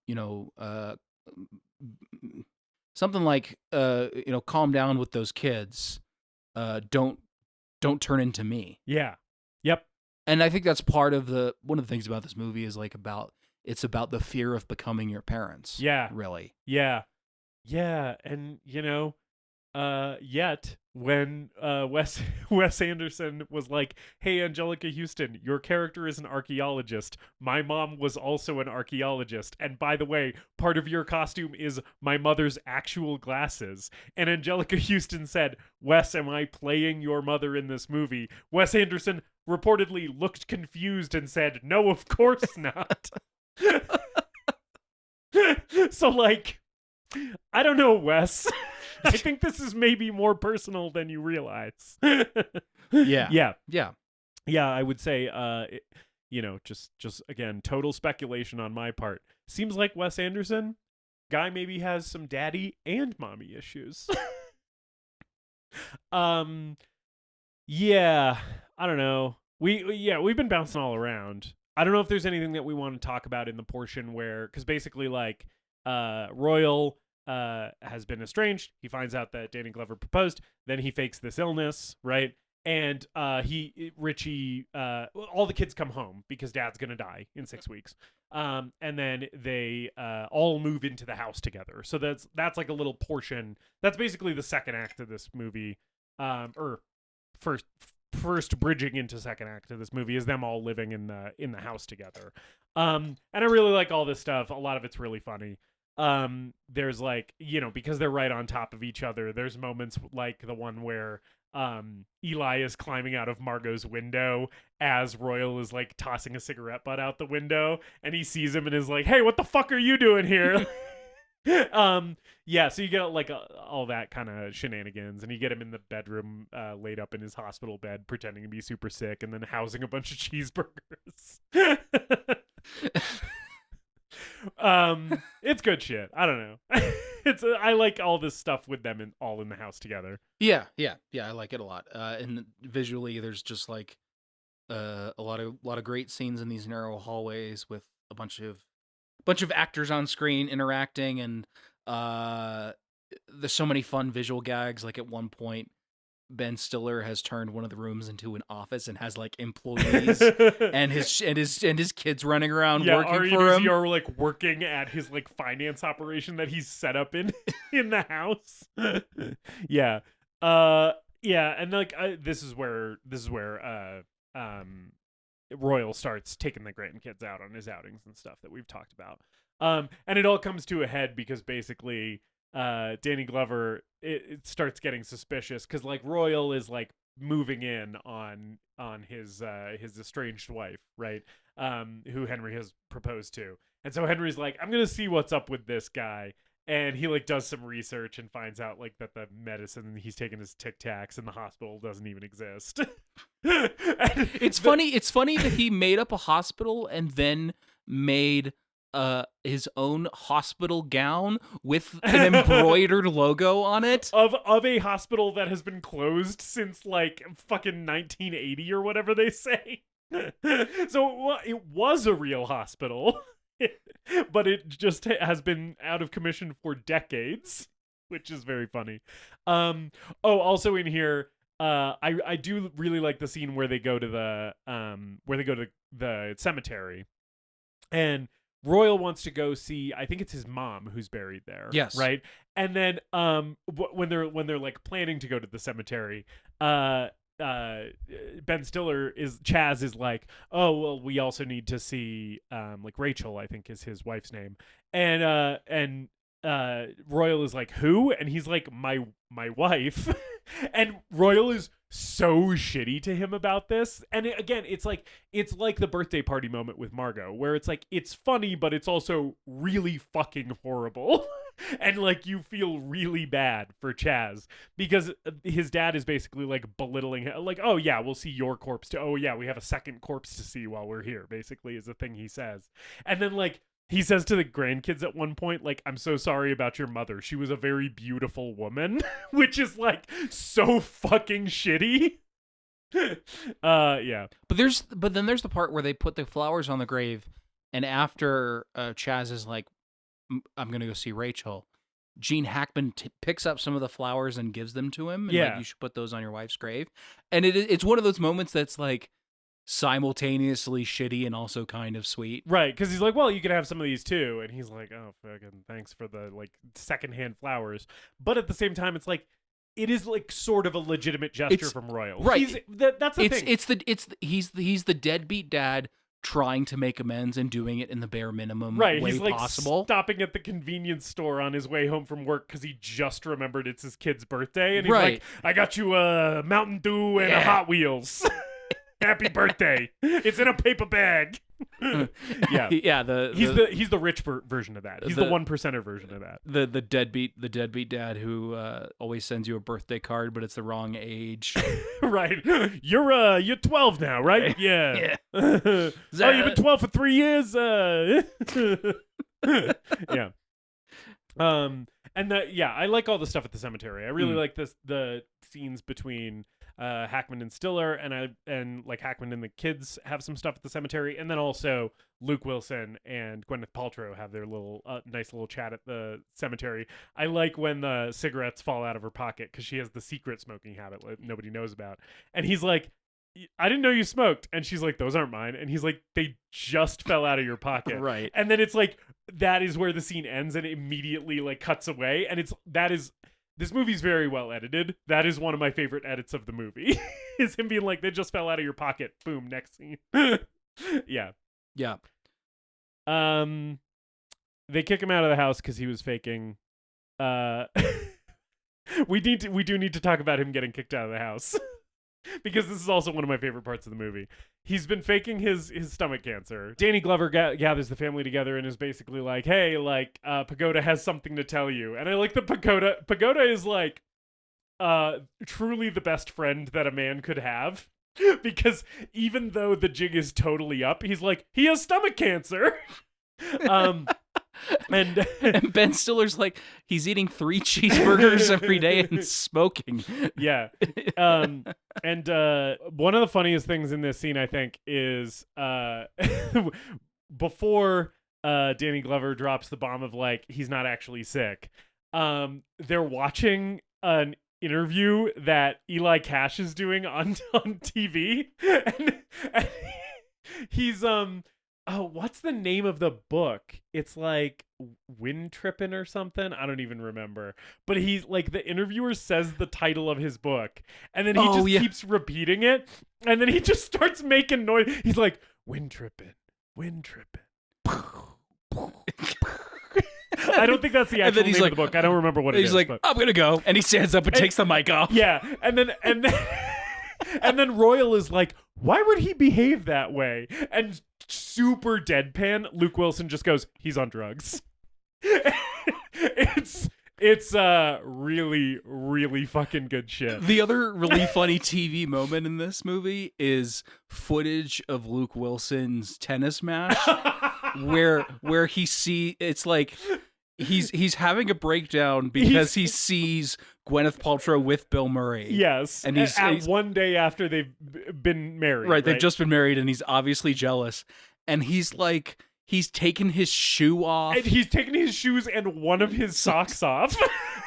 like, calm down with those kids. Don't turn into me. Yeah. Yep. And I think that's part of one of the things about this movie is like it's about the fear of becoming your parents. Yeah. Really. Yeah. Yeah. And yet when Wes Anderson was like, hey, Anjelica Huston, your character is an archaeologist. My mom was also an archaeologist. And by the way, part of your costume is my mother's actual glasses. And Anjelica Huston said, Wes, am I playing your mother in this movie? Wes Anderson reportedly looked confused and said, no, of course not. So, like, I don't know, Wes. I think this is maybe more personal than you realize. Yeah. Yeah. Yeah. Yeah, I would say, just again, total speculation on my part. Seems like Wes Anderson, guy maybe has some daddy and mommy issues. Yeah, I don't know. We've been bouncing all around. I don't know if there's anything that we want to talk about in the portion where, because basically, like, Royal has been estranged. He finds out that Danny Glover proposed. Then he fakes this illness, right? And Richie, all the kids come home because Dad's gonna die in 6 weeks. And then they all move into the house together. So that's like a little portion. That's basically the second act of this movie, or first bridging into second act of this movie is them all living in the house together. And I really like all this stuff. A lot of it's really funny. There's like, because they're right on top of each other, there's moments like the one where Eli is climbing out of Margot's window as Royal is like tossing a cigarette butt out the window, and he sees him and is like, hey, what the fuck are you doing here? So you get like all that kind of shenanigans, and you get him in the bedroom laid up in his hospital bed pretending to be super sick and then housing a bunch of cheeseburgers. It's good shit. I don't know. I like all this stuff with them all in the house together. Yeah, I like it a lot. And visually, there's just like a lot of great scenes in these narrow hallways with a bunch of actors on screen interacting, and there's so many fun visual gags. Like at one point, Ben Stiller has turned one of the rooms into an office and has like employees and his kids running around working for him. Are like working at his like finance operation that he's set up in the house. Yeah. And like this is where Royal starts taking the grandkids out on his outings and stuff that we've talked about. And it all comes to a head because basically Danny Glover it starts getting suspicious because like Royal is like moving in on his estranged wife, right? Who Henry has proposed to. And so Henry's like, I'm gonna see what's up with this guy. And he like does some research and finds out like that the medicine he's taking is Tic Tacs in the hospital doesn't even exist. It's funny that he made up a hospital and then made his own hospital gown with an embroidered logo on it of a hospital that has been closed since like fucking 1980 or whatever they say. So it was a real hospital, but it just has been out of commission for decades, which is very funny. Also in here, I do really like the scene where they go to the cemetery, and Royal wants to go see, I think it's his mom who's buried there. Yes. Right. And then when they're like planning to go to the cemetery, Ben Stiller Chaz is like, oh well, we also need to see like Rachel, I think is his wife's name, and Royal is like, who? And he's like, my wife. And Royal is so shitty to him about this. And again, it's like the birthday party moment with Margot, where it's like, it's funny, but it's also really fucking horrible. And like, you feel really bad for Chaz because his dad is basically like belittling him, like, oh yeah, we'll see your corpse too. Oh yeah, we have a second corpse to see while we're here, basically, is the thing he says. And then like, he says to the grandkids at one point, like, I'm so sorry about your mother. She was a very beautiful woman, which is like so fucking shitty. Yeah. But then there's the part where they put the flowers on the grave, and after Chaz is like, I'm gonna go see Rachel, Gene Hackman picks up some of the flowers and gives them to him. And like, you should put those on your wife's grave. And it's one of those moments that's like simultaneously shitty and also kind of sweet. Right, because he's like, well, you could have some of these too. And he's like, oh, fucking thanks for the like secondhand flowers. But at the same time, it's like, it is like sort of a legitimate gesture from Royal. Right. That's the thing. He's the deadbeat dad trying to make amends and doing it in the bare minimum way he's like possible. Stopping at the convenience store on his way home from work because he just remembered it's his kid's birthday. And he's like, I got you a Mountain Dew and a Hot Wheels. Happy birthday! It's in a paper bag. Yeah. He's the rich version of that. He's the 1%er version of that. The deadbeat dad who always sends you a birthday card, but it's the wrong age. Right. You're 12 now, right? Yeah. Oh, you've been 12 for 3 years. Yeah. And I like all the stuff at the cemetery. I really like the scenes between Hackman and Stiller, and like Hackman and the kids have some stuff at the cemetery, and then also Luke Wilson and Gwyneth Paltrow have their little nice little chat at the cemetery. I like when the cigarettes fall out of her pocket because she has the secret smoking habit that nobody knows about, and he's like, I didn't know you smoked. And she's like, those aren't mine. And he's like, they just fell out of your pocket. Right. And then it's like, that is where the scene ends, and it immediately like cuts away. And this movie's very well edited. That is one of my favorite edits of the movie. Is him being like, they just fell out of your pocket. Boom, next scene. Yeah. Yeah. They kick him out of the house because he was faking. We do need to talk about him getting kicked out of the house. Because this is also one of my favorite parts of the movie. He's been faking his stomach cancer. Danny Glover gathers the family together and is basically like, hey, like, Pagoda has something to tell you. And I like the Pagoda. Pagoda is like truly the best friend that a man could have. Because even though the jig is totally up, he's like, he has stomach cancer. And Ben Stiller's like, he's eating 3 cheeseburgers every day and smoking. Yeah. And one of the funniest things in this scene, I think, is before Danny Glover drops the bomb of like, he's not actually sick. They're watching an interview that Eli Cash is doing on TV. And he's what's the name of the book? It's like Wind Trippin' or something. I don't even remember. But he's like, the interviewer says the title of his book, and then he keeps repeating it, and then he just starts making noise. He's like, Wind Trippin', Wind Trippin'. I don't think that's the actual name of the book. I don't remember what it is. He's like, I'm gonna go, and he stands up and takes the mic off. Yeah, and then and then Royal is like, why would he behave that way? And super deadpan, Luke Wilson just goes, he's on drugs. It's really, really fucking good shit. The other really funny TV moment in this movie is footage of Luke Wilson's tennis match where it's like he's having a breakdown because he sees Gwyneth Paltrow with Bill Murray. Yes. And he's one day after they've been married. Right, they've just been married, and he's obviously jealous. And he's like, he's taken his shoe off. And he's taken his shoes and one of his socks off.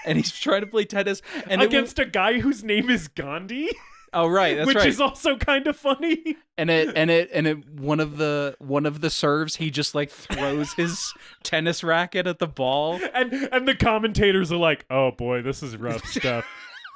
And he's trying to play tennis. And against a guy whose name is Gandhi. Oh, right, that's which right. Which is also kind of funny. And one of the serves, he just like throws his tennis racket at the ball. And the commentators are like, oh boy, this is rough stuff.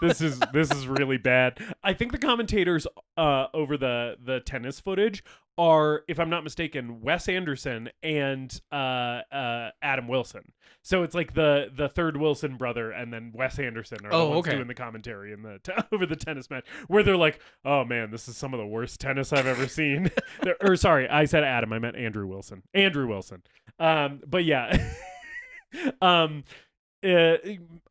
This is really bad. I think the commentators over the tennis footage are, if I'm not mistaken, Wes Anderson and Adam Wilson. So it's like the third Wilson brother and then Wes Anderson are the ones doing the commentary in over the tennis match, where they're like, "Oh man, this is some of the worst tennis I've ever seen." Or sorry, I said Adam, I meant Andrew Wilson. Andrew Wilson. But yeah. Owen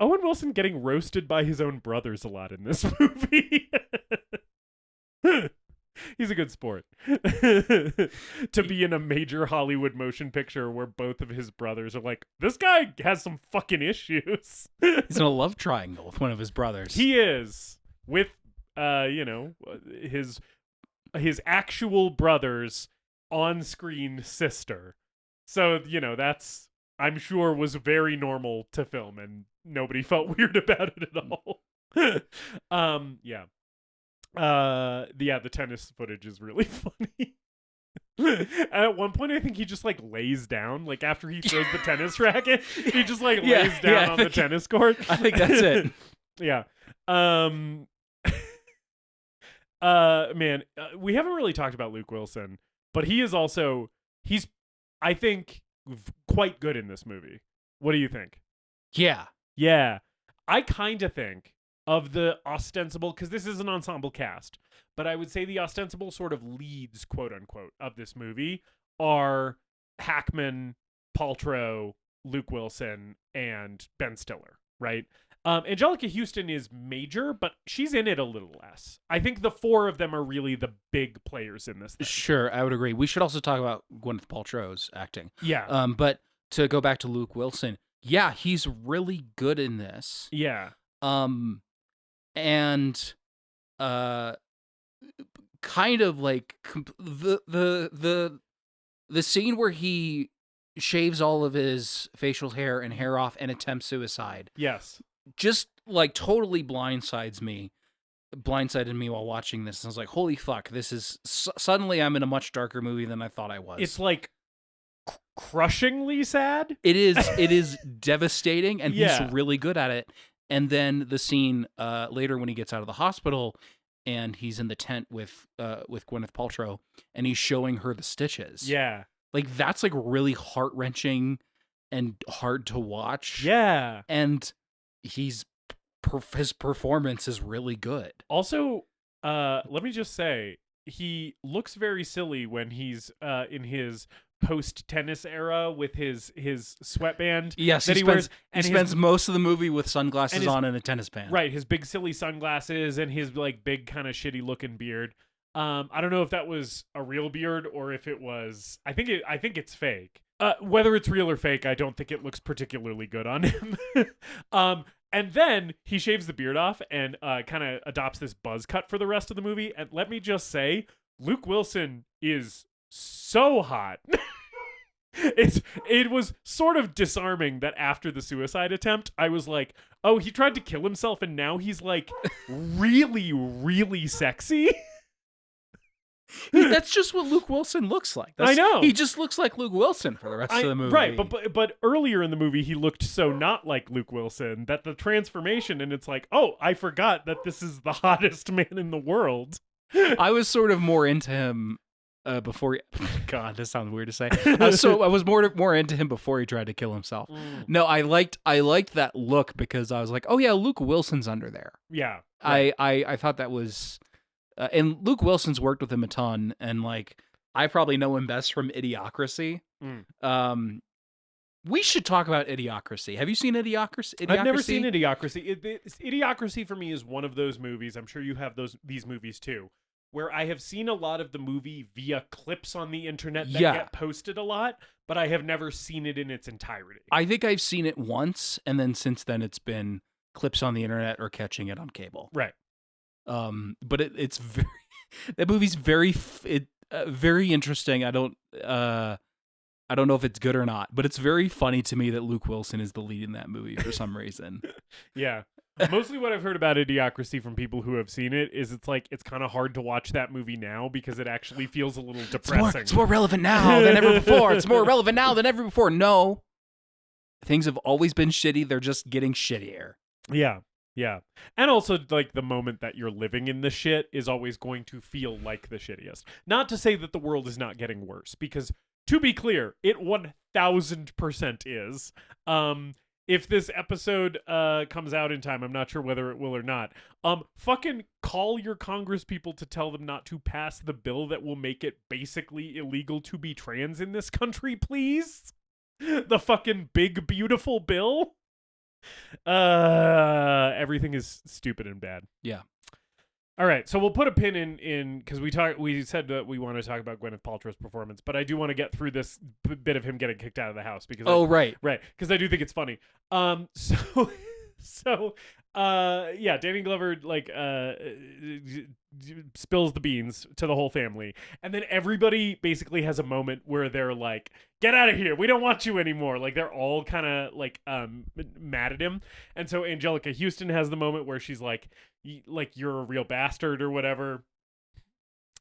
Wilson getting roasted by his own brothers a lot in this movie. He's a good sport. To be in a major Hollywood motion picture where both of his brothers are like, this guy has some fucking issues. He's in a love triangle with one of his brothers. He is, with his actual brother's on-screen sister. So, that's, I'm sure, was very normal to film, and nobody felt weird about it at all. Yeah. The tennis footage is really funny. At one point, I think he just lays down, after he throws the tennis racket, he just lays down on the tennis court. I think that's it. Yeah. Man, we haven't really talked about Luke Wilson, but he's I think, quite good in this movie. What do you think? Yeah. Yeah. I kind of think of the ostensible, because this is an ensemble cast, but I would say the ostensible sort of leads, quote unquote, of this movie are Hackman, Paltrow, Luke Wilson, and Ben Stiller, right? Anjelica Huston is major, but she's in it a little less. I think the four of them are really the big players in this thing. Sure, I would agree. We should also talk about Gwyneth Paltrow's acting. Yeah. But to go back to Luke Wilson, yeah, he's really good in this. Yeah. And kind of the scene where he shaves all of his facial hair and hair off and attempts suicide. Yes. Just totally blindsided me while watching this. And I was like, holy fuck, this is suddenly I'm in a much darker movie than I thought I was. It's crushingly sad. It is devastating, and Yeah. he's really good at it. And then the scene later when he gets out of the hospital and he's in the tent with Gwyneth Paltrow and he's showing her the stitches. Yeah. That's really heart-wrenching and hard to watch. Yeah. And his performance is really good. Also, let me just say, he looks very silly when he's in his post-tennis era with his sweatband. Yes, that he wears. He spends most of the movie with sunglasses on and a tennis band. Right, his big silly sunglasses and his big kind of shitty looking beard. I don't know if that was a real beard or if it was. I think it's fake. Whether it's real or fake, I don't think it looks particularly good on him. And then he shaves the beard off and kind of adopts this buzz cut for the rest of the movie. And let me just say, Luke Wilson is so hot. It was sort of disarming that after the suicide attempt, I was like, oh, he tried to kill himself and now he's really, really sexy. That's just what Luke Wilson looks like. I know. He just looks like Luke Wilson for the rest of the movie. Right, but earlier in the movie, he looked so not like Luke Wilson that the transformation, and it's like, oh, I forgot that this is the hottest man in the world. I was sort of more into him before. God, this sounds weird to say. I was more into him before he tried to kill himself. No, I liked that look because I was like, oh yeah, Luke Wilson's under there. Yeah, right. I thought that was. And Luke Wilson's worked with him a ton, and I probably know him best from Idiocracy. We should talk about Idiocracy. Have you seen Idiocracy? I've never seen Idiocracy. Idiocracy for me is one of those movies. I'm sure you have these movies too, where I have seen a lot of the movie via clips on the internet that get posted a lot, but I have never seen it in its entirety. I think I've seen it once, and then since then it's been clips on the internet or catching it on cable. Right. But it's very that movie's very interesting. I don't know if it's good or not, but it's very funny to me that Luke Wilson is the lead in that movie for some reason. Yeah. Mostly what I've heard about Idiocracy from people who have seen it is it's kind of hard to watch that movie now because it actually feels a little depressing. It's more relevant now than ever before. It's more relevant now than ever before. No. Things have always been shitty. They're just getting shittier. Yeah. Yeah. And also, like, the moment that you're living in the shit is always going to feel like the shittiest. Not to say that the world is not getting worse, because to be clear, it 1000% is. If this episode comes out in time, I'm not sure whether it will or not. Fucking call your Congress people to tell them not to pass the bill that will make it basically illegal to be trans in this country, please. The fucking big beautiful bill. Everything is stupid and bad. Yeah. All right, so we'll put a pin in because we said that we want to talk about Gwyneth Paltrow's performance, but I do want to get through this bit of him getting kicked out of the house because right, because I do think it's funny. Yeah, Danny Glover spills the beans to the whole family, and then everybody basically has a moment where they're like, "Get out of here! We don't want you anymore!" Like they're all kind of mad at him, and so Anjelica Huston has the moment where she's like, "You're a real bastard" or whatever.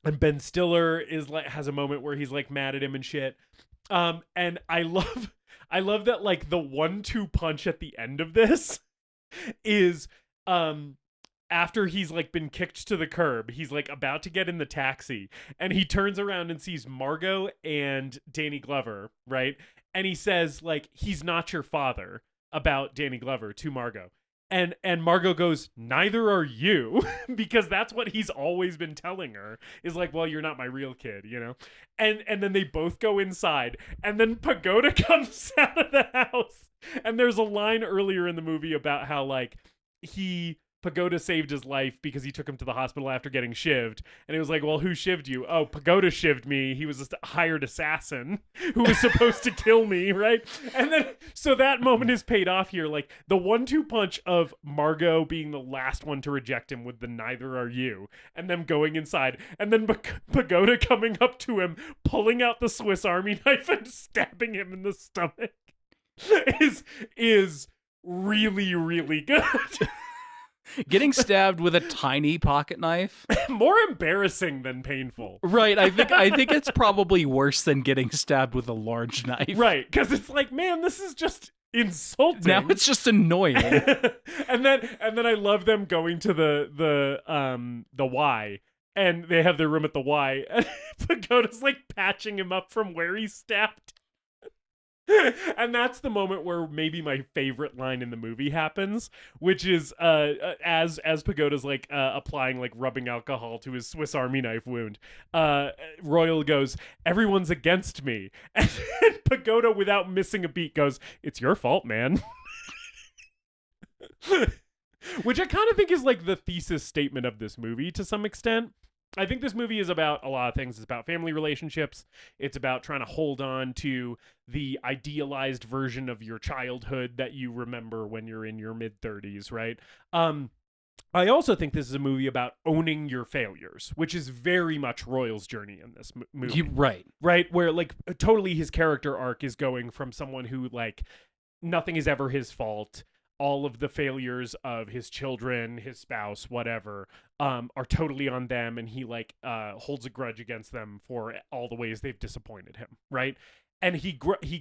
And Ben Stiller has a moment where he's like mad at him and shit. And I love that like the 1-2 punch at the end of this is after he's like been kicked to the curb, he's like about to get in the taxi and he turns around and sees Margot and Danny Glover, right? And he says like, "He's not your father," about Danny Glover to Margot. And Margot goes, "Neither are you," because that's what he's always been telling her, is like, "Well, you're not my real kid," you know? And then they both go inside, and then Pagoda comes out of the house. And there's a line earlier in the movie about how, like, Pagoda saved his life because he took him to the hospital after getting shivved. And it was like, "Well, who shivved you?" "Oh, Pagoda shivved me. He was a hired assassin who was supposed to kill me," right? And then, so that moment is paid off here. Like, the 1-2 punch of Margot being the last one to reject him with the "neither are you," and them going inside, and then Pagoda coming up to him, pulling out the Swiss Army knife and stabbing him in the stomach is really, really good. Getting stabbed with a tiny pocket knife. More embarrassing than painful. Right. I think it's probably worse than getting stabbed with a large knife. Right, because it's like, man, this is just insulting. Now it's just annoying. and then I love them going to the Y, and they have their room at the Y, and Pagoda's like patching him up from where he stabbed. And that's the moment where maybe my favorite line in the movie happens, which is as Pagoda's like applying like rubbing alcohol to his Swiss Army knife wound, Royal goes, "Everyone's against me," and Pagoda, without missing a beat, goes, "It's your fault, man." Which I kind of think is like the thesis statement of this movie to some extent. I think this movie is about a lot of things. It's about family relationships. It's about trying to hold on to the idealized version of your childhood that you remember when you're in your mid-30s, right? I also think this is a movie about owning your failures, which is very much Royal's journey in this movie. Right. Right? Where, like, totally his character arc is going from someone who, like, nothing is ever his fault. All of the failures of his children, his spouse, whatever, are totally on them, and he like holds a grudge against them for all the ways they've disappointed him, right? And he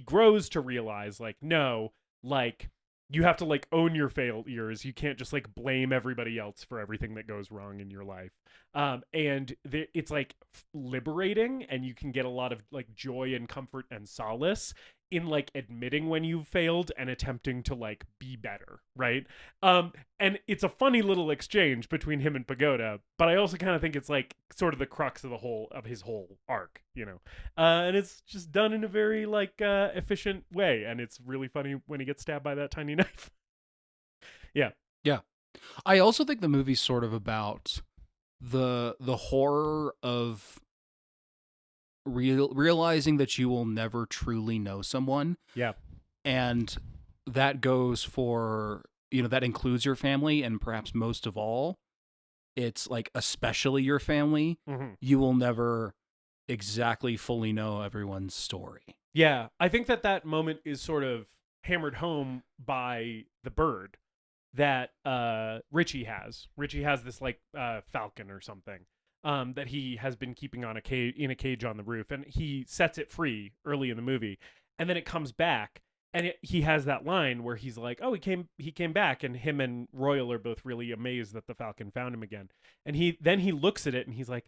grows to realize, like, no, like, you have to like own your failures. You can't just like blame everybody else for everything that goes wrong in your life. And it's like liberating, and you can get a lot of like joy and comfort and solace in like admitting when you've failed and attempting to like be better, right? And it's a funny little exchange between him and Pagoda, but I also kind of think it's like sort of the crux of his whole arc, you know. And it's just done in a very like efficient way, and it's really funny when he gets stabbed by that tiny knife. Yeah. I also think the movie's sort of about the horror of realizing that you will never truly know someone. Yeah. And that goes for, that includes your family, and perhaps most of all, it's like especially your family. Mm-hmm. You will never exactly fully know everyone's story. Yeah. I think that moment is sort of hammered home by the bird that Richie has. Richie has this like falcon or something that he has been keeping on in a cage on the roof, and he sets it free early in the movie, and then it comes back, he has that line where he's like, "Oh, he came back," and him and Royal are both really amazed that the Falcon found him again. And he looks at it and he's like,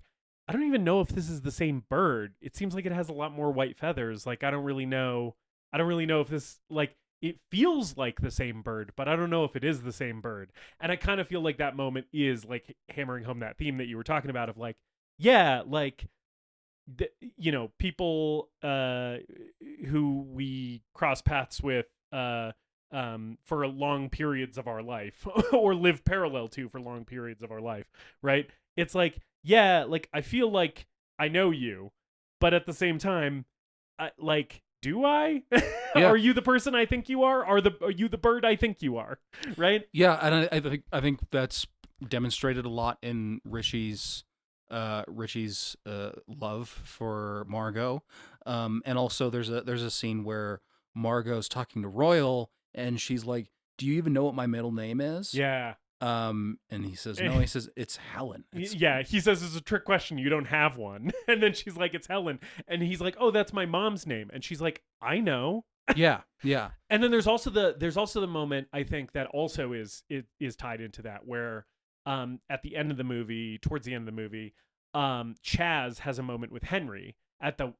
"I don't even know if this is the same bird. It seems like it has a lot more white feathers. Like I don't really know if this like it feels like the same bird, but I don't know if it is the same bird." And I kind of feel like that moment is like hammering home that theme that you were talking about of like, yeah, like people who we cross paths with for long periods of our life or live parallel to for long periods of our life, right? It's like, yeah, like I feel like I know you, but at the same time, do I? Yeah. Are you the person I think you are? Are you the bird I think you are? Right? Yeah, and I think that's demonstrated a lot in Richie's love for Margot, and also there's a scene where Margot's talking to Royal and she's like, "Do you even know what my middle name is?" Yeah. And he says no. He says it's Helen. Yeah, he says it's a trick question. You don't have one. And then she's like, "It's Helen." And he's like, "Oh, that's my mom's name." And she's like, "I know." Yeah. And then there's also the moment I think that also is tied into that where at the end of the movie, towards the end of the movie, Chaz has a moment with Henry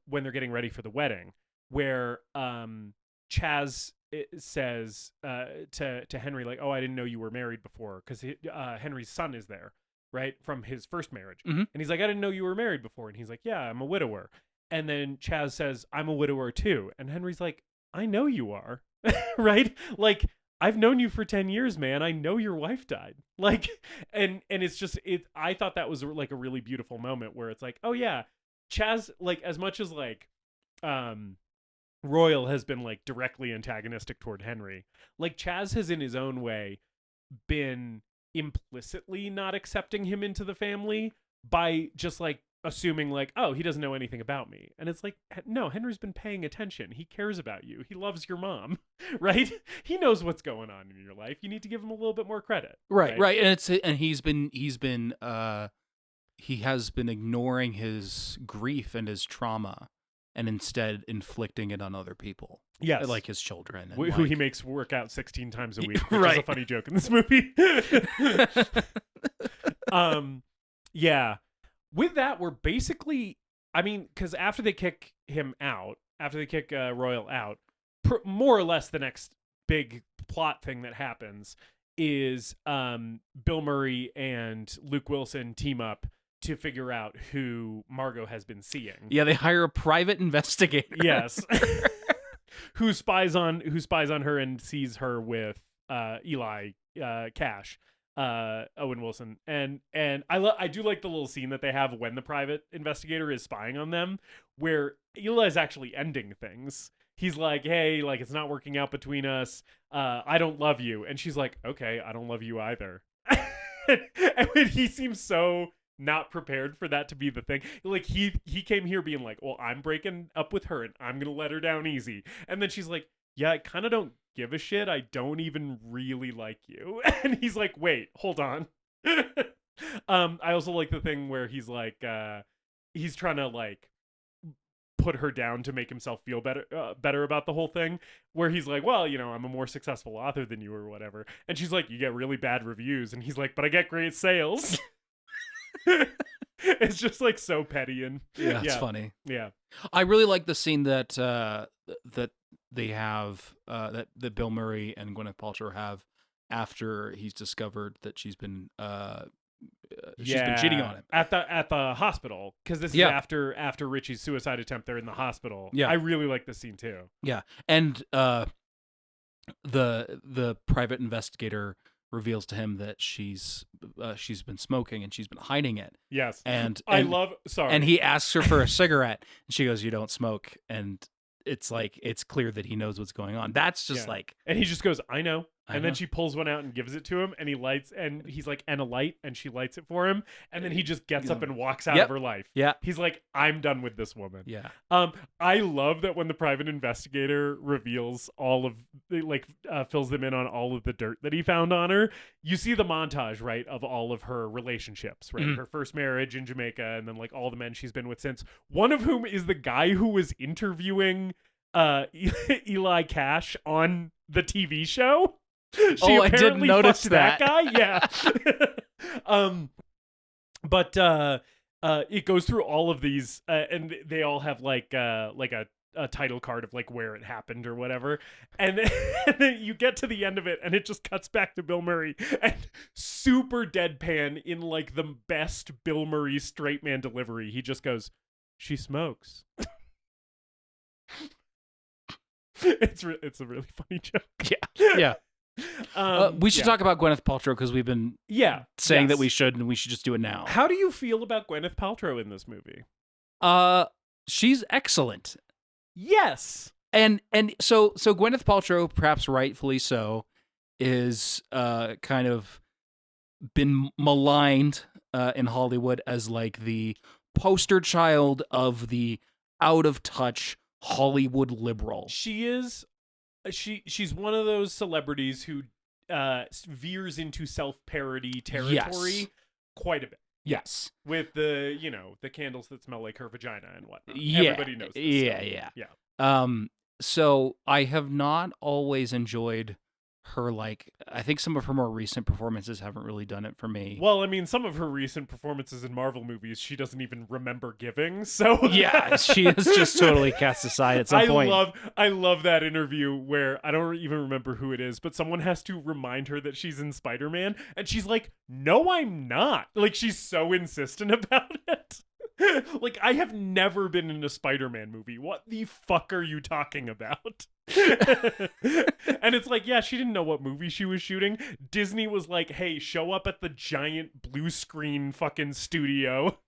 when they're getting ready for the wedding, where Chaz says to Henry like, "Oh, I didn't know you were married before," because Henry's son is there, right, from his first marriage, and he's like, "I didn't know you were married before," and he's like, "Yeah, I'm a widower," and then Chaz says, "I'm a widower too," and Henry's like, "I know you are," right, like. I've known you for 10 years, man. I know your wife died. Like, and it's just, I thought that was like a really beautiful moment where it's like, oh yeah, Chaz, like as much as like, Royal has been like directly antagonistic toward Henry, like Chaz has in his own way been implicitly not accepting him into the family by just like assuming like, oh, he doesn't know anything about me. And it's like, no, Henry's been paying attention. He cares about you. He loves your mom, right? He knows what's going on in your life. You need to give him a little bit more credit. Right. And he has been ignoring his grief and his trauma and instead inflicting it on other people. Yes. Like his children. And who he makes work out 16 times a week, which right. is a funny joke in this movie. Yeah. With that, we're basically, I mean, because after they kick Royal out, more or less the next big plot thing that happens is Bill Murray and Luke Wilson team up to figure out who Margot has been seeing. Yeah, they hire a private investigator. Yes. who spies on her and sees her with Eli Cash. Owen Wilson, and I do like the little scene that they have when the private investigator is spying on them, where Eli's actually ending things. He's like, "Hey, like it's not working out between us. I don't love you," and she's like, "Okay, I don't love you either." And he seems so not prepared for that to be the thing. Like he came here being like, "Well, I'm breaking up with her and I'm gonna let her down easy," and then she's like, "Yeah, I kind of don't give a shit. I don't even really like you." And he's like, "Wait, hold on." I also like the thing where he's like, he's trying to like put her down to make himself feel better about the whole thing, where he's like, "Well, I'm a more successful author than you or whatever." And she's like, "You get really bad reviews." And he's like, "But I get great sales." It's just like so petty and it's funny. Yeah. I really like the scene that they have that Bill Murray and Gwyneth Paltrow have after he's discovered that she's been cheating on him at the hospital, because this is after Richie's suicide attempt. They're in the hospital. I really like this scene too. And the private investigator reveals to him that she's been smoking and she's been hiding it. Yes. And and he asks her for a cigarette and she goes, "You don't smoke." And it's like, it's clear that he knows what's going on. That's just like, and he just goes, "I know." And then she pulls one out and gives it to him, and he lights, and he's like, "And a light," and she lights it for him, and then he just gets up and walks out of her life. Yeah. He's like, "I'm done with this woman." Yeah. I love that when the private investigator reveals all of, fills them in on all of the dirt that he found on her, you see the montage, right, of all of her relationships, right? Mm-hmm. Her first marriage in Jamaica, and then like all the men she's been with since, one of whom is the guy who was interviewing Eli Cash on the TV show. I didn't notice that guy. Yeah. But it goes through all of these, and they all have like a title card of like where it happened or whatever, and then you get to the end of it, and it just cuts back to Bill Murray, and super deadpan in like the best Bill Murray straight man delivery. He just goes, "She smokes." It's a really funny joke. Yeah. We should talk about Gwyneth Paltrow because we've been saying that we should, and we should just do it now. How do you feel about Gwyneth Paltrow in this movie? She's excellent. Yes. And so Gwyneth Paltrow, perhaps rightfully so, is kind of been maligned in Hollywood as like the poster child of the out of touch Hollywood liberal. She is. She's one of those celebrities who veers into self-parody territory quite a bit. Yes. With the candles that smell like her vagina and whatnot. Yeah. Everybody knows this Yeah. So I have not always enjoyed her, like, I think some of her more recent performances haven't really done it for me. Well, I mean, some of her recent performances in Marvel movies she doesn't even remember giving, so... Yeah, she is just totally cast aside at some point. I love that interview where, I don't even remember who it is, but someone has to remind her that she's in Spider-Man, and she's like, "No, I'm not." Like, she's so insistent about it. Like, I have never been in a Spider-Man movie. What the fuck are you talking about? And it's like, yeah, she didn't know what movie she was shooting. Disney was like, "Hey, show up at the giant blue screen fucking studio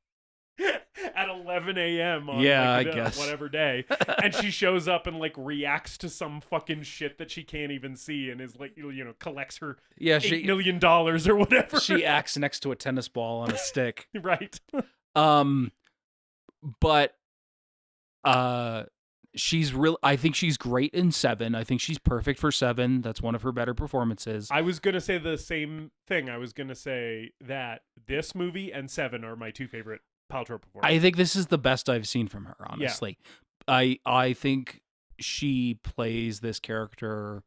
at 11 a.m. on I guess whatever day." And she shows up and like reacts to some fucking shit that she can't even see and is like, collects her $8 million or whatever. She acts next to a tennis ball on a stick. Right. But she's I think she's great in Seven. I think she's perfect for Seven. That's one of her better performances. I was gonna say the same thing. I was gonna say that this movie and Seven are my two favorite Paltrow performances. I think this is the best I've seen from her, honestly. Yeah. I think she plays this character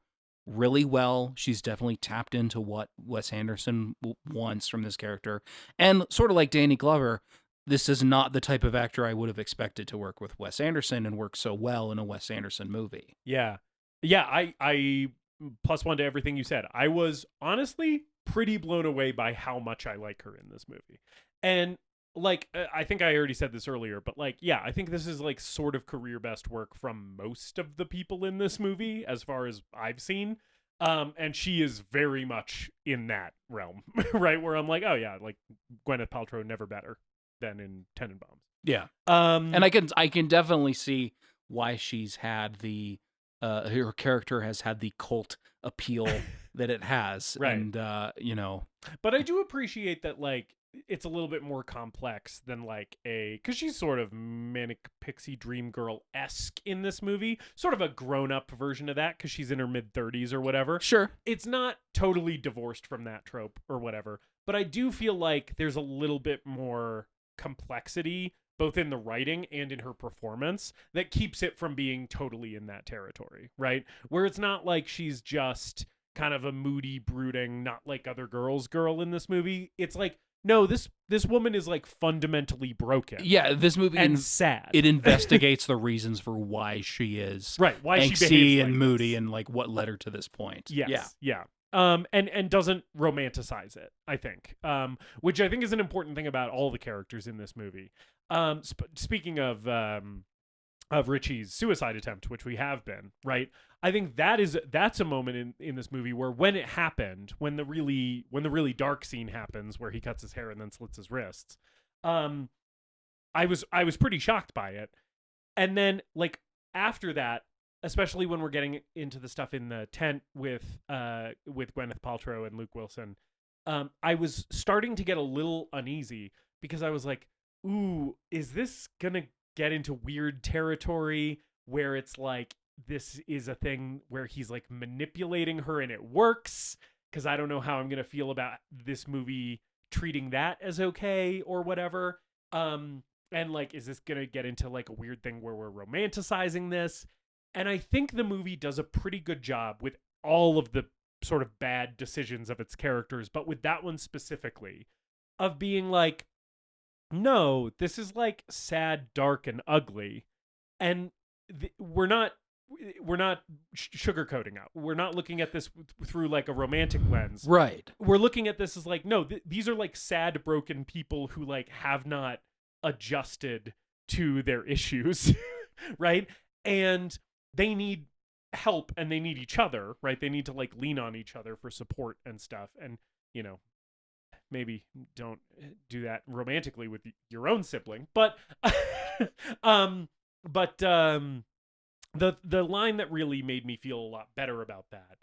really well. She's definitely tapped into what Wes Anderson wants from this character. And sort of like Danny Glover, this is not the type of actor I would have expected to work with Wes Anderson and work so well in a Wes Anderson movie. Yeah. Yeah, I +1 to everything you said. I was honestly pretty blown away by how much I like her in this movie. And like, I think I already said this earlier, but like, yeah, I think this is like sort of career best work from most of the people in this movie as far as I've seen. And she is very much in that realm, right? Where I'm like, oh yeah, like Gwyneth Paltrow never better than in Tenenbaums. Yeah. And I can definitely see why she's had the her character has had the cult appeal that it has. Right. And But I do appreciate that, like, it's a little bit more complex than like because she's sort of manic pixie dream girl-esque in this movie, sort of a grown-up version of that because she's in her mid-30s or whatever. Sure. It's not totally divorced from that trope or whatever, but I do feel like there's a little bit more complexity both in the writing and in her performance that keeps it from being totally in that territory, right? Where it's not like she's just kind of a moody, brooding, not like other girls girl in this movie. It's like, no, this woman is like fundamentally broken. Yeah, this movie and sad. It investigates the reasons for why she is right, why angsty she behaves and like moody this. And like what led her to this point. Yes, yeah. And doesn't romanticize it, I think. Which I think is an important thing about all the characters in this movie. Speaking of Richie's suicide attempt, which we have been, right? I think that's a moment in this movie where when it happened, when the really dark scene happens where he cuts his hair and then slits his wrists, I was pretty shocked by it. And then like after that, especially when we're getting into the stuff in the tent with Gwyneth Paltrow and Luke Wilson, I was starting to get a little uneasy because I was like, ooh, is this gonna get into weird territory where it's like this is a thing where he's like manipulating her and it works? Because I don't know how I'm gonna feel about this movie treating that as okay or whatever. And like, is this gonna get into like a weird thing where we're romanticizing this? And I think the movie does a pretty good job with all of the sort of bad decisions of its characters, but with that one specifically, of being like, no, this is like sad, dark, and ugly, and we're not sugarcoating it. We're not looking at this through like a romantic lens. Right. We're looking at this as like, no, these are like sad, broken people who like have not adjusted to their issues, right? And they need help and they need each other, right? They need to like lean on each other for support and stuff. And, you know, maybe don't do that romantically with your own sibling, but the line that really made me feel a lot better about that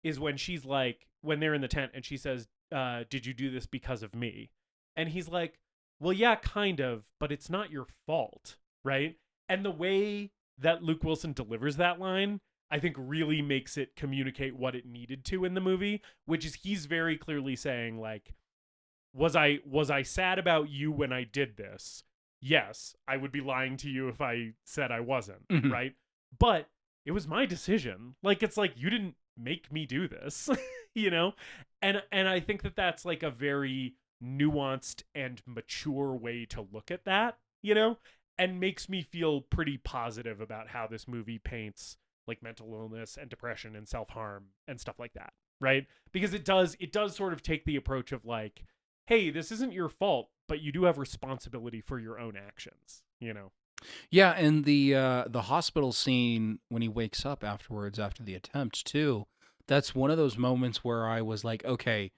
is when she's like, when they're in the tent and she says, did you do this because of me? And he's like, well, yeah, kind of, but it's not your fault, right? And the way that Luke Wilson delivers that line, I think really makes it communicate what it needed to in the movie, which is he's very clearly saying like, was I sad about you when I did this? Yes, I would be lying to you if I said I wasn't, right? But it was my decision. Like, it's like, you didn't make me do this, you know? And I think that that's like a very nuanced and mature way to look at that, you know? And makes me feel pretty positive about how this movie paints like mental illness and depression and self-harm and stuff like that, right? Because it does sort of take the approach of like, hey, this isn't your fault, but you do have responsibility for your own actions, you know? Yeah, and the hospital scene when he wakes up afterwards after the attempt too, that's one of those moments where I was like, okay,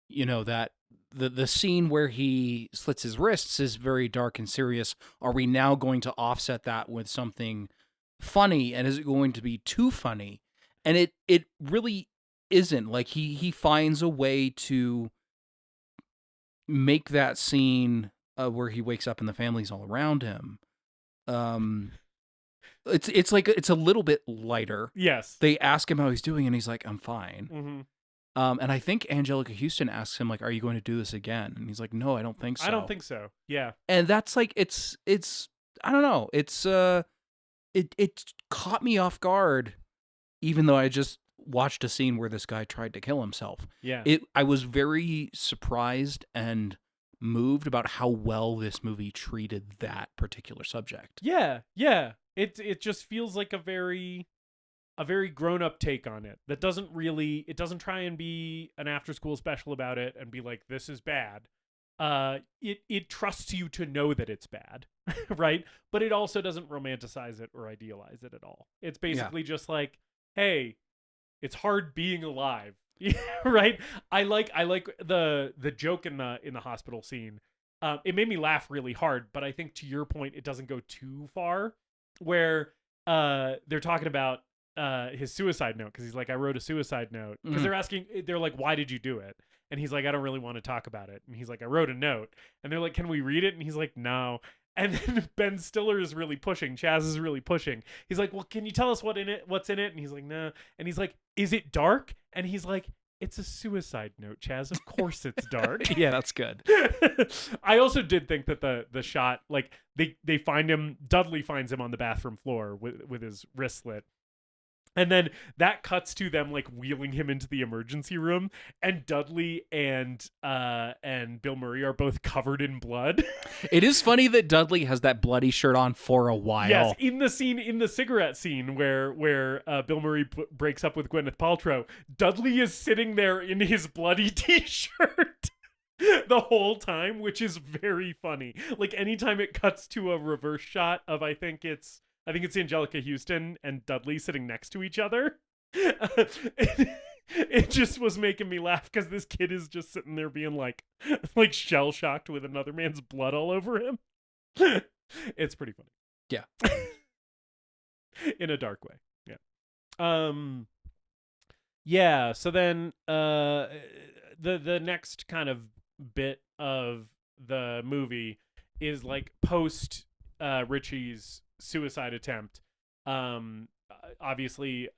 you know, that the scene where he slits his wrists is very dark and serious. Are we now going to offset that with something funny, and is it going to be too funny? And it really isn't. Like he finds a way to make that scene where he wakes up and the family's all around him. It's like it's a little bit lighter. Yes. They ask him how he's doing, and he's like, "I'm fine." Mm-hmm. And I think Anjelica Huston asks him like, "Are you going to do this again?" And he's like, "No, I don't think so." I don't think so. Yeah. And that's like it's I don't know. It's it caught me off guard, even though I just watched a scene where this guy tried to kill himself. Yeah. I was very surprised and moved about how well this movie treated that particular subject. Yeah. Yeah. It just feels like a very grown-up take on it that it doesn't try and be an after-school special about it and be like, this is bad. It trusts you to know that it's bad, right? But it also doesn't romanticize it or idealize it at all. It's basically just like, hey, it's hard being alive, right? I like the joke in the hospital scene. It made me laugh really hard, but I think to your point, it doesn't go too far. Where they're talking about his suicide note, because he's like, I wrote a suicide note, because they're like, why did you do it? And he's like, I don't really want to talk about it. And he's like, I wrote a note. And they're like, can we read it? And he's like, no. And then Ben Stiller is really pushing. Chaz is really pushing. He's like, well, can you tell us what's in it? And he's like, no. And he's like, is it dark? And he's like, it's a suicide note, Chaz. Of course it's dark. Yeah, that's good. I also did think that the shot, like they find him, Dudley finds him on the bathroom floor with his wrist slit. And then that cuts to them like wheeling him into the emergency room, and Dudley and Bill Murray are both covered in blood. It is funny that Dudley has that bloody shirt on for a while. Yes, in the cigarette scene where Bill Murray breaks up with Gwyneth Paltrow, Dudley is sitting there in his bloody t-shirt the whole time, which is very funny. Like anytime it cuts to a reverse shot of I think it's Anjelica Huston and Dudley sitting next to each other. It just was making me laugh because this kid is just sitting there being like shell shocked with another man's blood all over him. It's pretty funny. Yeah. In a dark way. Yeah. Yeah. So then, the next kind of bit of the movie is like post Richie's suicide attempt. Obviously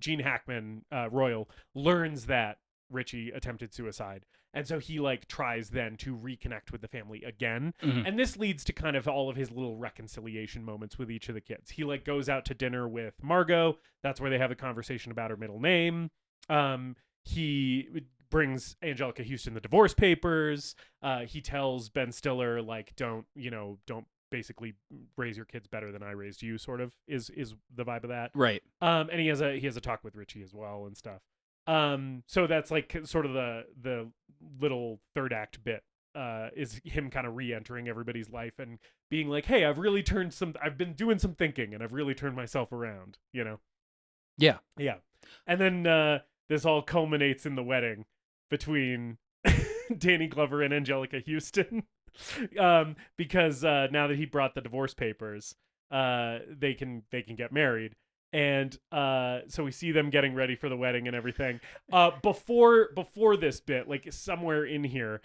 Gene Hackman, Royal, learns that Richie attempted suicide. And so he like tries then to reconnect with the family again. Mhm. And this leads to kind of all of his little reconciliation moments with each of the kids. He like goes out to dinner with Margot. That's where they have a conversation about her middle name. He brings Anjelica Huston the divorce papers. He tells Ben Stiller like, don't basically raise your kids better than I raised you, sort of is the vibe of that. Right. And he has a talk with Richie as well and stuff. So that's like sort of the little third act bit, is him kind of re-entering everybody's life and being like, hey, I've been doing some thinking and I've really turned myself around, you know? Yeah. Yeah. And then, this all culminates in the wedding between Danny Glover and Anjelica Huston. Because now that he brought the divorce papers, they can get married. And so we see them getting ready for the wedding and everything. Before this bit, like somewhere in here,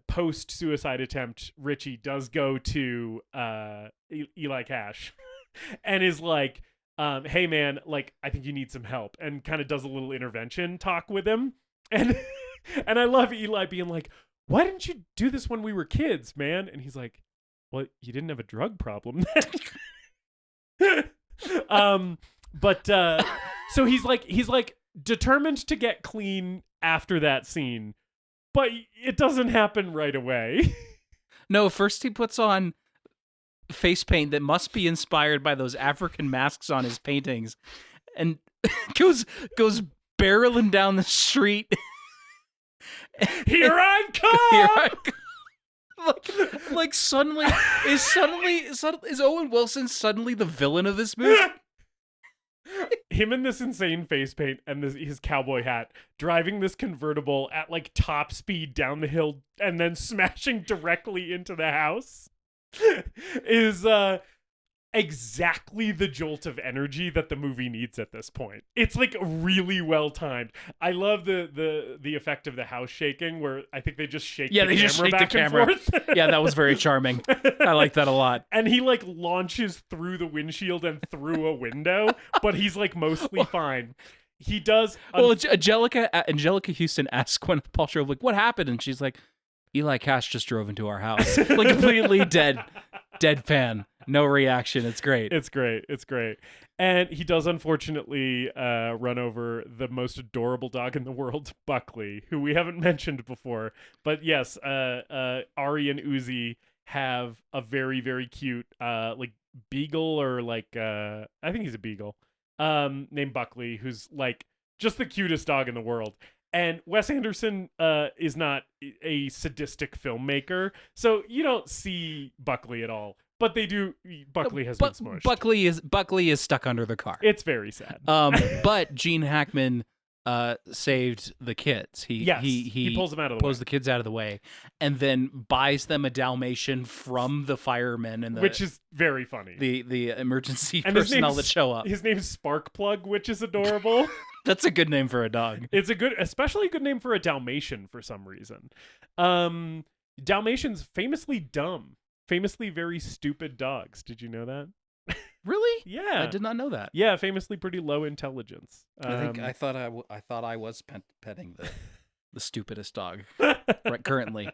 post suicide attempt, Richie does go to Eli Cash and is like, hey man, like I think you need some help, and kind of does a little intervention talk with him. And and I love Eli being like, why didn't you do this when we were kids, man? And he's like, well, you didn't have a drug problem then. So he's like determined to get clean after that scene, but it doesn't happen right away. No, first he puts on face paint that must be inspired by those African masks on his paintings, and goes barreling down the street. Here I come. Here I come. Like suddenly is Owen Wilson suddenly the villain of this movie? Him in this insane face paint and his cowboy hat, driving this convertible at like top speed down the hill and then smashing directly into the house is exactly the jolt of energy that the movie needs at this point. It's like really well timed. I love the effect of the house shaking, where I think they just shake the camera just shake back the camera. and forth. Yeah, that was very charming. I like that a lot. And he like launches through the windshield and through a window, but he's like mostly fine. He does. Well, Anjelica Huston asks Gwyneth Paltrow, like, what happened? And she's like, Eli Cash just drove into our house. Like completely deadpan. No reaction. It's great. It's great. And he does unfortunately run over the most adorable dog in the world, Buckley, who we haven't mentioned before. But yes, Ari and Uzi have a very, very cute like beagle, or like I think he's a beagle, named Buckley, who's like just the cutest dog in the world. And Wes Anderson is not a sadistic filmmaker, so you don't see Buckley at all. But they do. Buckley has been smushed. Buckley is stuck under the car. It's very sad. But Gene Hackman saved the kids. He pulls them out of the way. Pulls the kids out of the way, and then buys them a Dalmatian from the firemen, and which is very funny. The emergency and personnel that show up. His name's Sparkplug, which is adorable. That's a good name for a dog. It's especially a good name for a Dalmatian for some reason. Dalmatians famously dumb, famously very stupid dogs. Did you know that? Really? Yeah, I did not know that. Yeah, famously pretty low intelligence. I thought I was petting the stupidest dog right currently.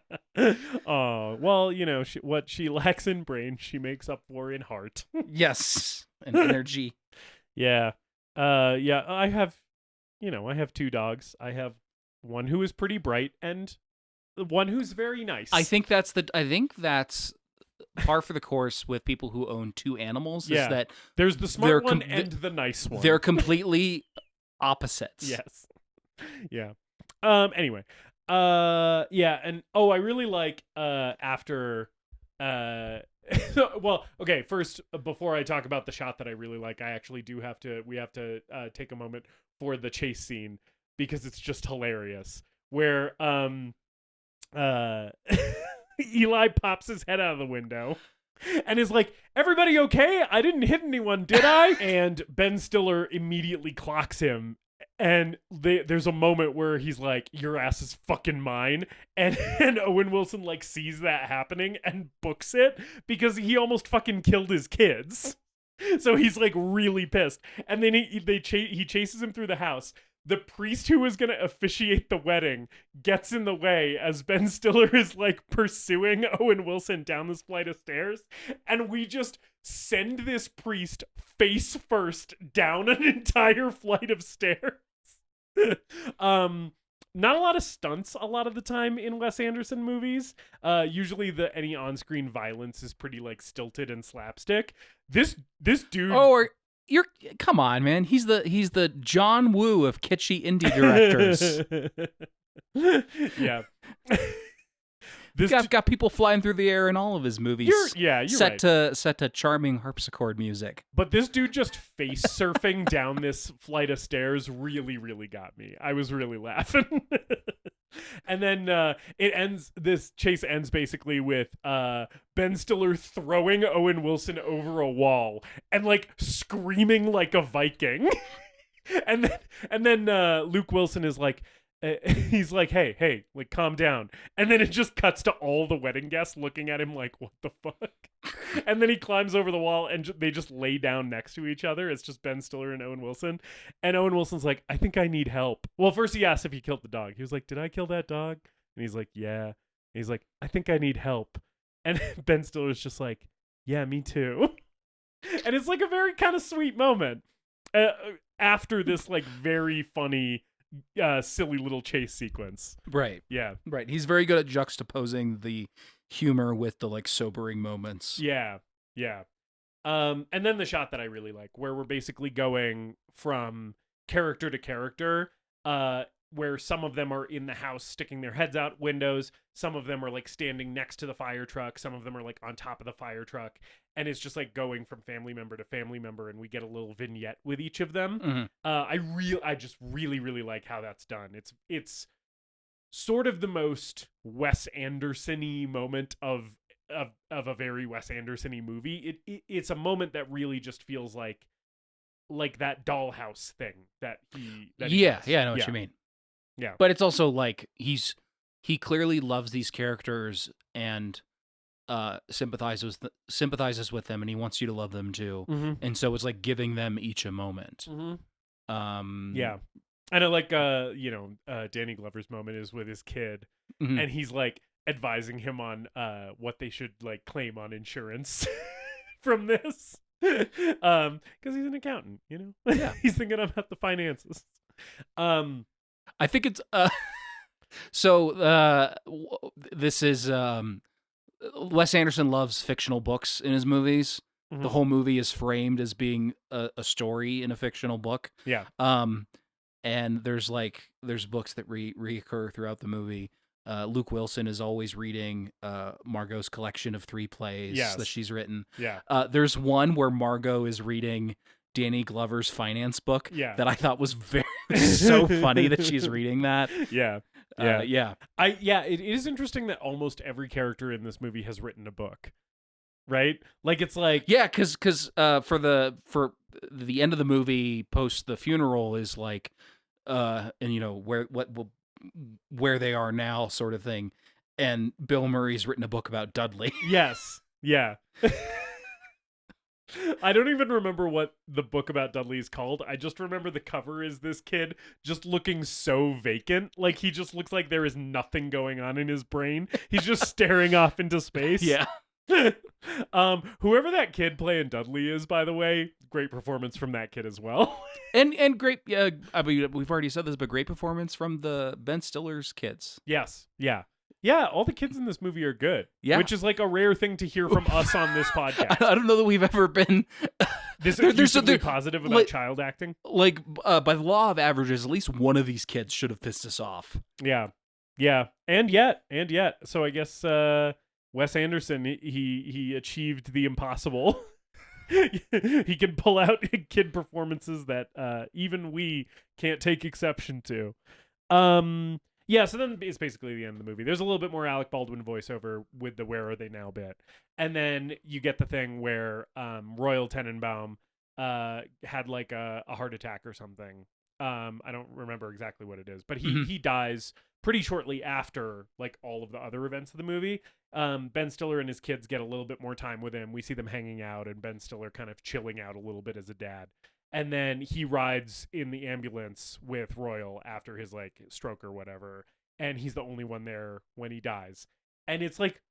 Oh, well, you know, what she lacks in brain, she makes up for in heart. Yes, and energy. Yeah. Yeah, I have two dogs. I have one who is pretty bright and one who's very nice. I think that's par for the course with people who own two animals. Yeah. Is that there's the smart one and the nice one. They're completely opposites. Yes. Yeah. Anyway. Yeah, and I really like after well, okay, first, before I talk about the shot that I really like, we have to take a moment for the chase scene, because it's just hilarious, where Eli pops his head out of the window and is like, everybody okay? I didn't hit anyone, did I? And Ben Stiller immediately clocks him. And there's a moment where he's like, your ass is fucking mine. And Owen Wilson like sees that happening and books it, because he almost fucking killed his kids. So he's like really pissed. And then he chases him through the house. the priest who was going to officiate the wedding gets in the way as Ben Stiller is like pursuing Owen Wilson down this flight of stairs. And we just send this priest face first down an entire flight of stairs. Not a lot of stunts a lot of the time in Wes Anderson movies. Usually any on-screen violence is pretty like stilted and slapstick. This dude. Oh, or come on, man. He's the John Woo of kitschy indie directors. Yeah. This got people flying through the air in all of his movies. You're set right. to charming harpsichord music. But this dude just face surfing down this flight of stairs really, really got me. I was really laughing. And then this chase ends basically with Ben Stiller throwing Owen Wilson over a wall and like screaming like a Viking. and then Luke Wilson is like, he's like, hey, like, calm down. And then it just cuts to all the wedding guests looking at him like, what the fuck? And then he climbs over the wall and they just lay down next to each other. It's just Ben Stiller and Owen Wilson. And Owen Wilson's like, I think I need help. Well, first he asked if he killed the dog. He was like, did I kill that dog? And he's like, yeah. And he's like, I think I need help. And Ben Stiller's just like, yeah, me too. And it's like a very kind of sweet moment after this like very funny silly little chase sequence. Right. Yeah. Right. He's very good at juxtaposing the humor with the like sobering moments. Yeah. Yeah. And then the shot that I really like, where we're basically going from character to character, where some of them are in the house sticking their heads out windows, some of them are like standing next to the fire truck, some of them are like on top of the fire truck, and it's just like going from family member to family member, and we get a little vignette with each of them. Mm-hmm. I just really, really like how that's done. It's sort of the most Wes Anderson-y moment of a very Wes Anderson-y movie. It's a moment that really just feels like that dollhouse thing that he does. I know what you mean. Yeah. But it's also like he clearly loves these characters and sympathizes with them, and he wants you to love them too. Mm-hmm. And so it's like giving them each a moment. Mm-hmm. Yeah. And I like Danny Glover's moment is with his kid, mm-hmm. and he's like advising him on what they should like claim on insurance from this. Because he's an accountant, you know? Yeah. He's thinking about the finances. I think it's this is Wes Anderson loves fictional books in his movies. Mm-hmm. The whole movie is framed as being a story in a fictional book. Yeah. And there's books that reoccur throughout the movie. Luke Wilson is always reading Margot's collection of 3 plays that she's written. Yeah. There's one where Margot is reading Danny Glover's finance book that I thought was so funny that she's reading that. Yeah. It is interesting that almost every character in this movie has written a book. Right? Like it's like because for the end of the movie post the funeral is like and you know where they are now sort of thing, and Bill Murray's written a book about Dudley. Yes. Yeah. I don't even remember what the book about Dudley is called. I just remember the cover is this kid just looking so vacant. Like he just looks like there is nothing going on in his brain. He's just staring off into space. Yeah. Whoever that kid playing Dudley is, by the way, great performance from that kid as well. and great I mean, we've already said this, but great performance from the Ben Stiller's kids. Yes. Yeah, all the kids in this movie are good. Yeah. Which is like a rare thing to hear from us on this podcast. I don't know that we've ever been this exclusively positive about child acting. Like by the law of averages, at least one of these kids should have pissed us off. Yeah. And yet. So I guess Wes Anderson, he achieved the impossible. He can pull out kid performances that even we can't take exception to. Yeah, so then it's basically the end of the movie. There's a little bit more Alec Baldwin voiceover with the "Where Are They Now" bit, and then you get the thing where Royal Tenenbaum had like a heart attack or something. I don't remember exactly what it is, but he dies pretty shortly after like all of the other events of the movie. Ben Stiller and his kids get a little bit more time with him. We see them hanging out, and Ben Stiller kind of chilling out a little bit as a dad. And then he rides in the ambulance with Royal after his like stroke or whatever, and he's the only one there when he dies. And it's like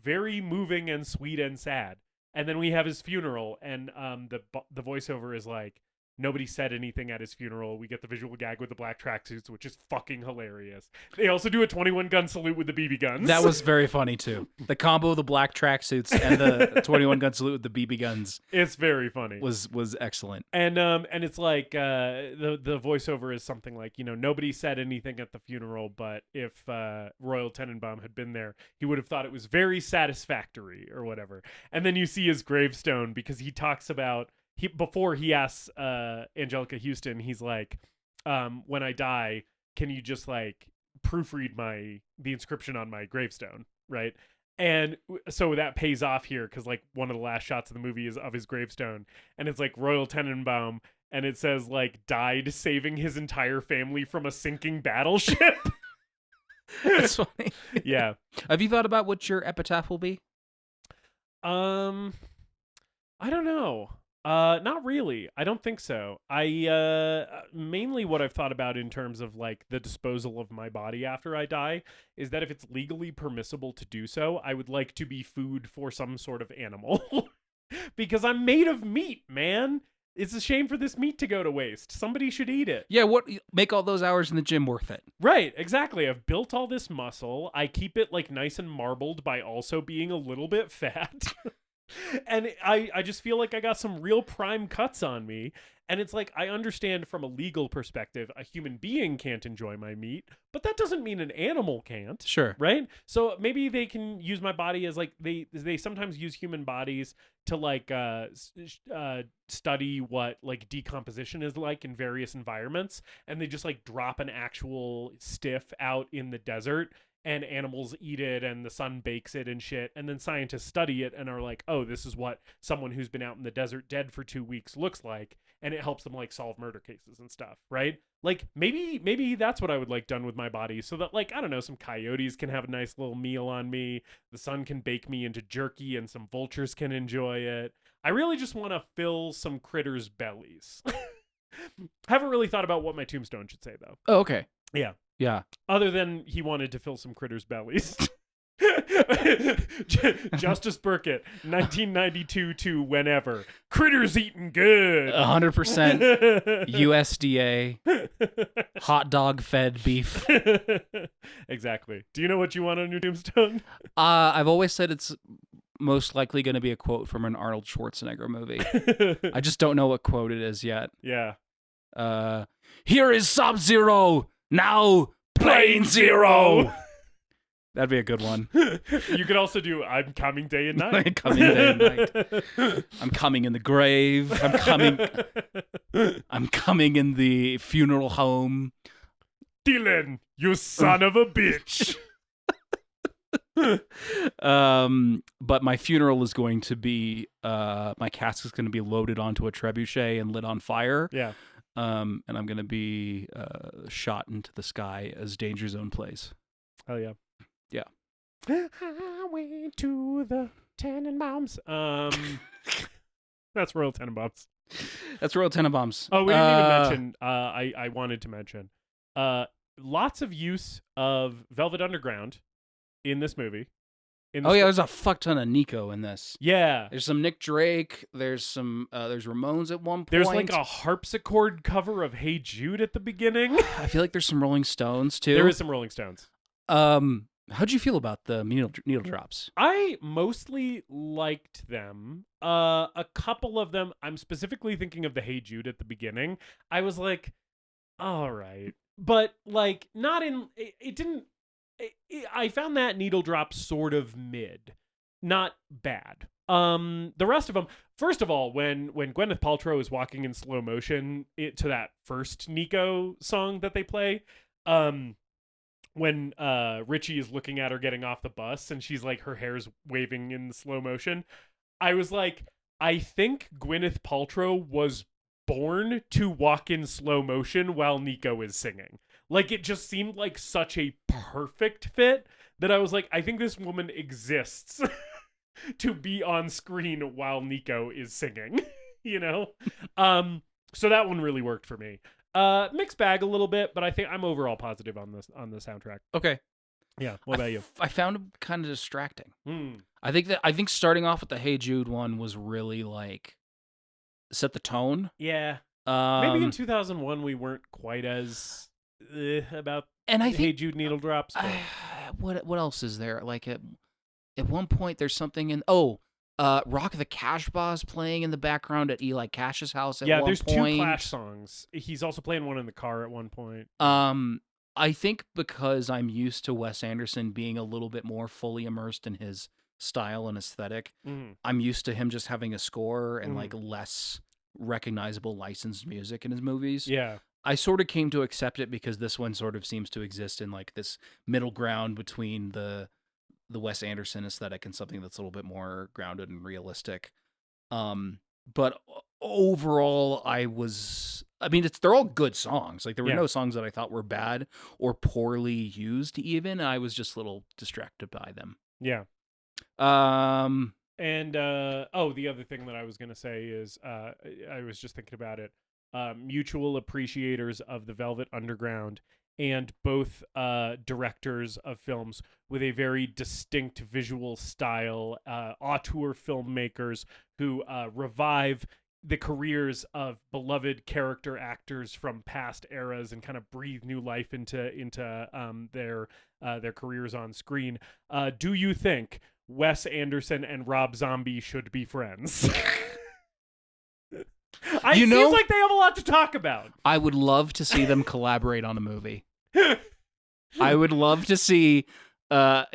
very moving and sweet and sad. And then we have his funeral, and the voiceover is like, nobody said anything at his funeral. We get the visual gag with the black tracksuits, which is fucking hilarious. They also do a 21-gun salute with the BB guns. That was very funny too. The combo of the black tracksuits and the 21-gun salute with the BB guns. It's very funny. Was excellent. And it's like the voiceover is something like, nobody said anything at the funeral, but if Royal Tenenbaum had been there, he would have thought it was very satisfactory or whatever. And then you see his gravestone, because he talks about before he asks Anjelica Huston, he's like, when I die, can you just like proofread the inscription on my gravestone, right? And so that pays off here, because like one of the last shots of the movie is of his gravestone, and it's like Royal Tenenbaum, and it says like died saving his entire family from a sinking battleship. That's funny. Yeah. Have you thought about what your epitaph will be? I don't know. Not really. I don't think so. Mainly what I've thought about in terms of like the disposal of my body after I die is that if it's legally permissible to do so, I would like to be food for some sort of animal. Because I'm made of meat, man. It's a shame for this meat to go to waste. Somebody should eat it. Yeah, make all those hours in the gym worth it. Right, exactly. I've built all this muscle. I keep it like nice and marbled by also being a little bit fat. And I just feel like I got some real prime cuts on me. And it's like, I understand from a legal perspective, a human being can't enjoy my meat, but that doesn't mean an animal can't. Sure. Right? So maybe they can use my body as like, they sometimes use human bodies to like study what like decomposition is like in various environments. And they just like drop an actual stiff out in the desert, and animals eat it, and the sun bakes it and shit. And then scientists study it and are like, oh, this is what someone who's been out in the desert dead for 2 weeks looks like. And it helps them like solve murder cases and stuff, right? Like maybe that's what I would like done with my body, so that like, I don't know, some coyotes can have a nice little meal on me. The sun can bake me into jerky, and some vultures can enjoy it. I really just want to fill some critters' bellies. Haven't really thought about what my tombstone should say though. Oh, okay. Yeah. Yeah. Other than he wanted to fill some critters' bellies. Justice Burkett, 1992 to whenever. Critters eating good. 100% USDA hot dog fed beef. Exactly. Do you know what you want on your tombstone? I've always said it's most likely going to be a quote from an Arnold Schwarzenegger movie. I just don't know what quote it is yet. Yeah. Here is Sub-Zero. Now, Plane Zero. That'd be a good one. You could also do I'm coming day and night. Coming day and night. I'm coming in the grave. I'm coming in the funeral home. Dylan, you son of a bitch. But my funeral is going to be my casket's going to be loaded onto a trebuchet and lit on fire. Yeah. And I'm going to be shot into the sky as Danger Zone plays. Oh, yeah. Yeah. Highway to the Tenenbaums. That's Royal Tenenbaums. That's Royal Tenenbaums. Oh, we didn't even mention, I wanted to mention, lots of use of Velvet Underground in this movie. There's a fuck ton of Nico in this. Yeah. There's some Nick Drake. There's some there's Ramones at one point. There's like a harpsichord cover of Hey Jude at the beginning. I feel like there's some Rolling Stones too. There is some Rolling Stones. How'd you feel about the needle drops? I mostly liked them. A couple of them, I'm specifically thinking of the Hey Jude at the beginning. I was like, all right. But like, not in, it didn't, I found that needle drop sort of mid, not bad. The rest of them, first of all, when Gwyneth Paltrow is walking in slow motion to that first Nico song that they play, when Richie is looking at her getting off the bus and she's like, her hair's waving in slow motion, I was like, I think Gwyneth Paltrow was born to walk in slow motion while Nico is singing. Like, it just seemed like such a perfect fit that I was like, I think this woman exists to be on screen while Nico is singing, you know? So that one really worked for me. Mixed bag a little bit, but I think I'm overall positive on the soundtrack. Okay. Yeah. What about you? I found it kind of distracting. Hmm. I think starting off with the Hey Jude one was really like set the tone. Yeah. Maybe in Um, 2001 we weren't quite as about and I Hey think Jude needle drops. But... what else is there? Like at one point there's something in Rock the Casbah is playing in the background at Eli Cash's house at one there's point. 2 Clash songs. He's also playing one in the car at one point. I think because I'm used to Wes Anderson being a little bit more fully immersed in his style and aesthetic, I'm used to him just having a score and like less recognizable licensed music in his movies. Yeah. I sort of came to accept it because this one sort of seems to exist in like this middle ground between the Wes Anderson aesthetic and something that's a little bit more grounded and realistic. But overall, they're all good songs. Like there were no songs that I thought were bad or poorly used even. I was just a little distracted by them. Yeah. Um, And the other thing that I was gonna say is I was just thinking about it. Mutual appreciators of the Velvet Underground and both directors of films with a very distinct visual style, auteur filmmakers who revive the careers of beloved character actors from past eras and kind of breathe new life into their careers on screen. Do you think Wes Anderson and Rob Zombie should be friends? It seems like they have a lot to talk about. I would love to see them collaborate on a movie. I would love to see the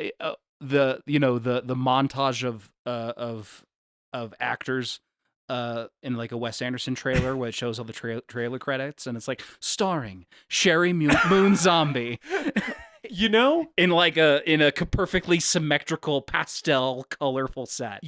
montage of actors in like a Wes Anderson trailer where it shows all the trailer credits and it's like starring Sherry Moon Zombie. In a perfectly symmetrical pastel colorful set.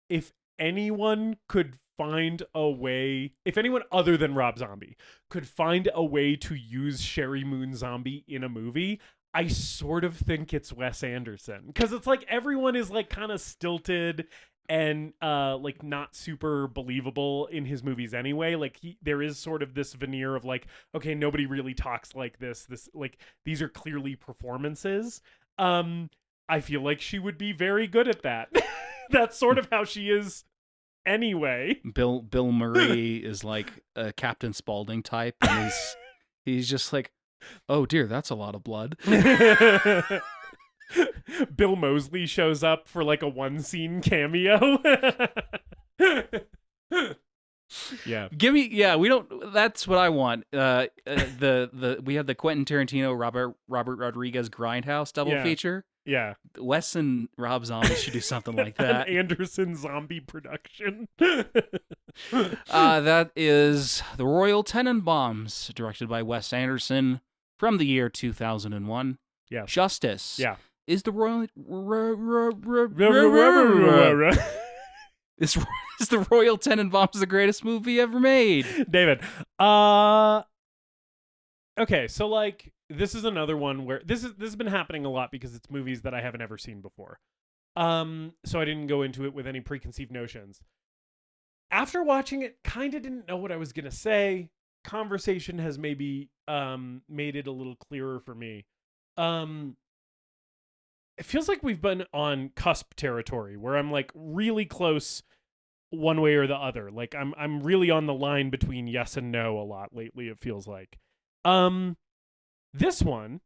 If anyone could find a way, if anyone other than Rob Zombie could find a way to use Sherry Moon Zombie in a movie, I sort of think it's Wes Anderson. Because it's like everyone is like kind of stilted and like not super believable in his movies anyway. Like there is sort of this veneer of like, okay, nobody really talks like this like these are clearly performances. I feel like she would be very good at that. That's sort of how she is anyway. Bill Murray is like a Captain Spaulding type, and he's just like, oh dear, that's a lot of blood. Bill Moseley shows up for like a 1-scene cameo. Yeah. We don't. That's what I want. We had the Quentin Tarantino Robert Rodriguez Grindhouse double feature. Yeah. Wes and Rob Zombie should do something like that. An Anderson zombie production. That is The Royal Tenenbaums, directed by Wes Anderson from the year 2001. Yeah. Justice. Yeah. Is the Royal Is the Royal Tenenbaums the greatest movie ever made? David. Okay, so like this is another one where this has been happening a lot because it's movies that I haven't ever seen before. So I didn't go into it with any preconceived notions. After watching it, kind of didn't know what I was going to say. Conversation has maybe made it a little clearer for me. It feels like we've been on cusp territory where I'm like really close one way or the other. Like I'm really on the line between yes and no a lot lately, it feels like. This one,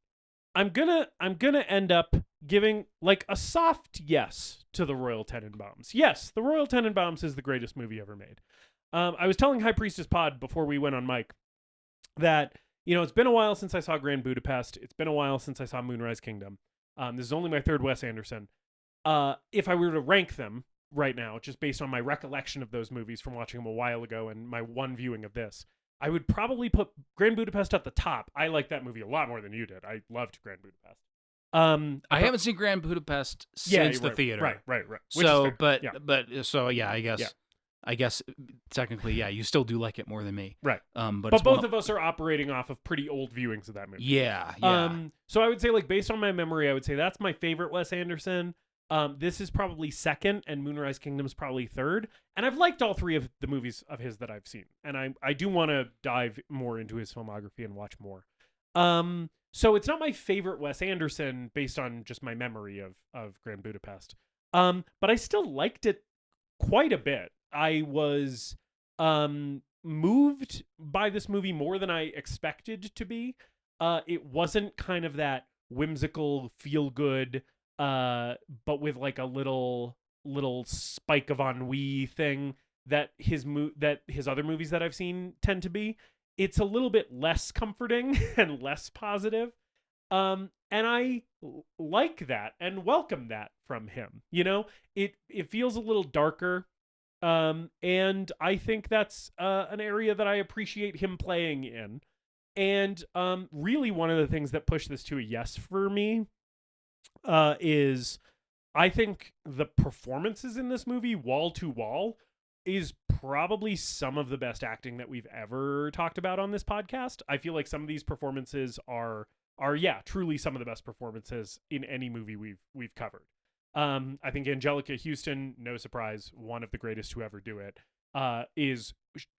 I'm gonna end up giving like a soft yes to The Royal Tenenbaums. Yes, The Royal Tenenbaums is the greatest movie ever made. I was telling High Priestess Pod before we went on mic that, it's been a while since I saw Grand Budapest. It's been a while since I saw Moonrise Kingdom. This is only my third Wes Anderson. If I were to rank them right now, just based on my recollection of those movies from watching them a while ago and my one viewing of this, I would probably put Grand Budapest at the top. I like that movie a lot more than you did. I loved Grand Budapest. I haven't seen Grand Budapest since the theater. Right. So, I guess technically, you still do like it more than me. Right. But both of us are operating off of pretty old viewings of that movie. Yeah. So I would say, like, based on my memory, I would say that's my favorite Wes Anderson. This is probably second, and Moonrise Kingdom is probably third. And I've liked all three of the movies of his that I've seen, and I do want to dive more into his filmography and watch more. So it's not my favorite Wes Anderson based on just my memory of Grand Budapest. But I still liked it quite a bit. I was moved by this movie more than I expected to be. It wasn't kind of that whimsical, feel good, but with like a little spike of ennui thing that his other movies that I've seen tend to be. It's a little bit less comforting and less positive. And I like that and welcome that from him. You know, it feels a little darker. And I think that's an area that I appreciate him playing in. And really one of the things that pushed this to a yes for me is I think the performances in this movie, wall to wall, is probably some of the best acting that we've ever talked about on this podcast. I feel like some of these performances are truly some of the best performances in any movie we've covered. I think Anjelica Huston, no surprise, one of the greatest to ever do it, is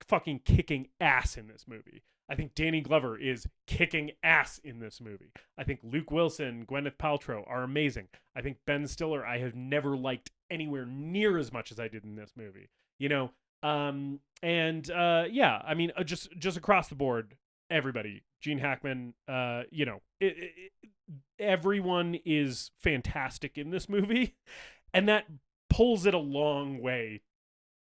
fucking kicking ass in this movie. I think Danny Glover is kicking ass in this movie. I think Luke Wilson, Gwyneth Paltrow are amazing. I think Ben Stiller I have never liked anywhere near as much as I did in this movie. You know, yeah, I mean, just across the board, everybody, Gene Hackman, you know, everyone is fantastic in this movie, and that pulls it a long way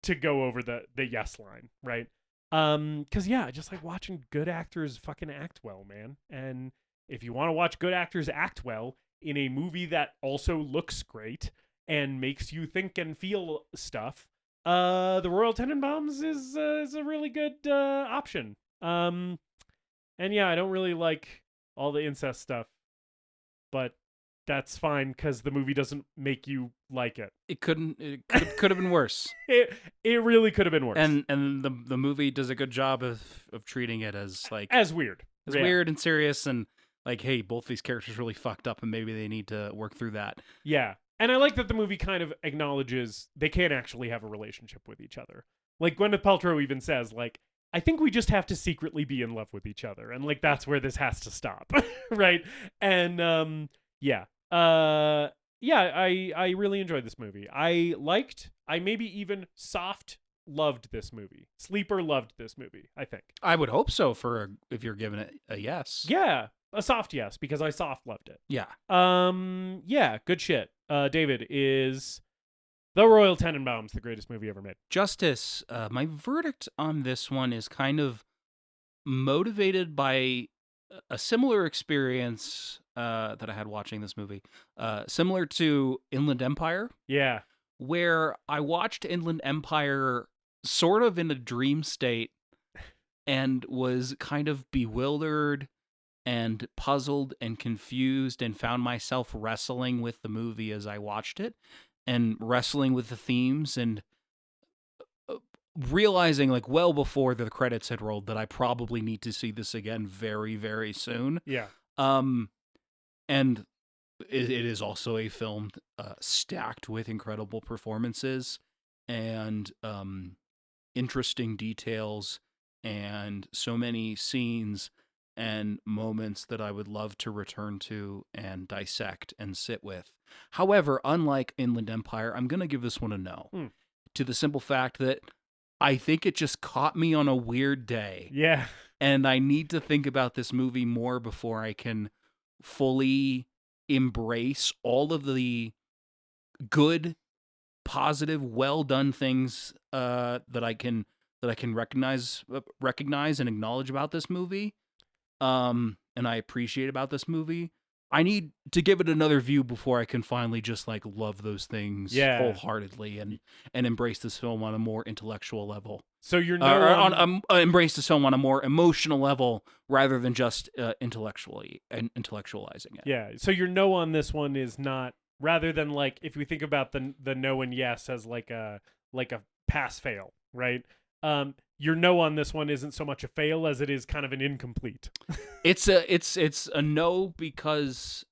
to go over the yes line, right? Because yeah, just like watching good actors fucking act well, man. And if you want to watch good actors act well in a movie that also looks great and makes you think and feel stuff, the Royal Tenenbaums is a really good option. And yeah, I don't really like all the incest stuff, but that's fine because the movie doesn't make you like it. It could have been worse. It really could have been worse. And the movie does a good job of treating it as like as weird. Weird and serious, and like, hey, both these characters really fucked up and maybe they need to work through that. Yeah. And I like that the movie kind of acknowledges they can't actually have a relationship with each other. Like Gwyneth Paltrow even says, like, I think we just have to secretly be in love with each other. And like, that's where this has to stop. Right. And I really enjoyed this movie. I maybe even loved this movie. Sleeper loved this movie, I think. I would hope so if you're giving it a yes. Yeah. A soft yes, because I soft loved it. Yeah. Yeah, good shit. David, is The Royal Tenenbaums the greatest movie ever made? Justice, my verdict on this one is kind of motivated by a similar experience that I had watching this movie, similar to Inland Empire. Yeah. Where I watched Inland Empire sort of in a dream state and was kind of bewildered and puzzled and confused and found myself wrestling with the movie as I watched it and wrestling with the themes and realizing like well before the credits had rolled that I probably need to see this again very, very soon. Yeah. And it is also a film stacked with incredible performances and interesting details and so many scenes and moments that I would love to return to and dissect and sit with. However, unlike Inland Empire, I'm going to give this one a no. To the simple fact that I think it just caught me on a weird day. Yeah. And I need to think about this movie more before I can fully embrace all of the good, positive, well done things that I can recognize and acknowledge about this movie. And I appreciate about this movie. I need to give it another view before I can finally just like love those things wholeheartedly and embrace this film on a more intellectual level. So you're embrace this film on a more emotional level rather than just intellectualizing it. Yeah. So your no on this one is not, rather than like if we think about the no and yes as like a pass fail, right? Your no on this one isn't so much a fail as it is kind of an incomplete. It's a no because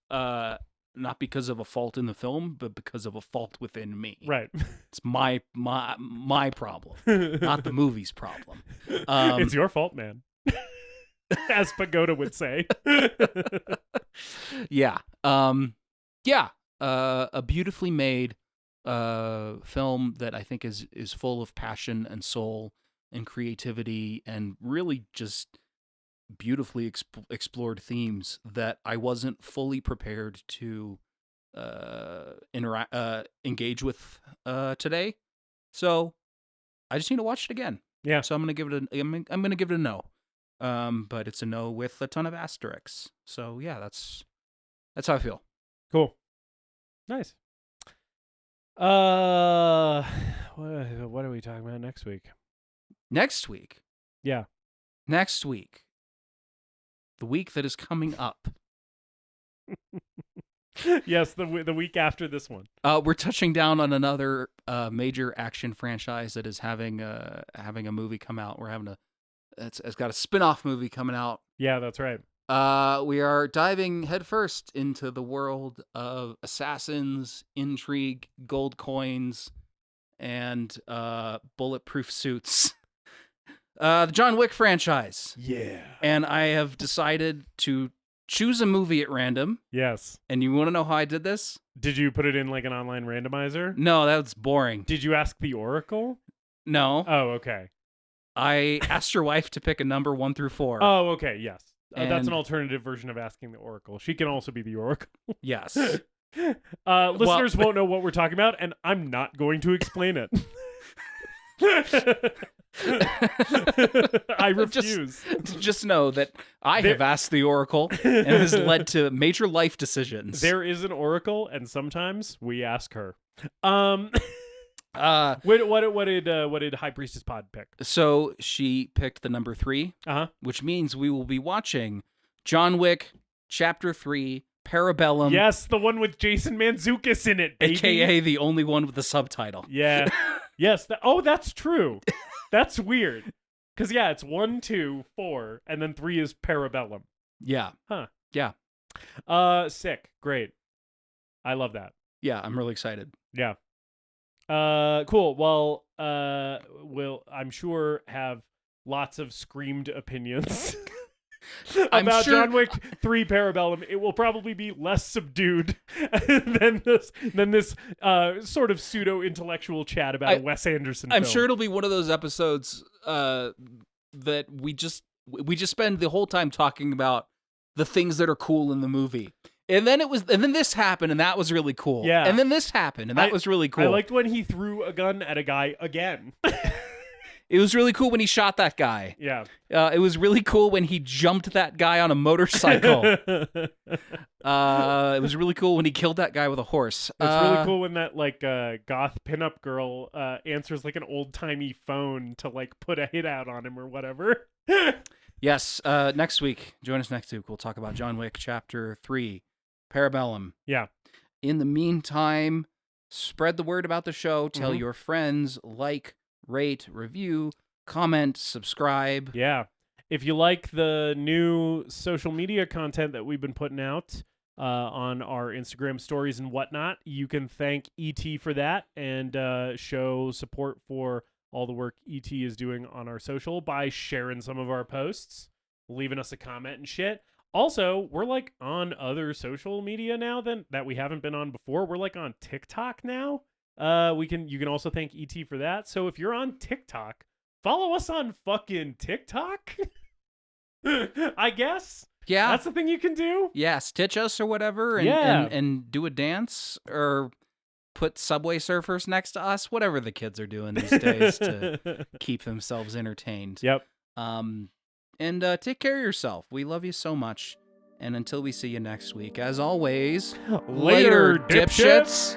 not because of a fault in the film, but because of a fault within me. Right. It's my problem, not the movie's problem. It's your fault, man. As Pagoda would say. Yeah. A beautifully made film that I think is full of passion and soul and creativity and really just beautifully explored themes that I wasn't fully prepared to engage with today. So I just need to watch it again. Yeah. So I'm gonna give it I'm gonna give it a no. But it's a no with a ton of asterisks. So yeah, that's how I feel. Cool. Nice. What are we talking about next week? Next week. Yeah. Next week. The week that is coming up. Yes, the week after this one. We're touching down on another major action franchise that is having a movie come out. It's got a spin-off movie coming out. Yeah, that's right. We are diving headfirst into the world of assassins, intrigue, gold coins, and bulletproof suits. The John Wick franchise. Yeah. And I have decided to choose a movie at random. Yes. And you want to know how I did this? Did you put it in like an online randomizer? No, that's boring. Did you ask the Oracle? No. Oh, okay. I asked your wife to pick a number 1 through 4. Oh, okay. Yes. That's And- an alternative version of asking the Oracle. She can also be the Oracle. Yes. Listeners won't know what we're talking about, and I'm not going to explain it. I refuse. Just know that I have asked the Oracle, and it has led to major life decisions. There is an Oracle, and sometimes we ask her. What did High Priestess Pod pick? So she picked the number 3, which means we will be watching John Wick Chapter 3, Parabellum. Yes, the one with Jason Mantzoukas in it, baby. AKA the only one with the subtitle. Yeah. Yes. That's true. That's weird. Because, yeah, it's 1, 2, 4, and then 3 is Parabellum. Yeah. Huh. Yeah. Sick. Great. I love that. Yeah, I'm really excited. Yeah. Cool. Well, we'll, I'm sure, have lots of screamed opinions about John Wick 3 Parabellum. It will probably be less subdued than this sort of pseudo-intellectual chat about a Wes Anderson film. I'm sure it'll be one of those episodes that we just spend the whole time talking about the things that are cool in the movie. And then this happened, and that was really cool. Yeah. And then this happened, and that was really cool. I liked when he threw a gun at a guy again. It was really cool when he shot that guy. Yeah. It was really cool when he jumped that guy on a motorcycle. It was really cool when he killed that guy with a horse. It's really cool when that goth pinup girl answers like an old-timey phone to like put a hit out on him or whatever. Yes. Next week, join us next week. We'll talk about John Wick Chapter 3, Parabellum. Yeah. In the meantime, spread the word about the show. Tell your friends, rate, review, comment, subscribe. Yeah. If you like the new social media content that we've been putting out on our Instagram stories and whatnot, you can thank ET for that and show support for all the work ET is doing on our social by sharing some of our posts, leaving us a comment and shit. Also, we're like on other social media now that we haven't been on before. We're like on TikTok now. You can also thank ET for that. So if you're on TikTok, follow us on fucking TikTok. I guess. Yeah. That's the thing you can do. Yeah, stitch us or whatever and, and do a dance or put Subway Surfers next to us, whatever the kids are doing these days to keep themselves entertained. Yep. And take care of yourself. We love you so much. And until we see you next week, as always, Later, dipshits.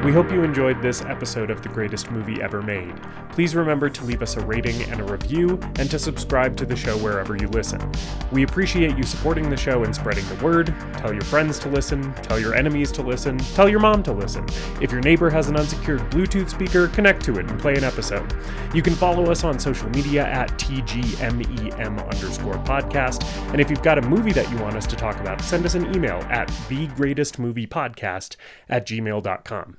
We hope you enjoyed this episode of The Greatest Movie Ever Made. Please remember to leave us a rating and a review, and to subscribe to the show wherever you listen. We appreciate you supporting the show and spreading the word. Tell your friends to listen, tell your enemies to listen, tell your mom to listen. If your neighbor has an unsecured Bluetooth speaker, connect to it and play an episode. You can follow us on social media at TGMEM_podcast. And if you've got a movie that you want us to talk about, send us an email at thegreatestmoviepodcast@gmail.com.